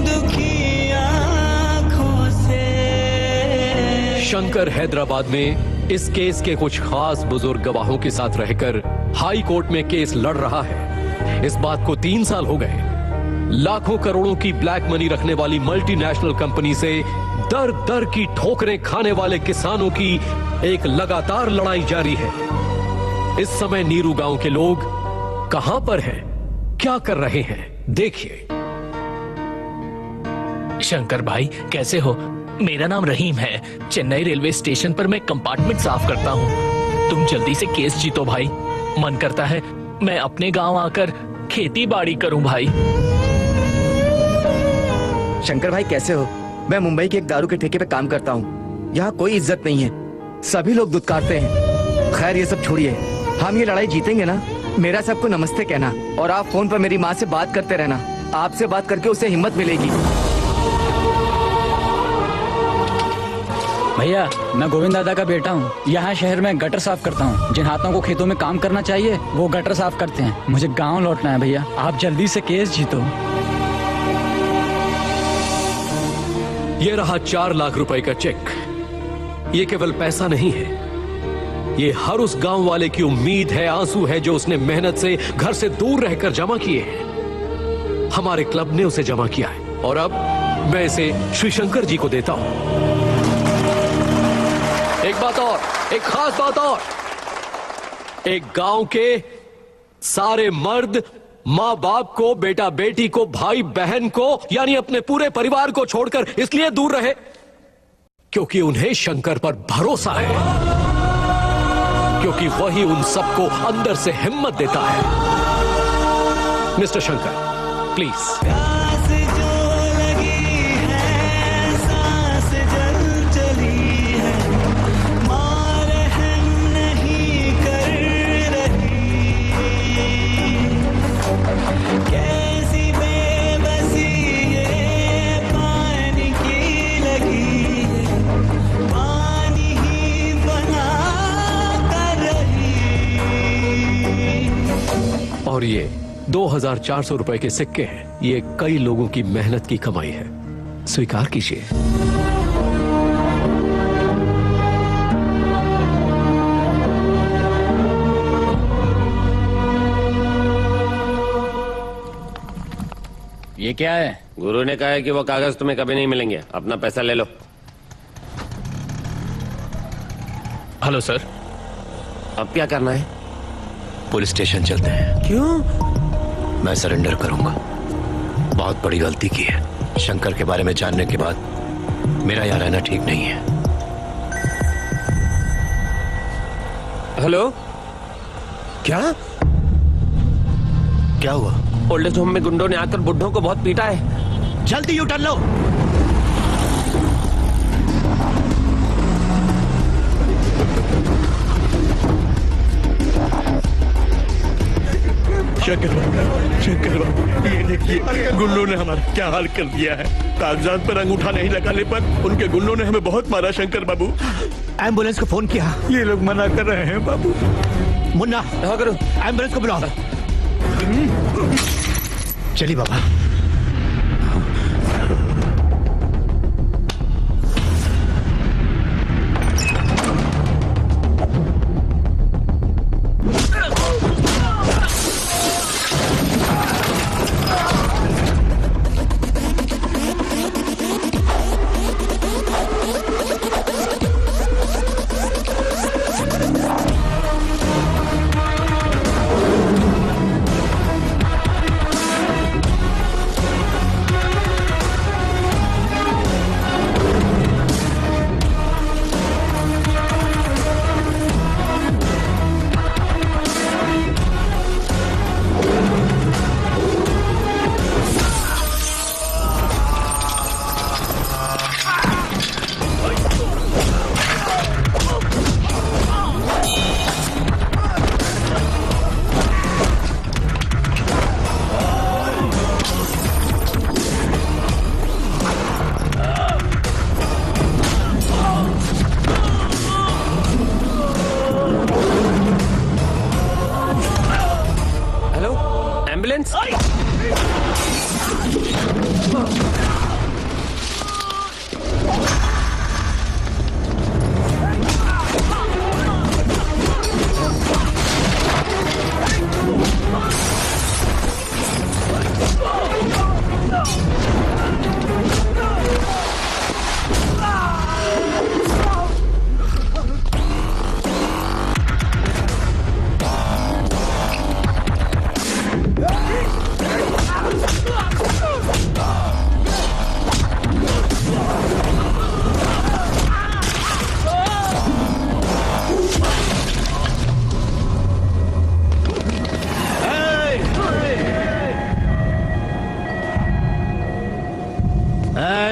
दुखी आंखों से। शंकर हैदराबाद में इस केस के कुछ खास बुजुर्ग गवाहों के साथ रहकर हाई कोर्ट में केस लड़ रहा है। इस बात को 3 साल हो गए। लाखों करोड़ों की ब्लैक मनी रखने वाली मल्टीनेशनल कंपनी से दर दर की ठोकरें खाने वाले किसानों की एक लगातार लड़ाई जारी है। इस समय नीरू गांव के लोग कहां पर हैं, क्या कर रहे हैं, देखिए। शंकर भाई कैसे हो? मेरा नाम रहीम है। चेन्नई रेलवे स्टेशन पर मैं कंपार्टमेंट साफ करता हूँ। तुम जल्दी से केस जीतो भाई। मन करता है मैं अपने गांव आकर खेती बाड़ी करूं भाई। शंकर भाई कैसे हो? मैं मुंबई के एक दारू के ठेके पे काम करता हूँ। यहाँ कोई इज्जत नहीं है, सभी लोग दुत्कारते हैं। खैर ये सब छोड़िए, हम ये लड़ाई जीतेंगे ना। मेरा सबको नमस्ते कहना और आप फोन पर मेरी माँ से बात करते रहना। आपसे बात करके उसे हिम्मत मिलेगी। भैया मैं गोविंद दादा का बेटा हूँ। यहाँ शहर में गटर साफ करता हूँ। जिन हाथों को खेतों में काम करना चाहिए वो गटर साफ करते हैं। मुझे गाँव लौटना है भैया, आप जल्दी से केस जीतो। ये रहा 4 लाख रुपए का चेक। ये केवल पैसा नहीं है, ये हर उस गांव वाले की उम्मीद है, आंसू है जो उसने मेहनत से घर से दूर रहकर जमा किए हैं। हमारे क्लब ने उसे जमा किया है और अब मैं इसे श्री शंकर जी को देता हूं। एक बात और, एक खास बात और, एक गांव के सारे मर्द माँ बाप को, बेटा बेटी को, भाई बहन को, यानी अपने पूरे परिवार को छोड़कर इसलिए दूर रहे क्योंकि उन्हें शंकर पर भरोसा है, क्योंकि वही उन सबको अंदर से हिम्मत देता है। Mister Shankar please. और ये 2400 रुपए के सिक्के हैं। ये कई लोगों की मेहनत की कमाई है, स्वीकार कीजिए। ये क्या है? गुरु ने कहा है कि वो कागज तुम्हें कभी नहीं मिलेंगे, अपना पैसा ले लो। Hello sir. अब क्या करना है? पुलिस स्टेशन चलते हैं। क्यों? मैं सरेंडर करूंगा। बहुत बड़ी गलती की है। शंकर के बारे में जानने के बाद मेरा यहाँ रहना ठीक नहीं है। हेलो, क्या क्या हुआ? ओल्ड एज होम में गुंडों ने आकर बुड्ढों को बहुत पीटा है। जल्दी यू टर्न लो। शंकर बाबू, ये देखिए गुंडों ने हमारा क्या हाल कर दिया है। कागजात पर अंगूठा नहीं लगाने पर उनके गुंडों ने हमें बहुत मारा। शंकर बाबू, एम्बुलेंस को फोन किया? ये लोग मना कर रहे हैं बाबू। मुन्ना, करो, एम्बुलेंस को बुलाओ। चलिए बाबा।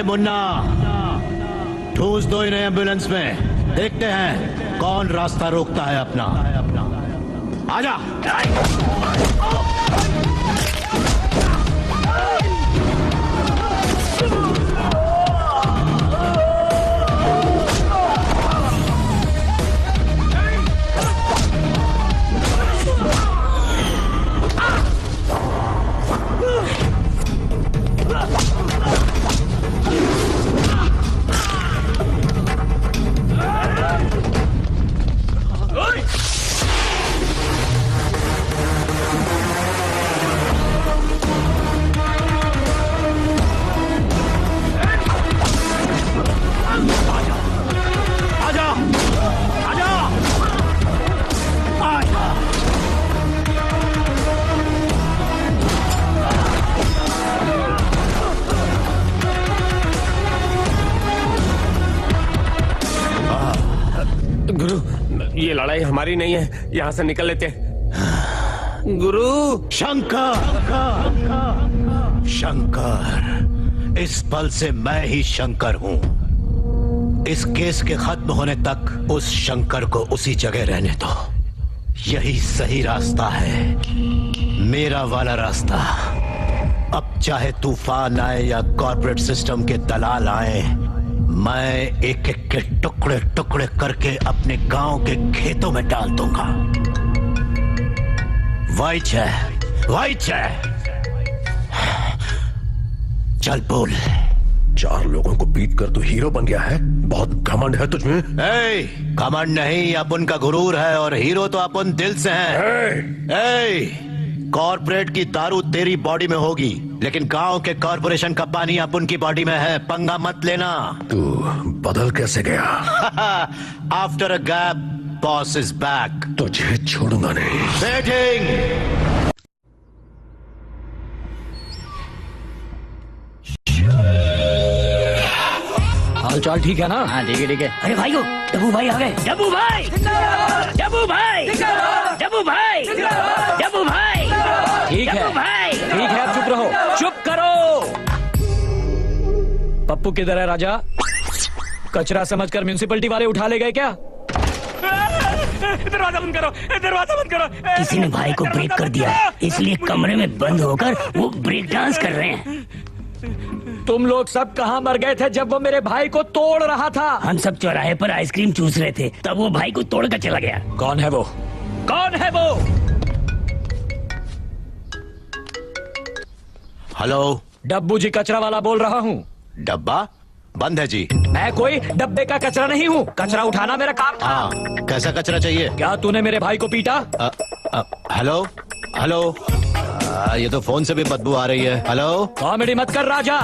मुन्ना, ठूस दो इन्हें एम्बुलेंस में। देखते हैं कौन रास्ता रोकता है अपना। आजा। ये लड़ाई हमारी नहीं है, यहाँ से निकल लेते हैं। गुरु। शंकर, शंकर, इस पल से मैं ही शंकर हूँ। इस केस के खत्म होने तक उस शंकर को उसी जगह रहने दो। यही सही रास्ता है, मेरा वाला रास्ता। अब चाहे तूफान आए या कॉर्पोरेट सिस्टम के दलाल आए, मैं एक एक के टुकड़े टुकड़े करके अपने गांव के खेतों में डाल दूंगा। वाइच है, वाइट है। चल बोल। 4 लोगों को बीट कर तू हीरो बन गया है? बहुत घमंड है तुझमें। घमंड नहीं, अपन का गुरूर है, और हीरो तो अपन दिल से हैं। कॉर्पोरेट की दारू तेरी बॉडी में होगी, लेकिन गांव के कॉर्पोरेशन का पानी अपन की बॉडी में है। पंगा मत लेना। तू बदल कैसे गया? After a gap boss is back. तुझे छोड़ूंगा नहीं। वेटिंग। हाल चाल ठीक है ना? हाँ ठीक है ठीक है। अरे भाइयों, डब्बू भाई आ गए। डब्बू भाई, डब्बू भाई, डब्बू भाई, डब्बू भाई। ठीक है ठीक है, अब चुप रहो, चुप करो। पप्पू किधर है राजा? कचरा समझकर म्यूनिसिपैलिटी वाले उठा ले गए क्या? दरवाजा बंद करो, दरवाजा बंद करो। किसी ने भाई को ब्रेक कर दिया, इसलिए कमरे में बंद होकर वो ब्रेक डांस कर रहे हैं। तुम लोग सब कहाँ मर गए थे जब वो मेरे भाई को तोड़ रहा था? हम सब चौराहे पर आइसक्रीम चूस रहे थे, तब वो भाई को तोड़ कर चला गया। कौन है वो? कौन है वो? हेलो, डब्बू जी कचरा वाला बोल रहा हूँ। डब्बा बंद है जी। मैं कोई डब्बे का कचरा नहीं हूँ, कचरा उठाना मेरा काम था। हाँ, कैसा कचरा चाहिए? क्या तूने मेरे भाई को पीटा? हेलो हेलो, ये तो फोन से भी बदबू आ रही है। हेलो। कॉमेडी मत कर राजा,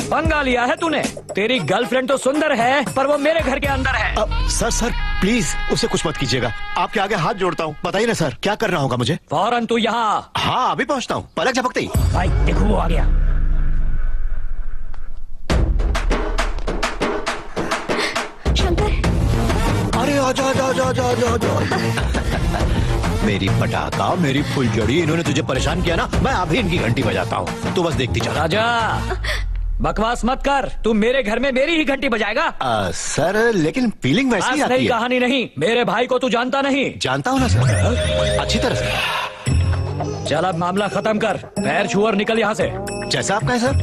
पंगा लिया है तूने। तेरी गर्लफ्रेंड तो सुंदर है, पर वो मेरे घर के अंदर है। सर प्लीज उसे कुछ मत कीजिएगा, आपके आगे हाथ जोड़ता हूँ। बताइए ना सर, क्या करना होगा मुझे? फौरन तू यहाँ। हाँ अभी पहुँचता हूँ, पलक झपकते ही। भाई देखो वो आ गया। अरे आजा आजा आजा आजा आजा आजा। मेरी पटाखा, मेरी फुलझड़ी, इन्होंने तुझे परेशान किया ना, मैं अभी इनकी घंटी बजाता हूँ, तू बस देखती चल। राजा बकवास मत कर, तू मेरे घर में मेरी ही घंटी बजाएगा? सर लेकिन फीलिंग वैसी आती नहीं है। कहानी नहीं, मेरे भाई को तू जानता नहीं। जानता हूँ ना सर, अच्छी तरह से। चल अब मामला खत्म कर, पैर छू और निकल यहाँ से। जैसा आप कहें सर।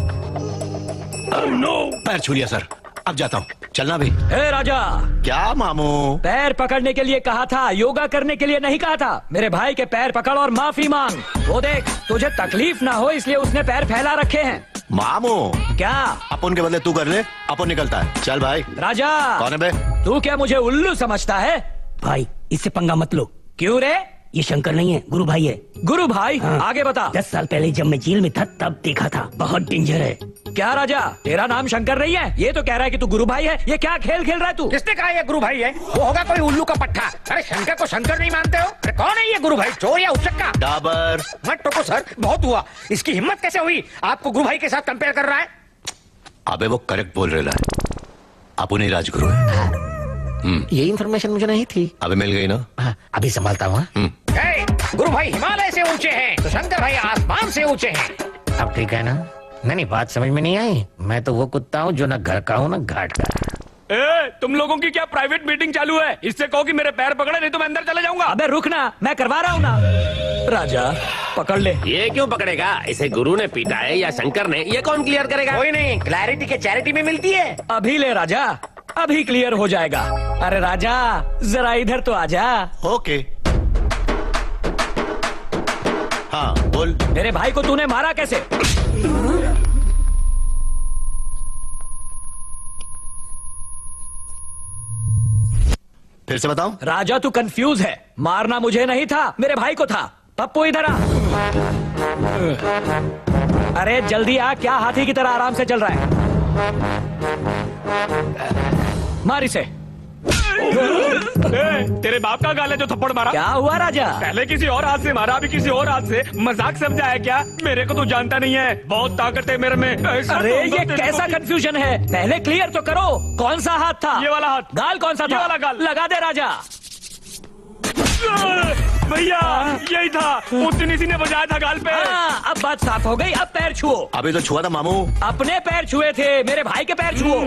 पैर छू लिया सर, अब जाता हूँ। चलना भी। हे राजा। क्या मामू? पैर पकड़ने के लिए कहा था, योगा करने के लिए नहीं कहा था। मेरे भाई के पैर पकड़ और माफी मांग। वो देख, तुझे तकलीफ ना हो इसलिए उसने पैर फैला रखे हैं। मामू क्या? अपन के बदले तू कर ले, अपन निकलता है। चल भाई। राजा कौन है बे? तू क्या मुझे उल्लू समझता है? भाई इससे पंगा मत लो। क्यों रे? ये शंकर नहीं है, गुरु भाई है। गुरु भाई? हाँ। आगे बता। 10 साल पहले जब मैं जेल में था तब देखा था, बहुत डेंजर है। क्या राजा, तेरा नाम शंकर नहीं है? ये तो कह रहा है कि तू गुरु भाई है। ये क्या खेल खेल रहा है तू? किसने कहा ये गुरु भाई है? वो होगा कोई उल्लू का पट्टा। अरे शंकर को शंकर नहीं मानते हो? अरे कौन है ये गुरु भाई, चोर या उचक्का? डाबर। मत टोको सर, बहुत हुआ। इसकी हिम्मत कैसे हुई आपको गुरु भाई के साथ कंपेयर कर रहा है? अबे वो करेक्ट बोल रहा है, अपन ही राजगुरु है। ये इन्फॉर्मेशन मुझे नहीं थी। अबे मिल गई ना? अभी संभालता हूँ। गुरु भाई हिमालय से ऊंचे हैं तो शंकर भाई आसमान से ऊंचे हैं। अब ठीक है ना? नहीं बात समझ में नहीं आई। मैं तो वो कुत्ता हूँ जो न घर का हूँ न घाट का। तुम लोगों की क्या प्राइवेट मीटिंग चालू है? इससे कहो कि मेरे पैर पकड़े, नहीं तो मैं अंदर चला जाऊंगा। अबे रुक ना, मैं करवा रहा हूँ ना। राजा पकड़ ले। ये क्यों पकड़ेगा? इसे गुरु ने पीटा है या शंकर ने, ये कौन क्लियर करेगा? कोई नहीं, क्लैरिटी के चैरिटी में मिलती है। अभी ले राजा, अभी क्लियर हो जाएगा। अरे राजा जरा इधर तो आजा। ओके। हाँ बोल। मेरे भाई को तूने मारा कैसे? फिर से बताओ। राजा तू कंफ्यूज है, मारना मुझे नहीं था, मेरे भाई को था। पप्पू इधर आ। अरे जल्दी आ, क्या हाथी की तरह आराम से चल रहा है? मार इसे। तेरे बाप का गाल है जो थप्पड़ मारा। क्या हुआ राजा? पहले किसी और हाथ से मारा, अभी किसी और हाथ से। मजाक समझा है क्या? मेरे को तू जानता नहीं है, बहुत ताकत है मेरे में। अरे ये कैसा कंफ्यूजन है? पहले क्लियर तो करो, कौन सा हाथ था? ये वाला हाथ। गाल कौन सा था? ये वाला गाल। लगा दे राजा। भैया यही था, उतनी सी ने बजाया था गाल पे। हाँ, अब बात साफ हो गई, अब पैर छुओ। अभी तो छुआ था मामू। अपने पैर छुए थे, मेरे भाई के पैर छुओ।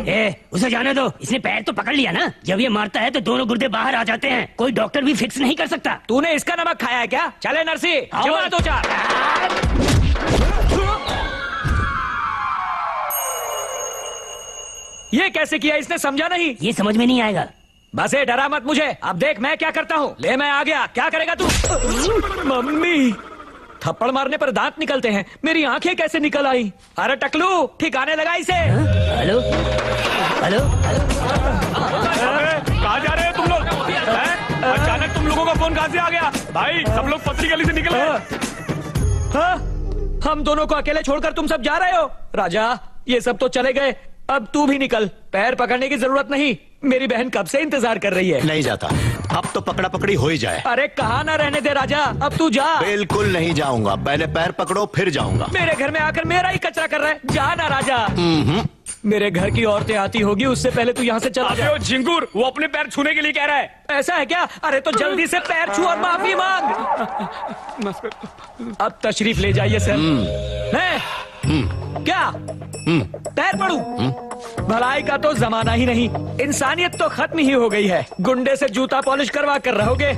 उसे जाने दो, इसने पैर तो पकड़ लिया ना। जब ये मारता है तो दोनों गुर्दे बाहर आ जाते हैं, कोई डॉक्टर भी फिक्स नहीं कर सकता। तूने इसका नमक खाया है क्या? चले नरसी, जमा दो चार। ये कैसे किया इसने, समझा नहीं? ये समझ में नहीं आएगा। बस डरा मत मुझे, अब देख मैं क्या करता हूँ। ले मैं आ गया, क्या करेगा तू? मम्मी थप्पड़ मारने पर दांत निकलते हैं, मेरी आंखें कैसे निकल आई? अरे टकलू, ठिकाने लगा इसे। हेलो हेलो कहाँ जा रहे हो तुम लोग? अचानक तुम लोगों का फोन कहाँ से आ गया? भाई सब लोग पतली गली से निकले। हम दोनों को अकेले छोड़कर तुम सब जा रहे हो? राजा, ये सब तो चले गए, अब तू भी निकल। पैर पकड़ने की जरूरत नहीं, मेरी बहन कब से इंतजार कर रही है। नहीं जाता, अब तो पकड़ा पकड़ी हो ही जाए। अरे कहाँ ना रहने दे राजा, अब तू जा। बिल्कुल नहीं जाऊंगा, पहले पैर पकड़ो फिर जाऊंगा। मेरे घर में आकर मेरा ही कचरा कर रहा है, जा ना राजा। मेरे घर की औरतें आती होगी, उससे पहले तू यहाँ से चला जा। झिंगुर, वो अपने पैर छूने के लिए कह रहा है। ऐसा है क्या? अरे तो जल्दी से पैर छू और माफी मांग। अब तशरीफ ले जाइए सर। क्या पैर पड़ू? भलाई का तो जमाना ही नहीं, इंसानियत तो खत्म ही हो गई है। गुंडे से जूता पॉलिश करवा कर रहोगे?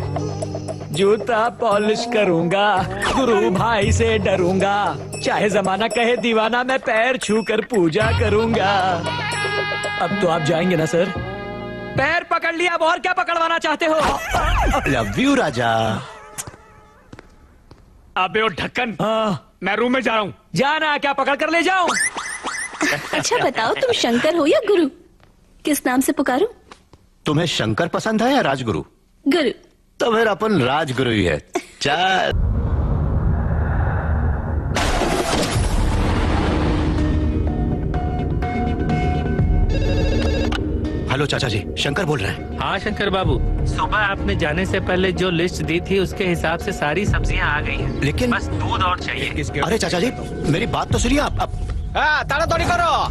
जूता पॉलिश करूंगा, गुरु भाई से डरूंगा, चाहे जमाना कहे दीवाना, मैं पैर छू कर पूजा करूंगा। अब तो आप जाएंगे ना सर? पैर पकड़ लिया, अब और क्या पकड़वाना चाहते हो? लव यू राजा। अबे ओ ढक्कन, मैं रूम में जा रहा हूँ। जाना, क्या पकड़ कर ले जाऊं? अच्छा बताओ, तुम शंकर हो या गुरु? किस नाम से पुकारूं? तुम्हें शंकर पसंद है या राजगुरु? गुरु। तो फिर अपन राजगुरु ही है। चल। हेलो चाचा जी, शंकर बोल रहे हैं। हाँ शंकर बाबू, सुबह आपने जाने से पहले जो लिस्ट दी थी उसके हिसाब से सारी सब्जियां आ गई हैं। लेकिन बस दूध और चाहिए। अरे चाचा जी, मेरी बात तो सुनिए आप। ताड़ाताड़ी करो।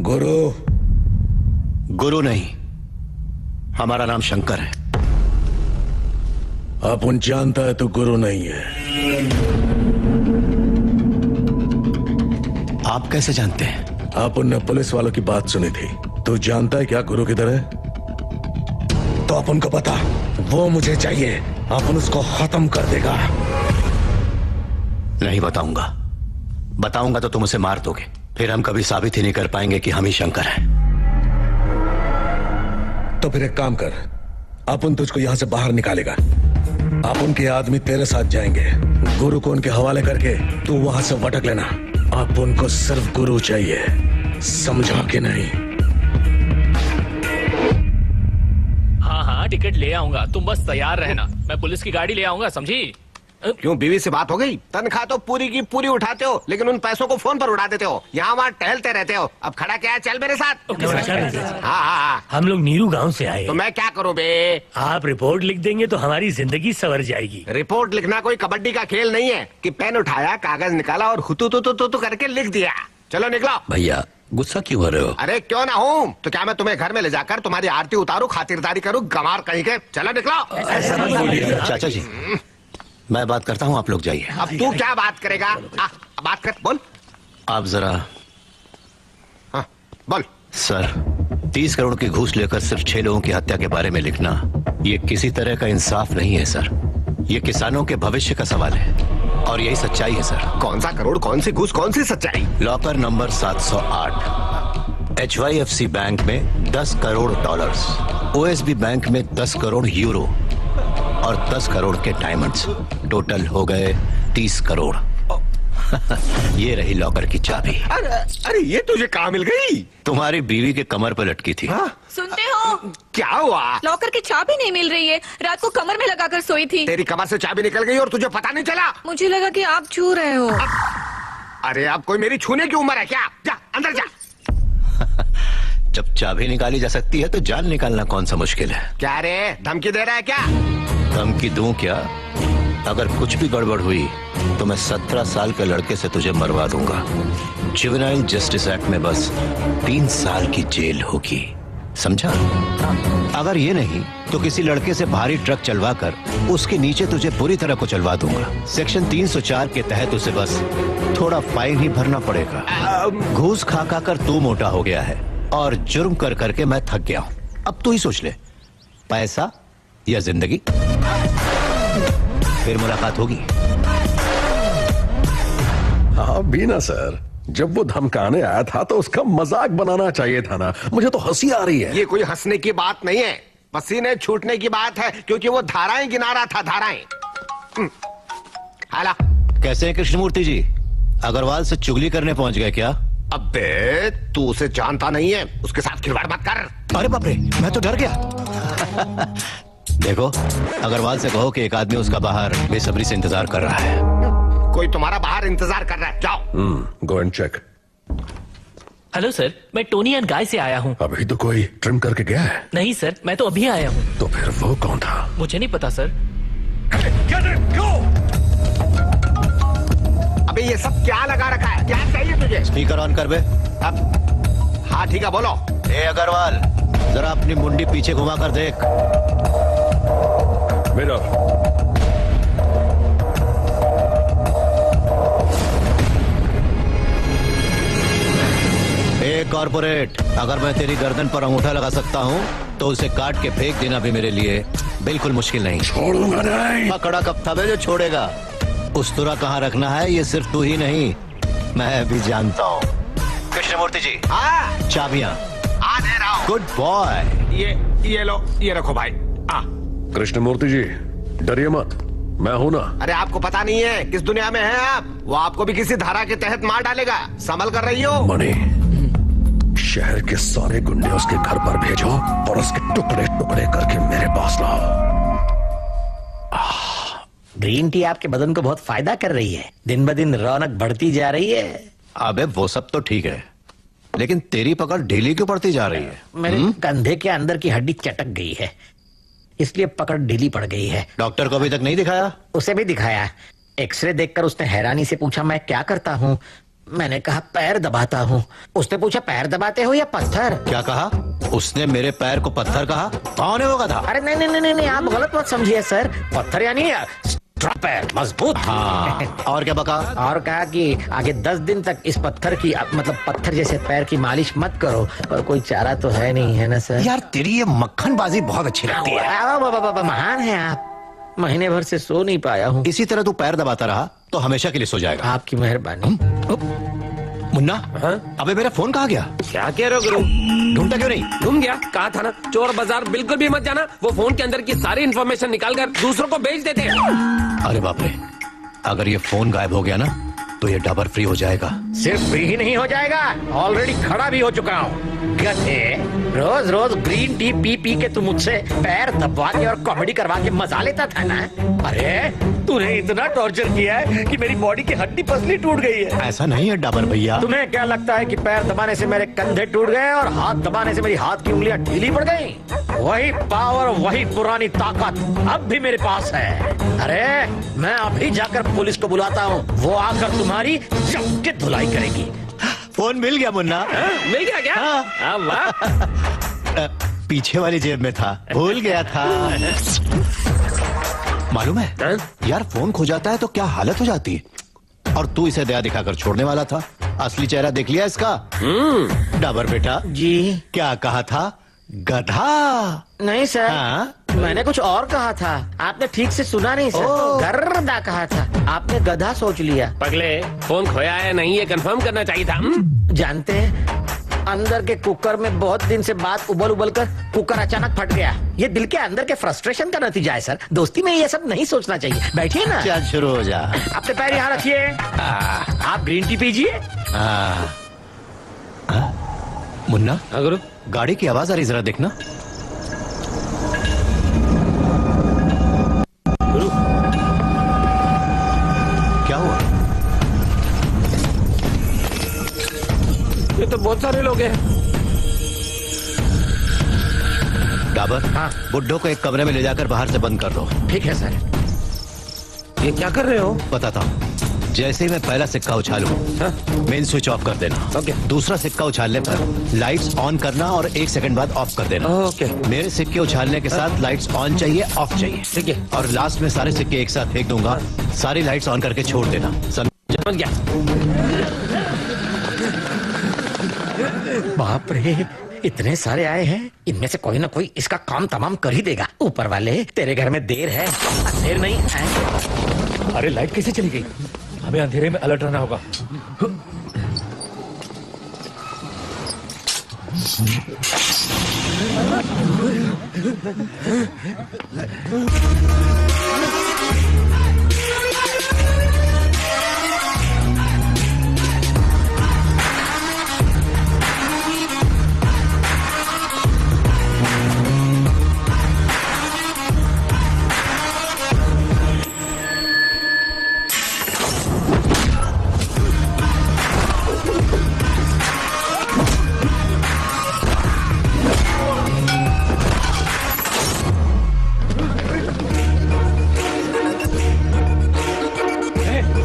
गुरु? गुरु नहीं, हमारा नाम शंकर है। अपन जानता है तो गुरु नहीं है। आप कैसे जानते हैं? अपन ने पुलिस वालों की बात सुनी थी। तू जानता है क्या गुरु किधर है? तो अपन को पता, वो मुझे चाहिए, अपन उसको खत्म कर देगा। नहीं बताऊंगा, बताऊंगा तो तुम उसे मार दोगे, फिर हम कभी साबित ही नहीं कर पाएंगे कि हम ही शंकर हैं। तो फिर एक काम कर, अपन तुझको यहां से बाहर निकालेगा, अपन के आदमी तेरे साथ जाएंगे, गुरु को उनके हवाले करके तू वहां से भटक लेना। अपन को सिर्फ गुरु चाहिए, समझा कि नहीं? हाँ, टिकट ले आऊंगा, तुम बस तैयार रहना। मैं पुलिस की गाड़ी ले आऊंगा, समझी? क्यों, बीवी से बात हो गई? तनख्वाह तो पूरी की पूरी उठाते हो, लेकिन उन पैसों को फोन पर उड़ा देते हो, यहाँ वहाँ टहलते रहते हो। अब खड़ा क्या है, चल मेरे साथ। हाँ, हम लोग नीरू गांव से आए। तो मैं क्या करूँ बे? आप रिपोर्ट लिख देंगे तो हमारी जिंदगी संवर जाएगी। रिपोर्ट लिखना कोई कबड्डी का खेल नहीं है कि पेन उठाया, कागज निकाला और हुतू तू करके लिख दिया। चलो निकलो। भैया गुस्सा क्यों हो रहे हो? अरे क्यों ना हूँ, तो क्या मैं तुम्हें घर में ले जाकर तुम्हारी आरती उतारू, खातिरदारी करूँ, गंवार कहीं के? चलो निकलो। चाचा जी, मैं बात करता हूँ, आप लोग जाइए। अब तू क्या बात करेगा? बात कर, बोल। आप जरा। हाँ, बोल। सर, 30 करोड़ की घूस लेकर सिर्फ 6 लोगों की हत्या के बारे में लिखना, ये किसी तरह का इंसाफ नहीं है सर। ये किसानों के भविष्य का सवाल है और यही सच्चाई है सर। कौन सा करोड़, कौन सी घूस, कौन सी सच्चाई? लॉकर नंबर 708, HYFC बैंक में 10 करोड़ डॉलर्स, OSB बैंक में 10 करोड़ यूरो और 10 करोड़ के डायमंड्स, टोटल हो गए 30 करोड़। ये रही लॉकर की चाबी। अरे ये तुझे कहाँ मिल गई? तुम्हारी बीवी के कमर पर लटकी थी। सुनते हो? क्या हुआ? लॉकर की चाबी नहीं मिल रही है, रात को कमर में लगाकर सोई थी। तेरी कमर से चाबी निकल गई और तुझे पता नहीं चला? मुझे लगा कि आप छू रहे हो। अरे अब कोई मेरी छूने की उम्र है क्या? जा अंदर जा। जब चाबी निकाली जा सकती है तो जान निकालना कौन सा मुश्किल है? क्या रे, धमकी दे रहा है क्या? धमकी दूं क्या? अगर कुछ भी गड़बड़ हुई तो मैं 17 साल के लड़के से तुझे मरवा दूंगा। जुवेनाइल जस्टिस एक्ट में बस 3 साल की जेल होगी, समझा? अगर ये नहीं तो किसी लड़के से भारी ट्रक चलवा कर उसके नीचे तुझे पूरी तरह को चलवा दूंगा। सेक्शन 304 के तहत उसे बस थोड़ा फाइन ही भरना पड़ेगा। घूस खा खा कर तू मोटा हो गया है और जुर्म कर करके मैं थक गया हूं। अब तू ही सोच ले, पैसा या जिंदगी? फिर मुलाकात होगी। हाँ बीना सर, जब वो धमकाने आया था तो उसका मजाक बनाना चाहिए था ना। मुझे तो हंसी आ रही है। ये कोई हंसने की बात नहीं है, पसीने छूटने की बात है, क्योंकि वो धाराएं गिना रहा था, धाराएं। हाला कैसे हैं कृष्णमूर्ति जी? अग्रवाल से चुगली करने पहुंच गए क्या? अबे तू उसे जानता नहीं है, उसके साथ खिलवाड़ मत कर। अरे बाप रे, मैं तो डर गया। देखो, अग्रवाल से कहो कि एक आदमी उसका बाहर बेसब्री से इंतजार कर रहा है। कोई तुम्हारा बाहर इंतजार कर रहा है, जाओ। Go and check. Hello sir, मैं टोनी एंड गाय से आया हूँ। अभी तो कोई ट्रिम करके गया है? नहीं सर, मैं तो अभी आया हूँ। तो फिर वो कौन था? मुझे नहीं पता सर। अबे ये सब क्या लगा रखा है, क्या चाहिए तुझे? स्पीकर ऑन कर बे। अब हाँ ठीक है, बोलो। ए अग्रवाल, जरा अपनी मुंडी पीछे घुमा कर देख। मिरर। ए कॉर्पोरेट, अगर मैं तेरी गर्दन पर अंगूठा लगा सकता हूँ तो उसे काट के फेंक देना भी मेरे लिए बिल्कुल मुश्किल नहीं। छोड़ूंगा नहीं। पकड़ा कब था बे जो छोड़ेगा? उस्तरा कहाँ रखना है ये सिर्फ तू ही नहीं, मैं भी जानता हूँ। कृष्णमूर्ति जी, चाबियाँ। आ दे रहा हूँ। Good boy. ये लो, ये रखो भाई। कृष्णमूर्ति जी, डरिए मत, मैं हूं ना। अरे आपको पता नहीं है किस दुनिया में हैं आप? वो आपको भी किसी धारा के तहत मार डालेगा, संभल कर रही हो। मणि, शहर के सारे गुंडे उसके घर पर भेजो और उसके टुकड़े टुकड़े करके मेरे पास लाओ। ग्रीन टी आपके बदन को बहुत फायदा कर रही है, दिन ब दिन रौनक बढ़ती जा रही है। अबे वो सब तो ठीक है, लेकिन तेरी पकड़ ढीली क्यों पड़ती जा रही है? मेरे कंधे के अंदर की हड्डी चटक गई है, इसलिए पकड़ ढीली पड़ गई है। डॉक्टर को अभी तक नहीं दिखाया? उसे भी दिखाया। एक्सरे देखकर उसने हैरानी से पूछा मैं क्या करता हूँ। मैंने कहा पैर दबाता हूँ। उसने पूछा पैर दबाते हो या पत्थर? क्या कहा उसने? मेरे पैर को पत्थर कहा? कौन है वो गधा? अरे नहीं नहीं नहीं नहीं, आप गलत मत समझिए सर। पत्थर यानी पैर मजबूत। हाँ, और क्या बका? और कहा कि आगे 10 दिन तक इस पत्थर की, मतलब पत्थर जैसे पैर की मालिश मत करो, और कोई चारा तो है नहीं, है ना सर? यार तेरी ये मक्खनबाजी बहुत अच्छी लगती है। महान है आप। महीने भर से सो नहीं पाया हूँ। इसी तरह तू पैर दबाता रहा तो हमेशा के लिए सो जाएगा। आपकी मेहरबानी। मुन्ना, अबे मेरा फोन कहाँ गया? क्या कह रहे हो गुरु? ढूंढता क्यों नहीं? घूम गया। कहा था ना, चोर बाजार बिल्कुल भी मत जाना। वो फोन के अंदर की सारी इन्फॉर्मेशन निकाल कर दूसरों को बेच देते हैं। अरे बाप रे, अगर ये फोन गायब हो गया ना तो ये डाबर फ्री हो जाएगा। सिर्फ फ्री ही नहीं हो जाएगा, ऑलरेडी खड़ा भी हो चुका हूँ। गधे, रोज रोज ग्रीन टी पी पी के तू मुझसे पैर दबवा के और कॉमेडी करवा के मजा लेता था ना। अरे तूने इतना टॉर्चर किया है कि मेरी बॉडी की हड्डी पसली टूट गई है। ऐसा नहीं है डाबर भैया। तुम्हें क्या लगता है कि पैर दबाने से मेरे कंधे टूट गए और हाथ दबाने से मेरी हाथ की उंगलियां ढीली पड़ गई? वही पावर, वही पुरानी ताकत अब भी मेरे पास है। अरे मैं अभी जाकर पुलिस को बुलाता हूँ, वो आकर तुम्हारी जम के धुलाई करेगी। फोन मिल गया मुन्ना। मिल गया क्या? हाँ, वाह। पीछे वाली जेब में था, भूल गया था। मालूम है यार, फोन खो जाता है तो क्या हालत हो जाती है। और तू इसे दया दिखाकर छोड़ने वाला था, असली चेहरा देख लिया इसका? डाबर बेटा जी, क्या कहा था? गधा? नहीं सर। हाँ? मैंने कुछ और कहा था, आपने ठीक से सुना नहीं सर। गर्दा कहा था, आपने गधा सोच लिया। पगले, फोन खोया है नहीं ये कंफर्म करना चाहिए था। जानते हैं, अंदर के कुकर में बहुत दिन से बात उबल उबल कर कुकर अचानक फट गया। ये दिल के अंदर के फ्रस्ट्रेशन का नतीजा है सर। दोस्ती में ये सब नहीं सोचना चाहिए। बैठिए ना। चल शुरू हो जा। अपने पैर यहाँ रखिए। आप ग्रीन टी पीजिए। मुन्ना, गुरु, गाड़ी की आवाज आ रही, जरा देखना। गुरु, क्या हुआ? ये तो बहुत सारे लोग हैं। डाबर, हाँ, बुड्ढो को एक कमरे में ले जाकर बाहर से बंद कर दो। ठीक है सर। ये क्या कर रहे हो? बताता हूँ। जैसे ही मैं पहला सिक्का उछालूं, मेन स्विच ऑफ कर देना। ओके। दूसरा सिक्का उछालने पर लाइट्स ऑन करना और 1 सेकंड बाद ऑफ कर देना। ओके। मेरे सिक्के उछालने के साथ लाइट्स ऑन चाहिए, ऑफ चाहिए। ठीक है। और लास्ट में सारे सिक्के एक साथ फेंक दूंगा, सारी लाइट्स ऑन करके छोड़ देना। समझ गया। बाप रे, इतने सारे आए हैं, इनमें से कोई ना कोई इसका काम तमाम कर ही देगा। ऊपर वाले, तेरे घर में देर है। देर नहीं है। अरे लाइट कैसे चली गई? हमें अंधेरे में अलर्ट रहना होगा।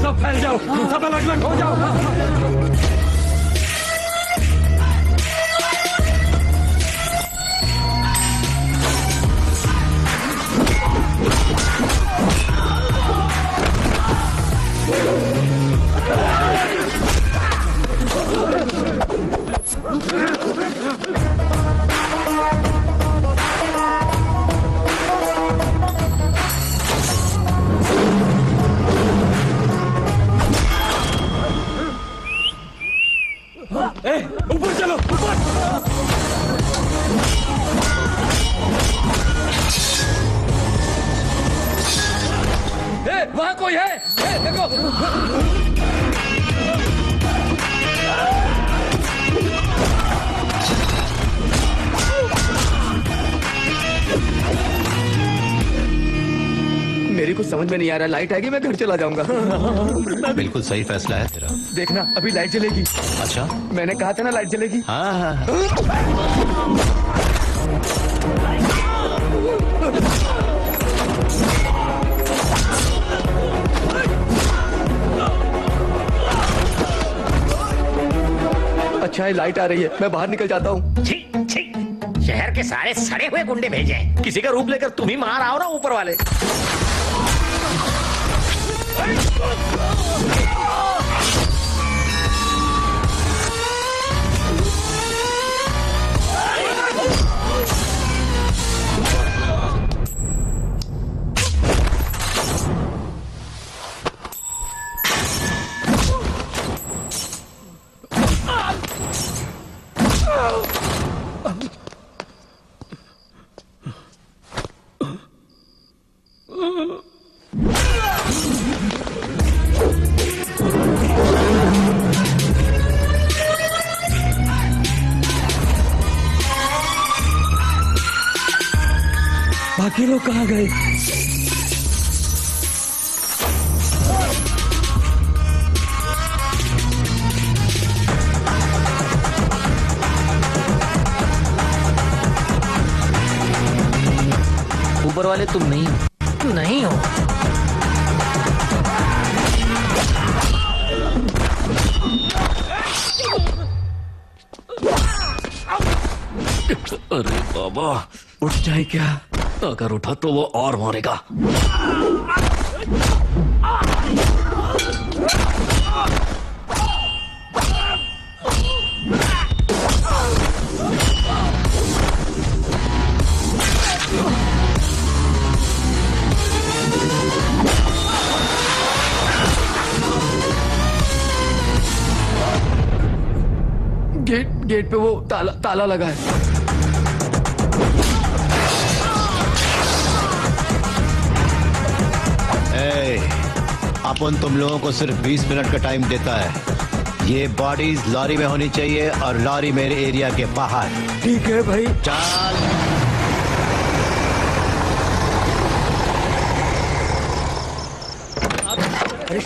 सब फैल जाओ, सब अलग अलग हो जाओ। ऊपर चलो, ऊपर। वहां कोई है, देखो। मेरी कुछ समझ में नहीं आ रहा, लाइट आएगी मैं घर चला जाऊंगा। बिल्कुल सही फैसला है तेरा। देखना अभी लाइट जलेगी। अच्छा, मैंने कहा था ना लाइट जलेगी। हाँ हाँ। अच्छा है लाइट आ रही है, मैं बाहर निकल जाता हूँ। छी छी, शहर के सारे सड़े हुए गुंडे भेजे हैं। किसी का रूप लेकर तुम ही मार आओ ना ऊपर वाले। बाकी लोग कहाँ गए? ऊपर वाले तुम नहीं हो। नहीं हो। अरे बाबा, उठ जाए क्या? अगर उठा तो वो और मारेगा। गेट पे वो ताला लगा है। अपन तुम लोगों को सिर्फ 20 मिनट का टाइम देता है। ये बॉडीज लॉरी में होनी चाहिए और लॉरी मेरे एरिया के बाहर। ठीक है भाई। चल।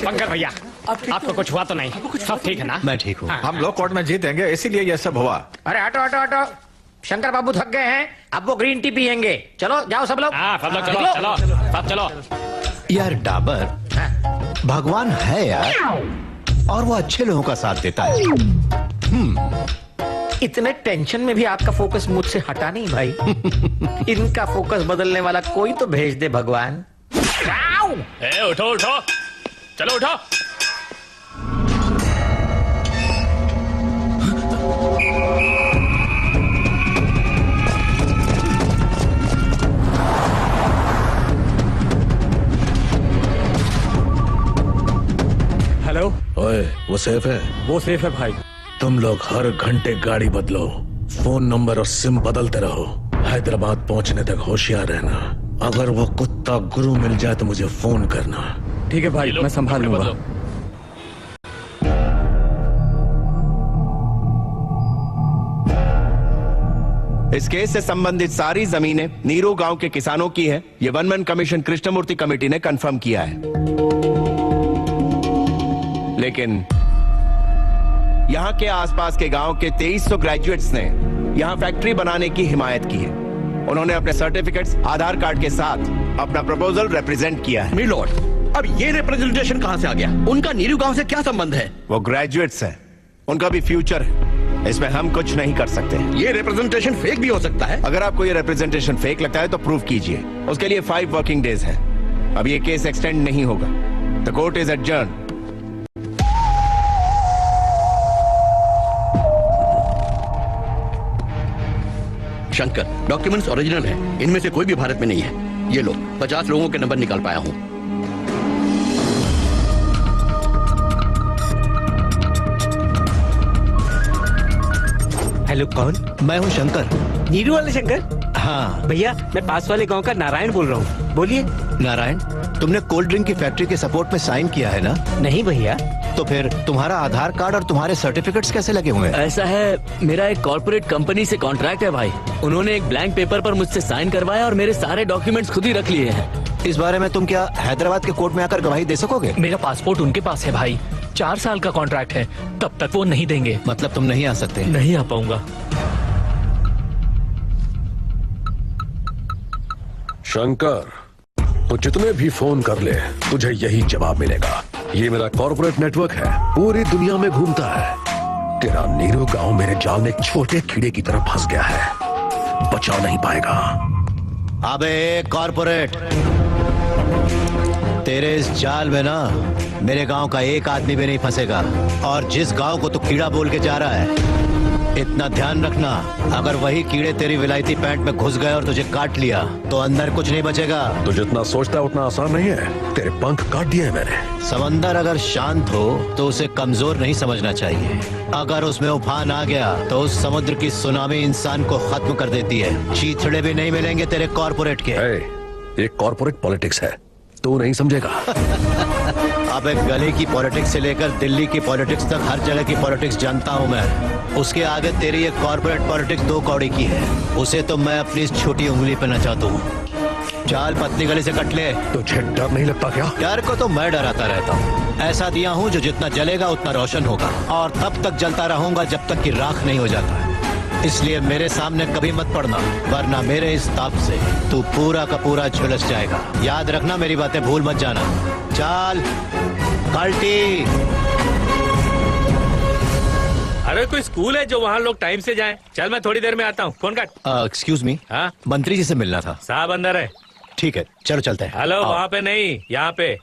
पंकज भैया, आपको कुछ हुआ तो नहीं? सब ठीक है ना? मैं ठीक हूँ। हम लोग कोर्ट में जीतेंगे, इसीलिए ये सब हुआ। अरे हटो हटो हटो, शंकर बाबू थक गए हैं, अब वो ग्रीन टी पियेंगे। चलो जाओ सब लोग। सब लोग चलो, चलो, सब चलो। यार डाबर भगवान है यार, और वो अच्छे लोगों का साथ देता है। इतने टेंशन में भी आपका फोकस मुझसे हटा नहीं भाई। इनका फोकस बदलने वाला कोई तो भेज दे भगवान। उठो उठो, चलो उठो। हेलो। ओए, वो सेफ है? वो सेफ है भाई। तुम लोग हर घंटे गाड़ी बदलो, फोन नंबर और सिम बदलते रहो। हैदराबाद पहुंचने तक होशियार रहना। अगर वो कुत्ता गुरु मिल जाए तो मुझे फोन करना। ठीक है भाई, मैं संभाल लूंगा। इस केस से संबंधित सारी जमीनें नीरू गांव के किसानों की है। ये one man commission Krishnamurthy committee ने कंफर्म किया है। लेकिन यहां के आसपास के गांव के 2300 ग्रेजुएट्स ने यहां फैक्ट्री बनाने की हिमायत की है। उन्होंने अपने सर्टिफिकेट्स आधार कार्ड के साथ अपना प्रपोजल रिप्रेजेंट किया है। मिलोड, अब ये रिप्रेजेंटेशन कहां से आ गया? उनका नीरू गांव से क्या संबंध है? वो ग्रेजुएट्स हैं, उनका भी फ्यूचर है, इसमें हम कुछ नहीं कर सकते। ये रिप्रेजेंटेशन फेक भी हो सकता है। अगर आपको ये रिप्रेजेंटेशन फेक लगता है तो प्रूव कीजिए। उसके लिए 5 वर्किंग डेज है। अब ये केस एक्सटेंड नहीं होगा। The court is adjourn. Shankar, documents original हैं। इनमें से कोई भी भारत में नहीं है। ये लो, 50 लोगों के नंबर निकाल पाया हूं। हेलो, कौन? मैं हूँ शंकर। नीरू वाले शंकर? हाँ भैया, मैं पास वाले गांव का नारायण बोल रहा हूँ। बोलिए। नारायण, तुमने कोल्ड ड्रिंक की फैक्ट्री के सपोर्ट में साइन किया है ना? नहीं भैया। तो फिर तुम्हारा आधार कार्ड और तुम्हारे सर्टिफिकेट्स कैसे लगे हुए हैं? ऐसा है, मेरा एक कॉर्पोरेट कंपनी से कॉन्ट्रैक्ट है भाई। उन्होंने एक ब्लैंक पेपर पर मुझसे साइन करवाया और मेरे सारे डॉक्यूमेंट्स खुद ही रख लिए हैं। इस बारे में तुम क्या हैदराबाद के कोर्ट में आकर गवाही दे सकोगे? मेरा पासपोर्ट उनके पास है भाई। 4 साल का कॉन्ट्रैक्ट है, तब तक वो नहीं देंगे। मतलब तुम नहीं आ सकते? नहीं आ पाऊंगा। शंकर, तो जितने भी फोन कर ले तुझे यही जवाब मिलेगा। ये मेरा कॉर्पोरेट नेटवर्क है, पूरी दुनिया में घूमता है। तेरा नीरू गांव मेरे जाल में एक छोटे कीड़े की तरह फंस गया है, बचा नहीं पाएगा। अबे कॉर्पोरेट, तेरे इस जाल में ना मेरे गांव का एक आदमी भी नहीं फंसेगा। और जिस गांव को तू कीड़ा बोल के जा रहा है, इतना ध्यान रखना, अगर वही कीड़े तेरी विलायती पैंट में घुस गए और तुझे काट लिया तो अंदर कुछ नहीं बचेगा। तू जितना सोचता है उतना आसान नहीं है। तेरे पंख काट दिए हैं मैंने। समंदर अगर शांत हो तो उसे कमजोर नहीं समझना चाहिए। अगर उसमें उफान आ गया तो उस समुद्र की सुनामी इंसान को खत्म कर देती है। चीथड़े भी नहीं मिलेंगे तेरे कॉर्पोरेट के। ये कॉर्पोरेट पॉलिटिक्स है, तू नहीं समझेगा। अब एक गली की पॉलिटिक्स से लेकर दिल्ली की पॉलिटिक्स तक हर जगह की पॉलिटिक्स जानता हूँ मैं। उसके आगे तेरी ये कॉर्पोरेट पॉलिटिक्स 2 कौड़ी की है। उसे तो मैं अपनी इस छोटी उंगली पे नचाता हूँ। चाल पतली गली से कट ले। तुझे डर नहीं लगता क्या? डर को तो मैं डराता रहता हूँ। ऐसा दिया हूँ जो जितना जलेगा उतना रोशन होगा, और तब तक जलता रहूंगा जब तक कि राख नहीं हो जाता। इसलिए मेरे सामने कभी मत पड़ना, वरना मेरे इस ताप से तू पूरा का पूरा झुलस जाएगा। याद रखना, मेरी बातें भूल मत जाना। चाल कल्टी। अरे कोई स्कूल है जो वहाँ लोग टाइम से जाएं? चल मैं थोड़ी देर में आता हूँ। फोन काट। एक्सक्यूज मी, हाँ, मंत्री जी से मिलना था। साहब अंदर है। ठीक है, चलो चलते हैं। हेलो, वहाँ पे नहीं, यहाँ पे।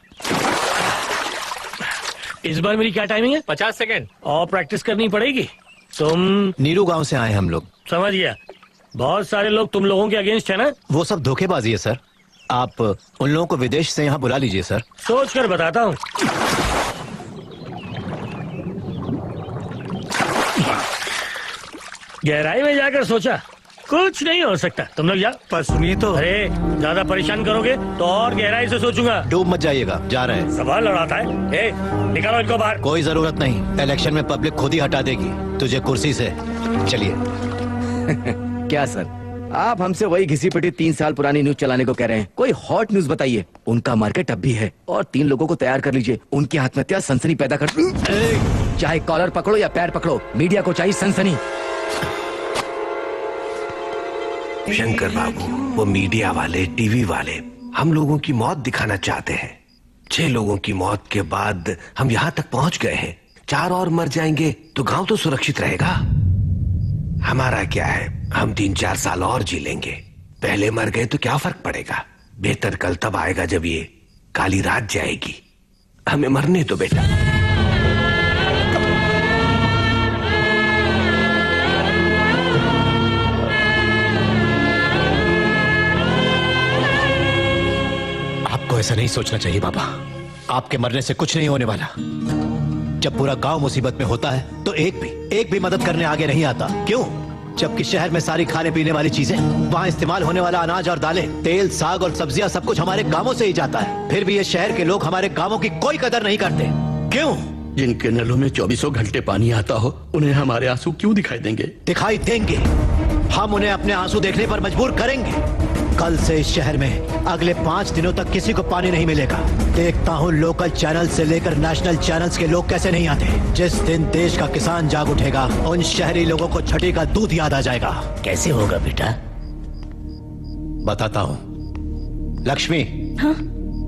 इस बार मेरी क्या टाइमिंग है? 50 सेकेंड और प्रैक्टिस करनी पड़ेगी। तुम नीरू गांव से आए हम लोग। समझ गया। बहुत सारे लोग तुम लोगों के अगेंस्ट है ना? वो सब धोखेबाजी है सर। आप उन लोगों को विदेश से यहाँ बुला लीजिए सर। सोच कर बताता हूँ। गहराई में जाकर सोचा, कुछ नहीं हो सकता। तुम लोग जाओ। पर सुनिए तो। अरे ज्यादा परेशान करोगे तो और गहराई से सोचूंगा। डूब मत जाइएगा, जा रहे हैं। सवाल लड़ाता है। ए, निकालो इनको बाहर। कोई जरूरत नहीं, इलेक्शन में पब्लिक खुद ही हटा देगी तुझे कुर्सी से। चलिए। क्या सर, आप हमसे वही घिसी पिटी 3 साल पुरानी न्यूज चलाने को कह रहे हैं? कोई हॉट न्यूज बताइए। उनका मार्केट अब भी है, और 3 लोगों को तैयार कर लीजिए। उनकी आत्महत्या सनसनी पैदा कर। चाहे कॉलर पकड़ो या पैर पकड़ो, मीडिया को चाहिए सनसनी। शंकर बाबू, वो मीडिया वाले, टीवी वाले हम लोगों की मौत दिखाना चाहते हैं। 6 लोगों की मौत के बाद हम यहाँ तक पहुंच गए हैं। 4 और मर जाएंगे तो गांव तो सुरक्षित रहेगा। हमारा क्या है, हम 3-4 साल और जी लेंगे। पहले मर गए तो क्या फर्क पड़ेगा। बेहतर कल तब आएगा जब ये काली रात जाएगी। हमें मरने दो बेटा। आपको ऐसा नहीं सोचना चाहिए बाबा। आपके मरने से कुछ नहीं होने वाला। जब पूरा गांव मुसीबत में होता है तो एक भी मदद करने आगे नहीं आता। क्यों? जबकि शहर में सारी खाने पीने वाली चीजें, वहाँ इस्तेमाल होने वाला अनाज और दालें, तेल, साग और सब्जियां सब कुछ हमारे गांवों से ही जाता है। फिर भी ये शहर के लोग हमारे गांवों की कोई कदर नहीं करते। क्यों? जिनके नलों में 24 घंटे पानी आता हो, उन्हें हमारे आंसू क्यों दिखाई देंगे? दिखाई देंगे। हम उन्हें अपने आंसू देखने पर मजबूर करेंगे। कल से इस शहर में अगले 5 दिनों तक किसी को पानी नहीं मिलेगा। देखता हूँ लोकल चैनल से लेकर नेशनल चैनल्स के लोग कैसे नहीं आते। जिस दिन देश का किसान जाग उठेगा, उन शहरी लोगों को छठी का दूध याद आ जाएगा। कैसे होगा बेटा? बताता हूँ। लक्ष्मी, हाँ?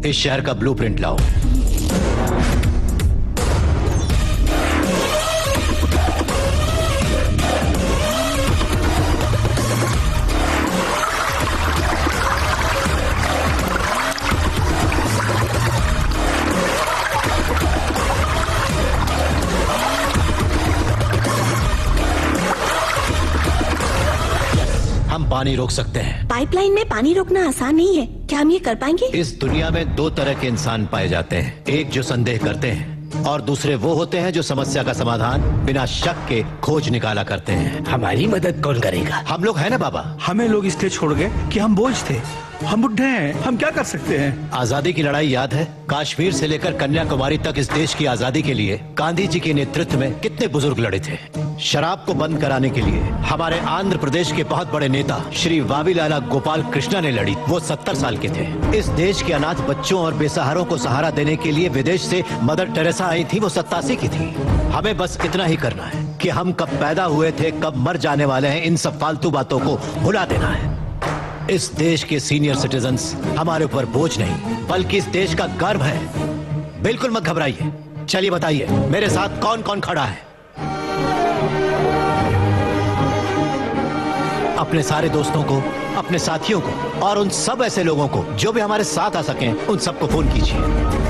इस शहर का ब्लूप्रिंट लाओ। हम पानी रोक सकते हैं। पाइपलाइन में पानी रोकना आसान नहीं है, क्या हम ये कर पाएंगे? इस दुनिया में 2 तरह के इंसान पाए जाते हैं, एक जो संदेह करते हैं और दूसरे वो होते हैं जो समस्या का समाधान बिना शक के खोज निकाला करते हैं। हमारी मदद कौन करेगा? हम लोग हैं ना बाबा। हमें लोग इसलिए छोड़ गए कि हम बोझ थे, हम बुढ़े हैं, हम क्या कर सकते हैं? आजादी की लड़ाई याद है? कश्मीर से लेकर कन्याकुमारी तक इस देश की आजादी के लिए गांधी जी के नेतृत्व में कितने बुजुर्ग लड़े थे। शराब को बंद कराने के लिए हमारे आंध्र प्रदेश के बहुत बड़े नेता श्री वावीलाला गोपाल कृष्णा ने लड़ी। वो 70 साल के थे। इस देश के अनाथ बच्चों और बेसहारों को सहारा देने के लिए विदेश से मदर टेरेसा आई थी। वो 87 की थी। हमें बस इतना ही करना है कि हम कब पैदा हुए थे, कब मर जाने वाले हैं, इन सब फालतू बातों को भुला देना है। इस देश के सीनियर सिटीजन्स हमारे ऊपर बोझ नहीं बल्कि इस देश का गर्व है। बिल्कुल मत घबराइए। चलिए बताइए मेरे साथ कौन कौन खड़ा है? अपने सारे दोस्तों को, अपने साथियों को और उन सब ऐसे लोगों को जो भी हमारे साथ आ सकें, उन सबको फोन कीजिए।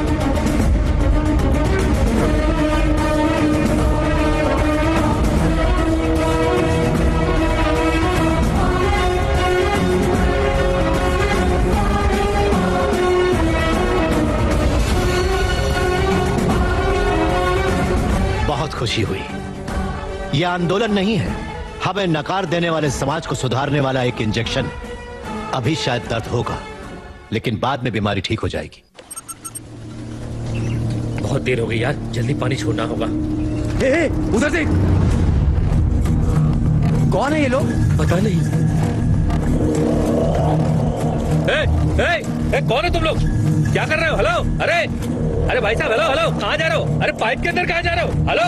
बहुत खुशी हुई। यह आंदोलन नहीं है, हमें नकार देने वाले समाज को सुधारने वाला एक इंजेक्शन। अभी शायद दर्द होगा, लेकिन बाद में बीमारी ठीक हो जाएगी। बहुत देर हो गई यार, जल्दी पानी छोड़ना होगा। उधर देख। कौन है ये लोग? पता नहीं। कौन है तुम लोग? क्या कर रहे हो? हेलो, अरे भाई साहब, हेलो हेलो, कहाँ जा रहे हो? अरे पाइप के अंदर कहाँ जा रहे हो? हेलो।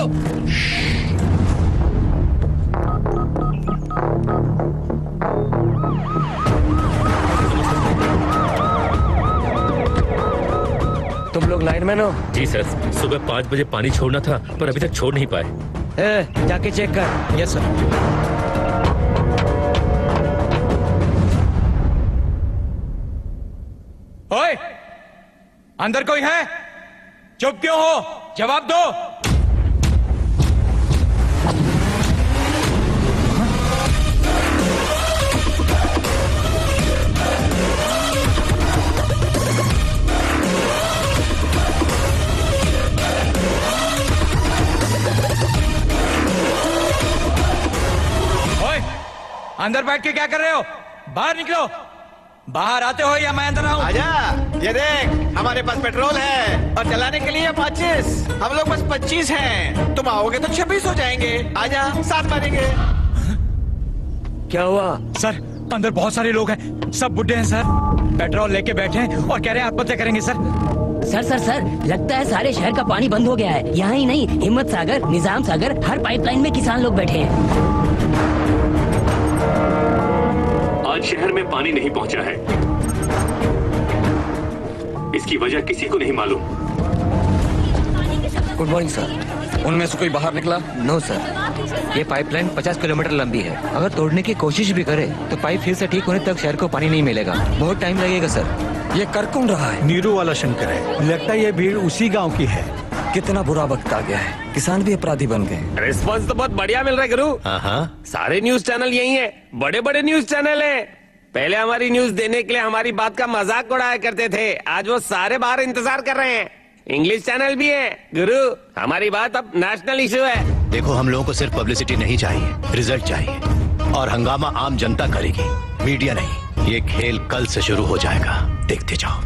तुम लोग लाइनमैन हो? जी सर, सुबह 5 बजे पानी छोड़ना था पर अभी तक छोड़ नहीं पाए। जाके चेक कर। Yes sir. ओए, अंदर कोई है? चुप क्यों हो? जवाब दो। ओए, अंदर बैठ के क्या कर रहे हो? बाहर निकलो। बाहर आते हो या मैं अंदर आऊं? आजा, ये देख, हमारे पास पेट्रोल है और चलाने के लिए 25। हम लोग बस 25 हैं। तुम आओगे तो 26 हो जाएंगे। आजा, साथ मारेंगे। क्या हुआ? सर, अंदर बहुत सारे लोग हैं, सब बुड्ढे हैं सर। पेट्रोल लेके बैठे हैं और कह रहे हैं आत्महत्या करेंगे सर। सर, लगता है सारे शहर का पानी बंद हो गया है। यहाँ ही नहीं, हिम्मत सागर, निजाम सागर, हर पाइपलाइन में किसान लोग बैठे हैं। आज शहर में पानी नहीं पहुंचा है। इसकी वजह किसी को नहीं मालूम। Good morning sir. उनमें से कोई बाहर निकला? No sir. ये पाइपलाइन 50 किलोमीटर लंबी है। अगर तोड़ने की कोशिश भी करे तो पाइप फिर से ठीक होने तक शहर को पानी नहीं मिलेगा। बहुत टाइम लगेगा सर। ये कर कौन रहा है? नीरू वाला शंकर है। लगता है ये भीड़ उसी गांव की है। कितना बुरा वक्त आ गया है, किसान भी अपराधी बन गए। रिस्पॉन्स तो बहुत बढ़िया मिल रहा है गुरु। सारे न्यूज चैनल यही है, बड़े बड़े न्यूज चैनल है। पहले हमारी न्यूज देने के लिए हमारी बात का मजाक उड़ाया करते थे, आज वो सारे बाहर इंतजार कर रहे हैं। इंग्लिश चैनल भी है गुरु, हमारी बात अब नेशनल इशू है। देखो, हम लोगों को सिर्फ पब्लिसिटी नहीं चाहिए, रिजल्ट चाहिए। और हंगामा आम जनता करेगी, मीडिया नहीं। ये खेल कल से शुरू हो जाएगा, देखते जाओ।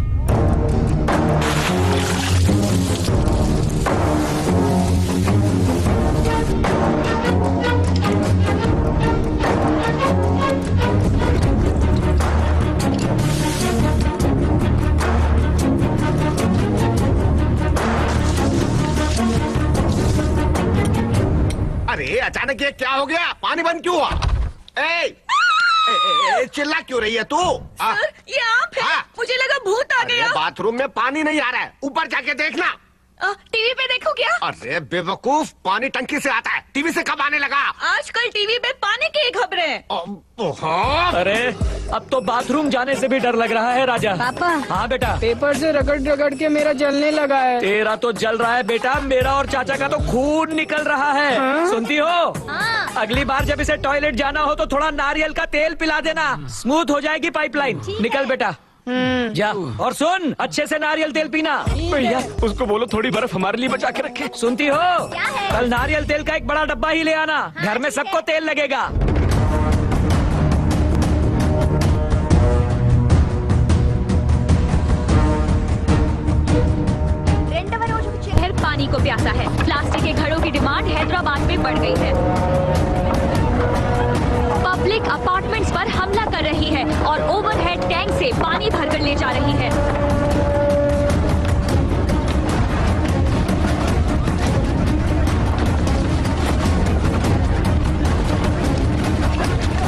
अरे अचानक ये क्या हो गया? पानी बंद क्यों हुआ? चिल्ला क्यों रही है तू? ये आप हैं? मुझे लगा भूत आ गया। बाथरूम में पानी नहीं आ रहा है, ऊपर जाके देखना। टीवी पे देखो क्या? अरे बेवकूफ, पानी टंकी से आता है, टीवी से कब आने लगा? आजकल टीवी पे पानी की खबरें। अरे अब तो बाथरूम जाने से भी डर लग रहा है राजा। पापा। हाँ बेटा। पेपर से रगड़ रगड़ के मेरा जलने लगा है। तेरा तो जल रहा है बेटा, मेरा और चाचा का तो खून निकल रहा है। सुनती हो? अगली बार जब इसे टॉयलेट जाना हो तो थोड़ा नारियल का तेल पिला देना, स्मूथ हो जाएगी पाइपलाइन। निकल बेटा जा। और सुन, अच्छे से नारियल तेल पीना। भैया उसको बोलो थोड़ी बर्फ हमारे लिए बचा के रखे। सुनती हो? कल नारियल तेल का एक बड़ा डब्बा ही ले आना, घर में सबको तेल लगेगा। शहर पानी को प्यासा है। प्लास्टिक के घड़ों की डिमांड हैदराबाद में बढ़ गई है। पब्लिक अपार्टमेंट्स पर हमला कर रही है और ओवरहेड टैंक से पानी भरकर ले जा रही है।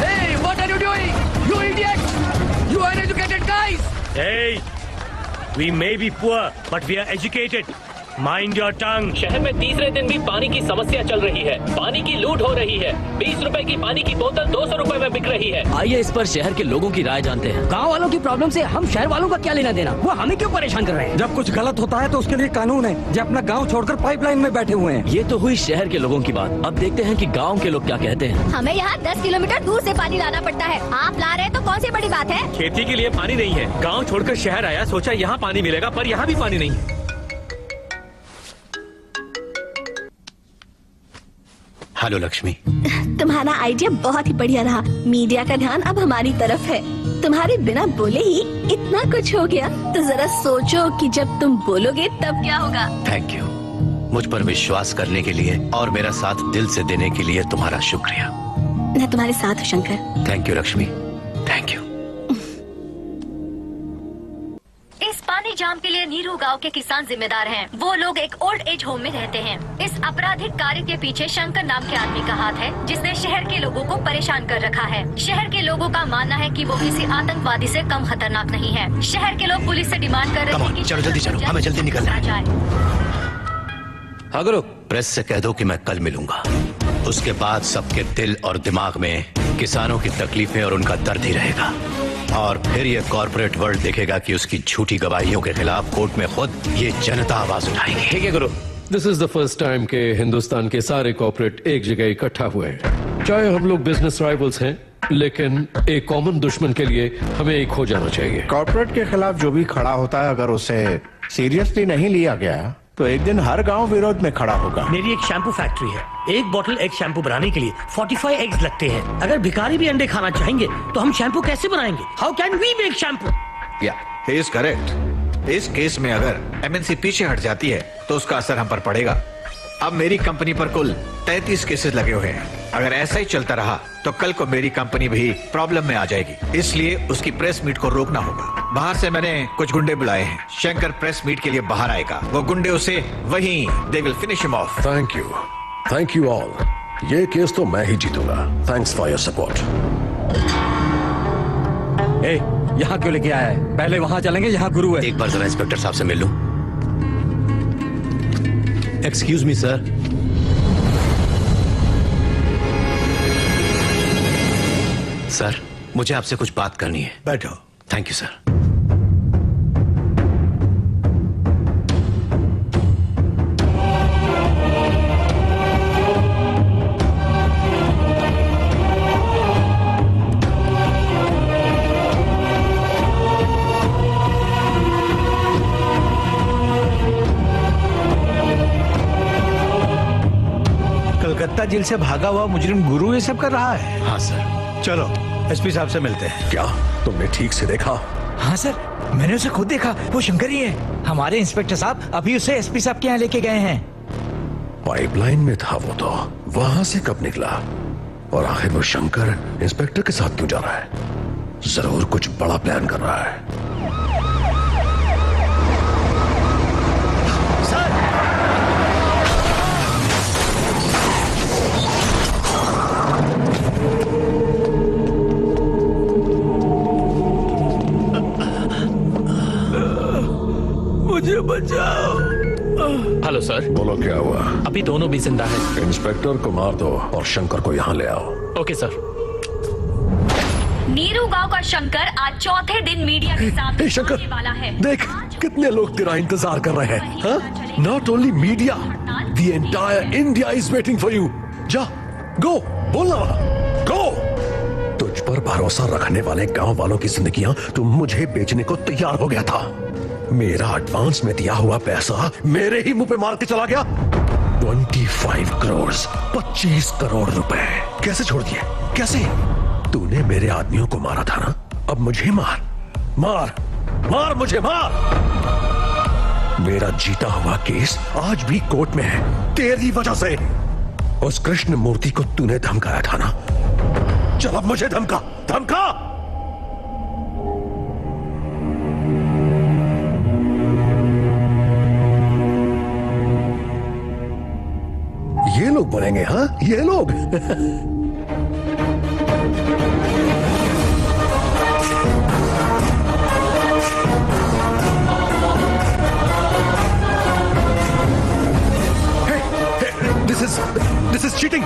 Hey, what are you doing? You idiots! You uneducated guys! Hey, we may be poor, but we are educated. Mind your tongue. शहर में तीसरे दिन भी पानी की समस्या चल रही है। पानी की लूट हो रही है। 20 रुपए की पानी की बोतल 200 रुपए में बिक रही है। आइए इस पर शहर के लोगों की राय जानते हैं। गांव वालों की प्रॉब्लम से हम शहर वालों का क्या लेना देना? वो हमें क्यों परेशान कर रहे हैं? जब कुछ गलत होता है तो उसके लिए कानून है। जो अपना गांव छोड़कर पाइपलाइन में बैठे हुए हैं। ये तो हुई शहर के लोगों की बात। अब देखते हैं कि गांव के लोग क्या कहते हैं। हमें यहाँ 10 किलोमीटर दूर से पानी लाना पड़ता है। आप ला रहे हैं तो कौन सी बड़ी बात है? खेती के लिए पानी नहीं है। गाँव छोड़कर शहर आया, सोचा यहाँ पानी मिलेगा, पर यहाँ भी पानी नहीं। हेलो लक्ष्मी। तुम्हारा आइडिया बहुत ही बढ़िया रहा। मीडिया का ध्यान अब हमारी तरफ है। तुम्हारे बिना बोले ही इतना कुछ हो गया, तो जरा सोचो कि जब तुम बोलोगे तब क्या होगा। थैंक यू, मुझ पर विश्वास करने के लिए और मेरा साथ दिल से देने के लिए तुम्हारा शुक्रिया। मैं तुम्हारे साथ हूँ Shankar. Thank you Lakshmi, thank you. इस पानी जाम के लिए नीरू गांव के किसान जिम्मेदार हैं। वो लोग एक ओल्ड एज होम में रहते हैं। इस आपराधिक कार्य के पीछे शंकर नाम के आदमी का हाथ है, जिसने शहर के लोगों को परेशान कर रखा है। शहर के लोगों का मानना है कि वो किसी आतंकवादी से कम खतरनाक नहीं है। शहर के लोग पुलिस से डिमांड कर रहे हैं कि चलो जल्दी चलो, हमें जल्दी निकलना है। हाँ गुरु। प्रेस से कह दो कि मैं कल मिलूंगा। उसके बाद सबके दिल और दिमाग में किसानों की तकलीफें और उनका दर्द ही रहेगा। और फिर ये कॉर्पोरेट वर्ल्ड देखेगा कि उसकी झूठी गवाहियों के खिलाफ कोर्ट में खुद ये जनता आवाज उठाएगी। ठीक है गुरु। This is the first time के हिंदुस्तान के सारे कॉर्पोरेट एक जगह इकट्ठा हुए हैं। चाहे हम लोग बिजनेस राइवल्स हैं, लेकिन एक कॉमन दुश्मन के लिए हमें एक हो जाना चाहिए। कॉर्पोरेट के खिलाफ जो भी खड़ा होता है, अगर उसे सीरियसली नहीं लिया गया तो एक दिन हर गांव विरोध में खड़ा होगा। मेरी एक शैम्पू फैक्ट्री है। एक बोतल एग शैम्पू बनाने के लिए 45 एग्स लगते हैं। अगर भिखारी भी अंडे खाना चाहेंगे तो हम शैम्पू कैसे बनाएंगे? How can we make shampoo? या ही इज करेक्ट। इस केस में अगर एमएनसी पीछे हट जाती है तो उसका असर हम पर पड़ेगा। अब मेरी कंपनी पर कुल 33 केसेस लगे हुए हैं। अगर ऐसा ही चलता रहा तो कल को मेरी कंपनी भी प्रॉब्लम में आ जाएगी। इसलिए उसकी प्रेस मीट को रोकना होगा। बाहर से मैंने कुछ गुंडे बुलाए हैं। शंकर प्रेस मीट के लिए बाहर आएगा। वो गुंडे उसे वहीं they will finish him off. Thank you all. ये केस तो मैं ही जीतूंगा। Thanks for your support. यहाँ क्यों लेके आया है? पहले वहाँ चलेंगे, यहाँ गुरु है। एक बार जरा इंस्पेक्टर साहब से मिल लूं। Excuse me sir. सर, मुझे आपसे कुछ बात करनी है। बैठो। Thank you sir. Calcutta jail से भागा हुआ मुजरिम गुरु ये सब कर रहा है? हाँ सर। चलो एसपी साहब से मिलते हैं। क्या तुमने ठीक से देखा? हाँ सर, मैंने उसे खुद देखा। वो शंकर ही है। हमारे इंस्पेक्टर साहब अभी उसे एसपी साहब के यहाँ लेके गए हैं। पाइपलाइन में था वो तो, वहां से कब निकला? और आखिर वो शंकर इंस्पेक्टर के साथ क्यों जा रहा है? जरूर कुछ बड़ा प्लान कर रहा है। मुझे बचाओ। Hello sir. बोलो क्या हुआ? अभी दोनों भी जिंदा हैं। इंस्पेक्टर को मार दो और शंकर को यहाँ ले आओ। Okay sir. नीरू गांव का शंकर आज चौथे दिन मीडिया के सामने आने वाला है। देख कितने लोग तेरा इंतजार कर रहे हैं। Not only media, the entire India is waiting for you. जा, गो, बोलना, गो। तुझ पर भरोसा रखने वाले गांव वालों की जिंदगियां तुम मुझे बेचने को तैयार हो गया था। मेरा एडवांस में दिया हुआ पैसा मेरे ही मुंह पे मार के चला गया। 25 करोड़, 25 करोड़ रुपए कैसे छोड़ दिए? कैसे? तूने मेरे आदमियों को मारा था ना, अब मुझे मार, मार, मार, मुझे मार। मेरा जीता हुआ केस आज भी कोर्ट में है तेरी वजह से। उस कृष्ण मूर्ति को तूने धमकाया था ना, चल अब मुझे धमका, धमका। ये लोग बोलेंगे, हाँ ये लोग। This is cheating.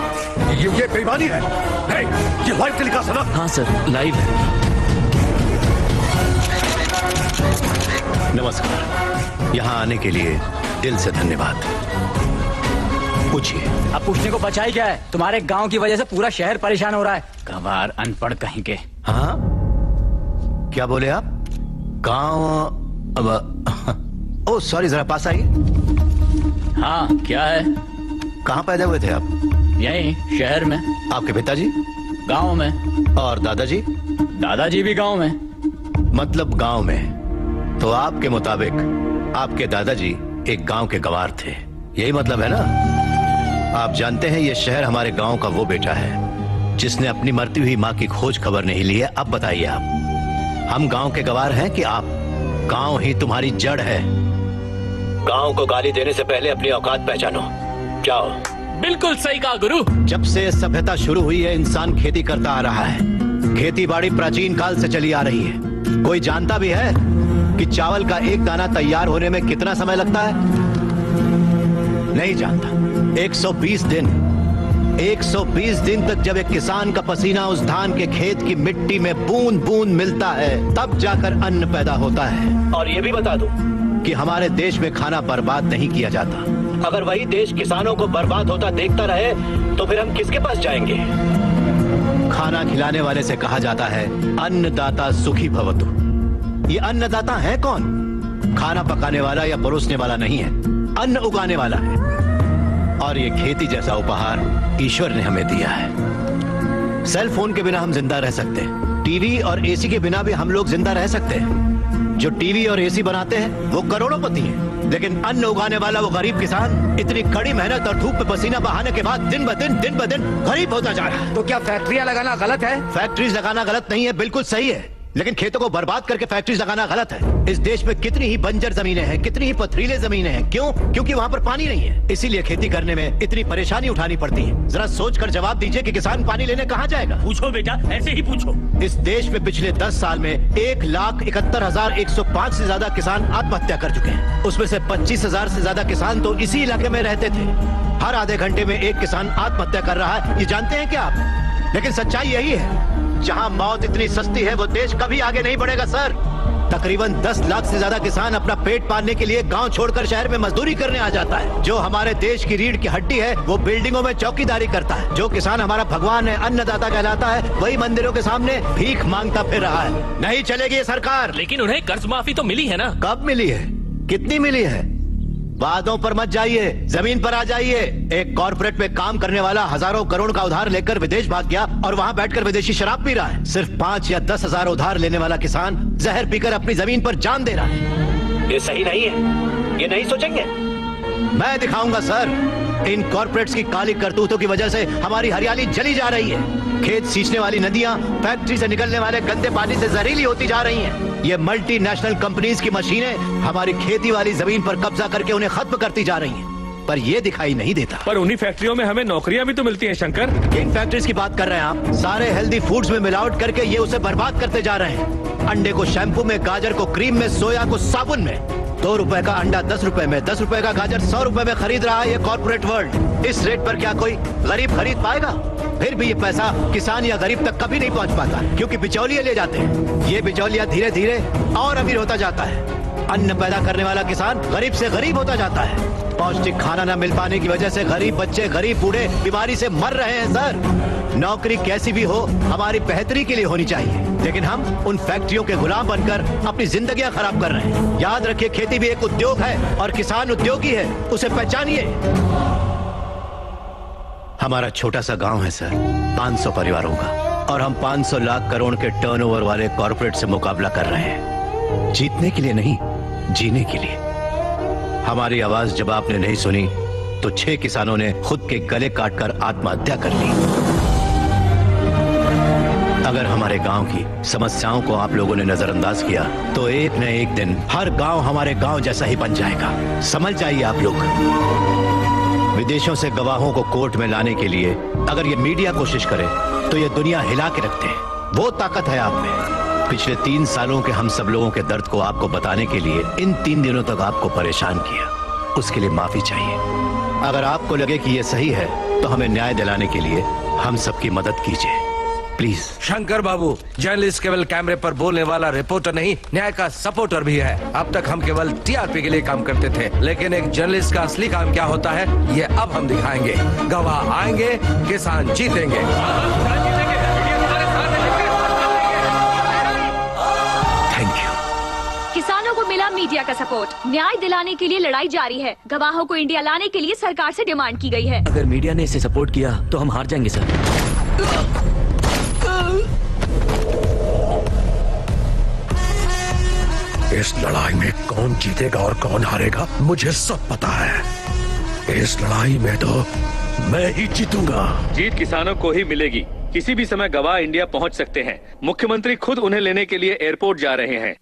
ये बेईमानी है। hey, ये लाइव टेलीकास्ट है ना? हाँ सर, लाइव है। नमस्कार, यहाँ आने के लिए दिल से धन्यवाद। पूछिए। अब पूछने को बचा ही क्या है? तुम्हारे गांव की वजह से पूरा शहर परेशान हो रहा है। गंवार अनपढ़ कहीं के। हाँ, क्या बोले आप? गांव? ओ सॉरी, जरा पास आइए। हाँ, क्या है? कहाँ पैदा हुए थे आप? यहीं शहर में। आपके पिताजी? गांव में। और दादाजी? दादाजी भी गांव में। मतलब गांव में। तो आपके मुताबिक आपके दादाजी एक गांव के गवार थे, यही मतलब है ना? आप जानते हैं ये शहर हमारे गांव का वो बेटा है जिसने अपनी मरती हुई माँ की खोज खबर नहीं ली है। अब बताइए आप, हम गांव के गवार हैं कि आप? गांव ही तुम्हारी जड़ है। गांव को गाली देने से पहले अपनी औकात पहचानो। जाओ। बिल्कुल सही कहा गुरु। जब से सभ्यता शुरू हुई है इंसान खेती करता आ रहा है। खेती बाड़ी प्राचीन काल से चली आ रही है। कोई जानता भी है कि चावल का एक दाना तैयार होने में कितना समय लगता है? नहीं जानता। 120 दिन। 120 दिन तक जब एक किसान का पसीना उस धान के खेत की मिट्टी में बूंद बूंद मिलता है, तब जाकर अन्न पैदा होता है। और ये भी बता दूं कि हमारे देश में खाना बर्बाद नहीं किया जाता। अगर वही देश किसानों को बर्बाद होता देखता रहे तो फिर हम किसके पास जाएंगे? खाना खिलाने वाले से कहा जाता है अन्नदाता सुखी भवतु। ये अन्नदाता है कौन? खाना पकाने वाला या परोसने वाला नहीं है, अन्न उगाने वाला है। और ये खेती जैसा उपहार ईश्वर ने हमें दिया है। सेल फोन के बिना हम जिंदा रह सकते हैं, टीवी और एसी के बिना भी हम लोग जिंदा रह सकते हैं। जो टीवी और एसी बनाते हैं वो करोड़ों-पति हैं, लेकिन अन्न उगाने वाला वो गरीब किसान इतनी कड़ी मेहनत और धूप में पसीना बहाने के बाद दिन ब दिन गरीब होता जा रहा है। तो क्या फैक्ट्रियां लगाना गलत है? फैक्ट्रीज लगाना गलत नहीं है, बिल्कुल सही है, लेकिन खेतों को बर्बाद करके फैक्ट्रीज लगाना गलत है। इस देश में कितनी ही बंजर जमीनें हैं, कितनी ही पथरीले जमीनें हैं। क्यों? क्योंकि वहाँ पर पानी नहीं है, इसीलिए खेती करने में इतनी परेशानी उठानी पड़ती है। जरा सोच कर जवाब दीजिए कि किसान पानी लेने कहाँ जाएगा? पूछो बेटा, ऐसे ही पूछो। इस देश में पिछले 10 साल में 1,71,105 से ज्यादा किसान आत्महत्या कर चुके हैं। उसमें से 25,000 से ज्यादा किसान तो इसी इलाके में रहते थे। हर आधे घंटे में एक किसान आत्महत्या कर रहा है, ये जानते हैं क्या आप? लेकिन सच्चाई यही है, जहां मौत इतनी सस्ती है वो देश कभी आगे नहीं बढ़ेगा सर। तकरीबन 10 लाख से ज्यादा किसान अपना पेट पालने के लिए गांव छोड़कर शहर में मजदूरी करने आ जाता है। जो हमारे देश की रीढ़ की हड्डी है वो बिल्डिंगों में चौकीदारी करता है। जो किसान हमारा भगवान है, अन्नदाता कहलाता है, वही मंदिरों के सामने भीख मांगता फिर रहा है। नहीं चलेगी ये सरकार। लेकिन उन्हें कर्ज माफी तो मिली है ना? कब मिली है? कितनी मिली है? वादों पर मत जाइए, जमीन पर आ जाइए। एक कॉर्पोरेट में काम करने वाला हजारों करोड़ का उधार लेकर विदेश भाग गया और वहां बैठकर विदेशी शराब पी रहा है। सिर्फ 5 या 10 हजार उधार लेने वाला किसान जहर पीकर अपनी जमीन पर जान दे रहा है। ये सही नहीं है, ये नहीं सोचेंगे। मैं दिखाऊंगा सर। इन कॉर्पोरेट्स की काली करतूतों की वजह से हमारी हरियाली जली जा रही है। खेत सींचने वाली नदियां फैक्ट्री से निकलने वाले गंदे पानी से जहरीली होती जा रही हैं। ये मल्टीनेशनल कंपनीज की मशीनें हमारी खेती वाली जमीन पर कब्जा करके उन्हें खत्म करती जा रही हैं। पर ये दिखाई नहीं देता। पर उन्हीं फैक्ट्रियों में हमें नौकरियां भी तो मिलती हैं शंकर। किन फैक्ट्रीज की बात कर रहे हैं आप? सारे हेल्दी फूड्स में मिलावट करके ये उसे बर्बाद करते जा रहे हैं। अंडे को शैम्पू में, गाजर को क्रीम में, सोया को साबुन में। 2 रुपए का अंडा 10 रुपए में, 10 रुपए का गाजर 100 रुपए में खरीद रहा है ये कॉर्पोरेट वर्ल्ड। इस रेट पर क्या कोई गरीब खरीद पाएगा? फिर भी ये पैसा किसान या गरीब तक कभी नहीं पहुंच पाता, क्योंकि बिचौलिए ले जाते हैं। ये बिचौलिया धीरे धीरे और अमीर होता जाता है। अन्न पैदा करने वाला किसान गरीब से गरीब होता जाता है। पौष्टिक खाना न मिल पाने की वजह से गरीब बच्चे, गरीब बूढ़े बीमारी से मर रहे हैं सर। नौकरी कैसी भी हो हमारी बेहतरी के लिए होनी चाहिए, लेकिन हम उन फैक्ट्रियों के गुलाम बनकर अपनी जिंदगियां खराब कर रहे हैं। याद रखिए, खेती भी एक उद्योग है और किसान उद्योगी है, उसे पहचानिए। हमारा छोटा सा गांव है सर, 500 परिवारों का, और हम 500 लाख करोड़ के टर्नओवर वाले कॉर्पोरेट से मुकाबला कर रहे हैं। जीतने के लिए नहीं, जीने के लिए। हमारी आवाज जब आपने नहीं सुनी तो 6 किसानों ने खुद के गले काटकर आत्महत्या कर ली। अगर हमारे गांव की समस्याओं को आप लोगों ने नजरअंदाज किया तो एक न एक दिन हर गांव हमारे गांव जैसा ही बन जाएगा। समझ जाइए आप लोग। विदेशों से गवाहों को कोर्ट में लाने के लिए अगर ये मीडिया कोशिश करे तो ये दुनिया हिला के रखते हैं। वो ताकत है आप में। पिछले 3 सालों के हम सब लोगों के दर्द को आपको बताने के लिए इन 3 दिनों तक आपको परेशान किया, उसके लिए माफी चाहिए। अगर आपको लगे कि ये सही है तो हमें न्याय दिलाने के लिए हम सबकी मदद कीजिए प्लीज। शंकर बाबू, जर्नलिस्ट केवल कैमरे पर बोलने वाला रिपोर्टर नहीं, न्याय का सपोर्टर भी है। अब तक हम केवल टीआरपी के लिए काम करते थे, लेकिन एक जर्नलिस्ट का असली काम क्या होता है ये अब हम दिखाएंगे। गवाह आएंगे, किसान जीतेंगे। Thank you. किसानों को मिला मीडिया का सपोर्ट। न्याय दिलाने के लिए लड़ाई जारी है। गवाहों को इंडिया लाने के लिए सरकार से डिमांड की गई है। अगर मीडिया ने इसे सपोर्ट किया तो हम हार जाएंगे सर। इस लड़ाई में कौन जीतेगा और कौन हारेगा मुझे सब पता है। इस लड़ाई में तो मैं ही जीतूंगा। जीत किसानों को ही मिलेगी। किसी भी समय गवाह इंडिया पहुंच सकते हैं। मुख्यमंत्री खुद उन्हें लेने के लिए एयरपोर्ट जा रहे हैं।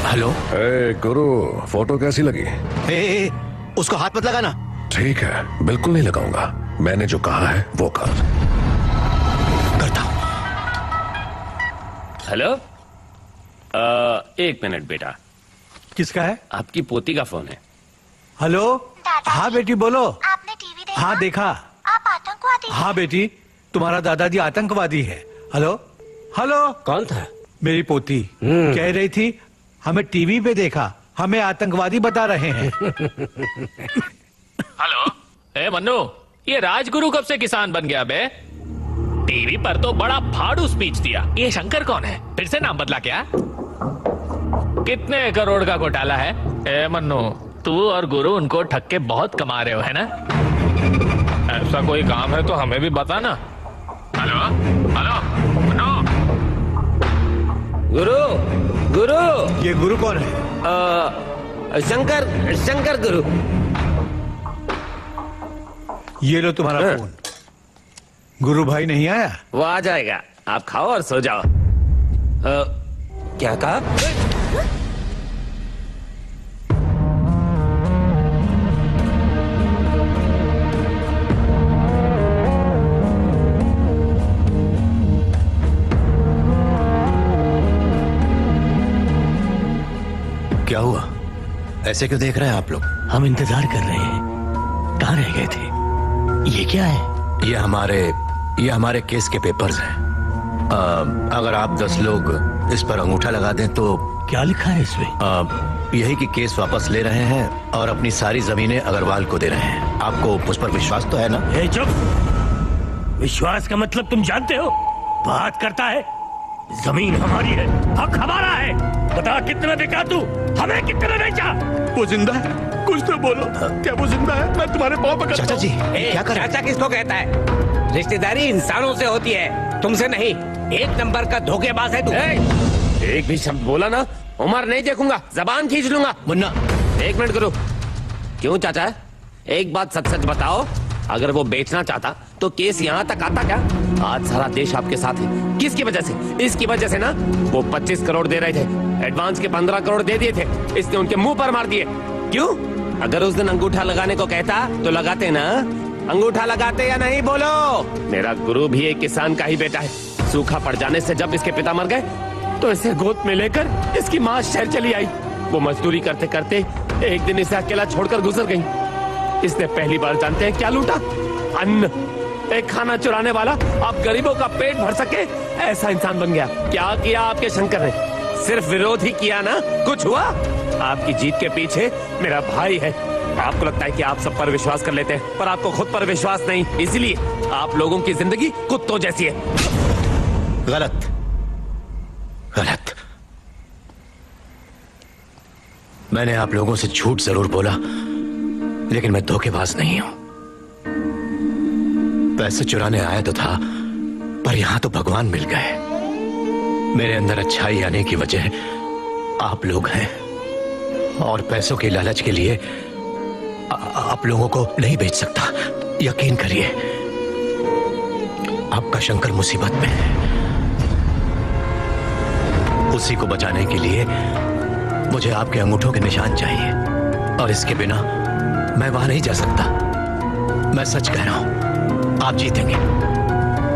हेलो। गुरु, फोटो कैसी लगी? उसको हाथ मत लगाना। ठीक है, बिल्कुल नहीं लगाऊंगा। मैंने जो कहा है वो करता हूं। हेलो, 1 मिनट बेटा। किसका है? आपकी पोती का फोन है। हेलो। हाँ बेटी बोलो। आपने टीवी देखा? हाँ देखा। आप आतंकवादी? हाँ बेटी, तुम्हारा दादाजी आतंकवादी है। Hello hello. कौन था? मेरी पोती कह रही थी हमें टीवी पे देखा, हमें आतंकवादी बता रहे हैं। हेलो। ए मन्नू, ये राजगुरु कब से किसान बन गया बे? टीवी पर तो बड़ा फाड़ू स्पीच दिया। ये शंकर कौन है? फिर से नाम बदला क्या? कितने करोड़ का घोटाला है? ए मन्नू, तू और गुरु उनको ठग के बहुत कमा रहे हो, है ना? ऐसा कोई काम है तो हमें भी बता ना। Hello hello Mannu. गुरु, गुरु। ये गुरु कौन है? शंकर गुरु। ये लो तुम्हारा फोन। गुरु भाई नहीं आया? वो आ जाएगा, आप खाओ और सो जाओ। क्या कहा? क्या हुआ? ऐसे क्यों देख रहे हैं आप लोग? हम इंतजार कर रहे हैं। कहाँ रह गए थे? ये क्या है? ये हमारे केस के पेपर्स हैं। अगर आप 10 लोग इस पर अंगूठा लगा दें तो। क्या लिखा है इसमें? यही कि केस वापस ले रहे हैं और अपनी सारी जमीनें अग्रवाल को दे रहे हैं। आपको उस पर विश्वास तो है ना? चुप। विश्वास का मतलब तुम जानते हो? बात करता है, जमीन हमारी है, हक हमारा है। बता कितने में बिका तू, हमें कितने में बेचा? वो जिंदा है, कुछ तो बोलो। क्या वो जिंदा है? मैं तुम्हारे पाँव पकड़ता हूं। चाचा जी, क्या कर रहे हैं? चाचा किसको कहता है? रिश्तेदारी इंसानों से होती है, तुमसे नहीं। एक नंबर का धोखेबाज है तू। एक भी शब्द बोला ना, उमर नहीं देखूंगा, जबान खींच लूंगा। मुन्ना, 1 मिनट करो। क्यों चाचा, एक बात सच सच बताओ, अगर वो बेचना चाहता तो केस यहाँ तक आता क्या? आज सारा देश आपके साथ है। किसकी वजह से? इसकी वजह से ना। वो 25 करोड़ दे रहे थे, एडवांस के 15 करोड़ दे दिए थे, इसने उनके मुंह पर मार दिए। क्यों? अगर उस दिन अंगूठा लगाने को कहता तो लगाते ना। अंगूठा लगाते या नहीं बोलो? मेरा गुरु भी एक किसान का ही बेटा है। सूखा पड़ जाने से जब इसके पिता मर गए तो इसे गोद में लेकर इसकी माँ शहर चली आई। वो मजदूरी करते करते एक दिन इसे अकेला छोड़कर गुजर गई। इसने पहली बार जानते हैं क्या लूटा? अन्न। एक खाना चुराने वाला अब गरीबों का पेट भर सके ऐसा इंसान बन गया। क्या किया आपके शंकर ने? सिर्फ विरोध ही किया ना, कुछ हुआ? आपकी जीत के पीछे मेरा भाई है। आपको लगता है कि आप सब पर विश्वास कर लेते हैं, पर आपको खुद पर विश्वास नहीं, इसलिए आप लोगों की जिंदगी कुत्तों जैसी है। गलत, गलत। मैंने आप लोगों से झूठ जरूर बोला, लेकिन मैं धोखेबाज नहीं हूं। पैसे चुराने आया तो था, पर यहां तो भगवान मिल गए। मेरे अंदर अच्छाई आने की वजह आप लोग हैं, और पैसों के लालच के लिए आप लोगों को नहीं बेच सकता। यकीन करिए, आपका शंकर मुसीबत में है। उसी को बचाने के लिए मुझे आपके अंगूठों के निशान चाहिए, और इसके बिना मैं वहां नहीं जा सकता। मैं सच कह रहा हूं, आप जीतेंगे,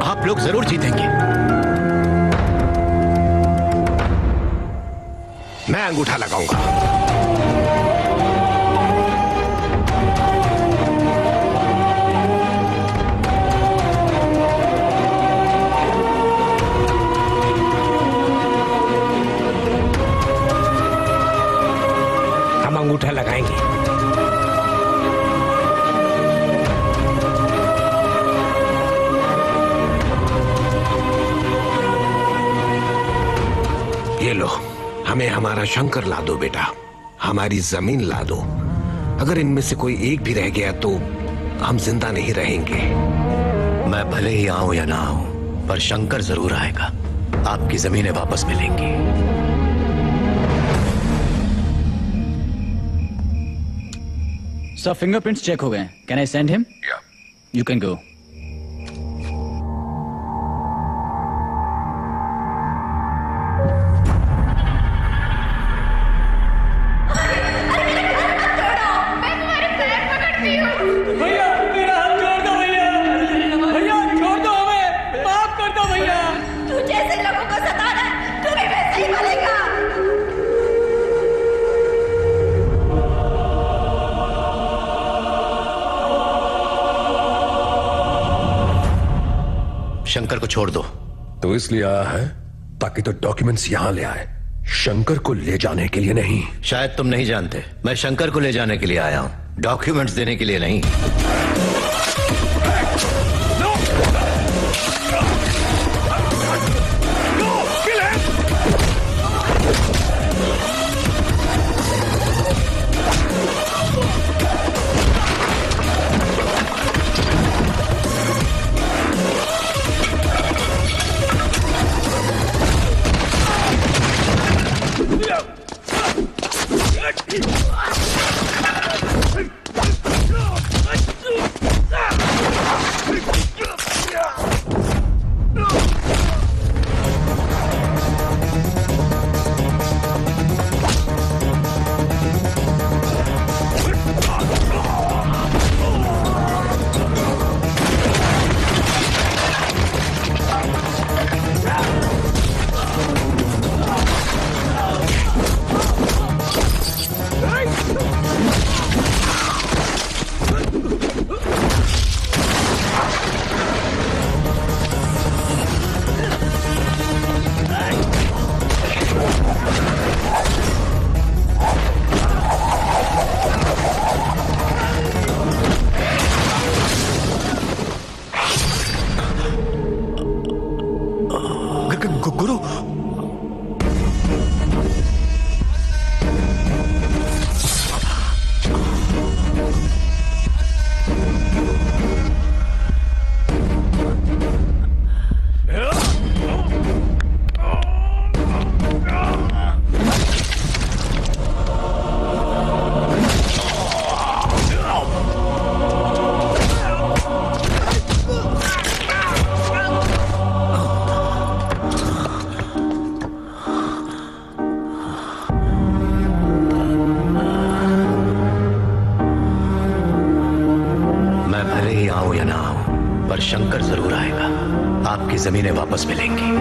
आप लोग जरूर जीतेंगे। मैं अंगूठा लगाऊंगा। हम अंगूठा लगाएंगे। ये लो, हमें हमारा शंकर ला दो बेटा, हमारी जमीन ला दो। अगर इनमें से कोई एक भी रह गया तो हम जिंदा नहीं रहेंगे। मैं भले ही आऊं या ना आऊं, पर शंकर जरूर आएगा। आपकी जमीनें वापस मिलेंगी। सब फिंगरप्रिंट्स चेक हो गए। Can I send him? You can go. भैया मेरा हाथ छोड़ दो भैया, भैया छोड़ दो हमें, माफ कर दो भैया। तू जैसे लोगों को सताना तू भी वैसे ही मरेगा। शंकर को छोड़ दो। तो इसलिए आया है ताकि तो डॉक्यूमेंट्स यहां ले आए, शंकर को ले जाने के लिए नहीं। शायद तुम नहीं जानते, मैं शंकर को ले जाने के लिए आया हूं, डॉक्यूमेंट्स देने के लिए नहीं। जरूर आएगा। आपकी जमीनें वापस मिलेंगी।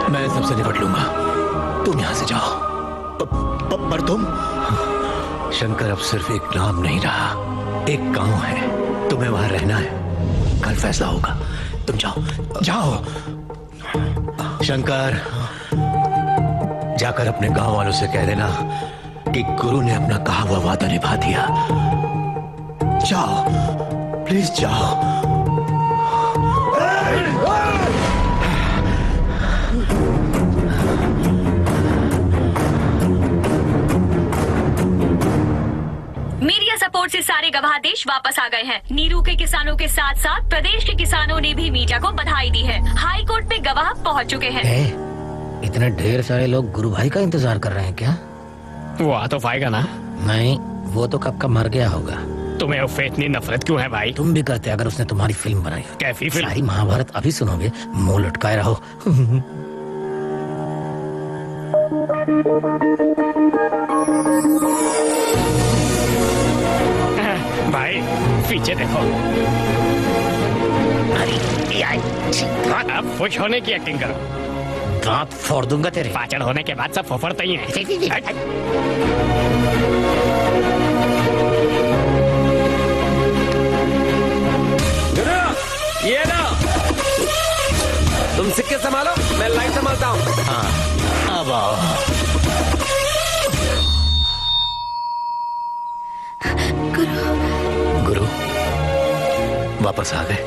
मैं सबसे निपट लूंगा, तुम यहां से जाओ। पर तुम? शंकर अब सिर्फ एक नाम नहीं रहा, एक गांव है। तुम्हें वहां रहना है, कल फैसला होगा। तुम जाओ, जाओ। शंकर, जाकर अपने गांव वालों से कह देना कि गुरु ने अपना कहा हुआ वादा निभा दिया। जाओ, प्लीज जाओ। मीडिया सपोर्ट से सारे गवाह देश वापस आ गए हैं। नीरू के किसानों के साथ साथ प्रदेश के किसानों ने भी मीडिया को बधाई दी है। हाई कोर्ट में गवाह पहुंच चुके हैं। इतने ढेर सारे लोग गुरु भाई का इंतजार कर रहे हैं क्या? वो आ तो पाएगा ना? नहीं, वो तो कब का मर गया होगा। तुम्हें उससे इतनी नफरत क्यों है भाई? तुम भी करते अगर उसने तुम्हारी फिल्म बनाई। कैसी फिल्म? सारी महाभारत अभी सुनोगे, मुंह लटकाए रहो। भाई पीछे देखो। अब खुश होने की एक्टिंग करो। दांत फोड़ दूंगा तेरे। पाचड़ होने के बाद सब फोफड़ते ही हैं। ये ना, तुम सिक्के संभालो, मैं लाइट संभालता हूँ। हाँ, अब आओ। गुरु वापस आ गए,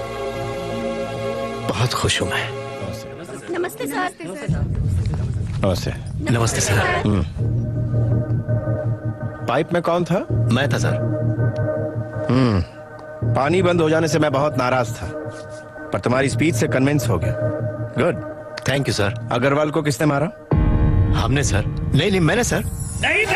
बहुत खुश हूं मैं। नमस्ते सर। नमस्ते। नमस्ते सर। पाइप में कौन था? मैं था सर। पानी बंद हो जाने से मैं बहुत नाराज था, पर तुम्हारी स्पीच से कन्विंस हो गया। Good, thank you sir. Agarwal को किसने मारा? हमने सर। नहीं नहीं, मैंने सर। नहीं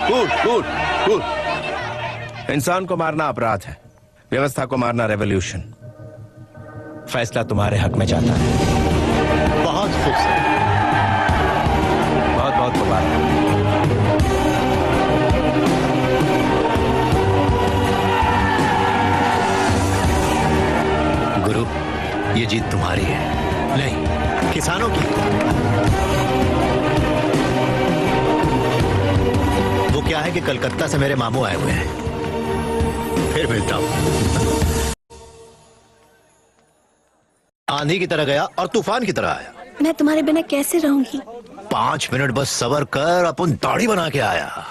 कूल कूल कूल। इंसान को मारना अपराध है, व्यवस्था को मारना रेवोल्यूशन। फैसला तुम्हारे हक में जाता है। बहुत खूबसूरत, बहुत बहुत मुबारक। गुरु, ये जीत तुम्हारी है, नहीं किसानों की। वो क्या है कि कलकत्ता से मेरे मामू आए हुए हैं। फिर मिलता हूं। आंधी की तरह गया और तूफान की तरह आया। मैं तुम्हारे बिना कैसे रहूंगी? 5 मिनट बस सब्र कर, अपन दाढ़ी बना के आया।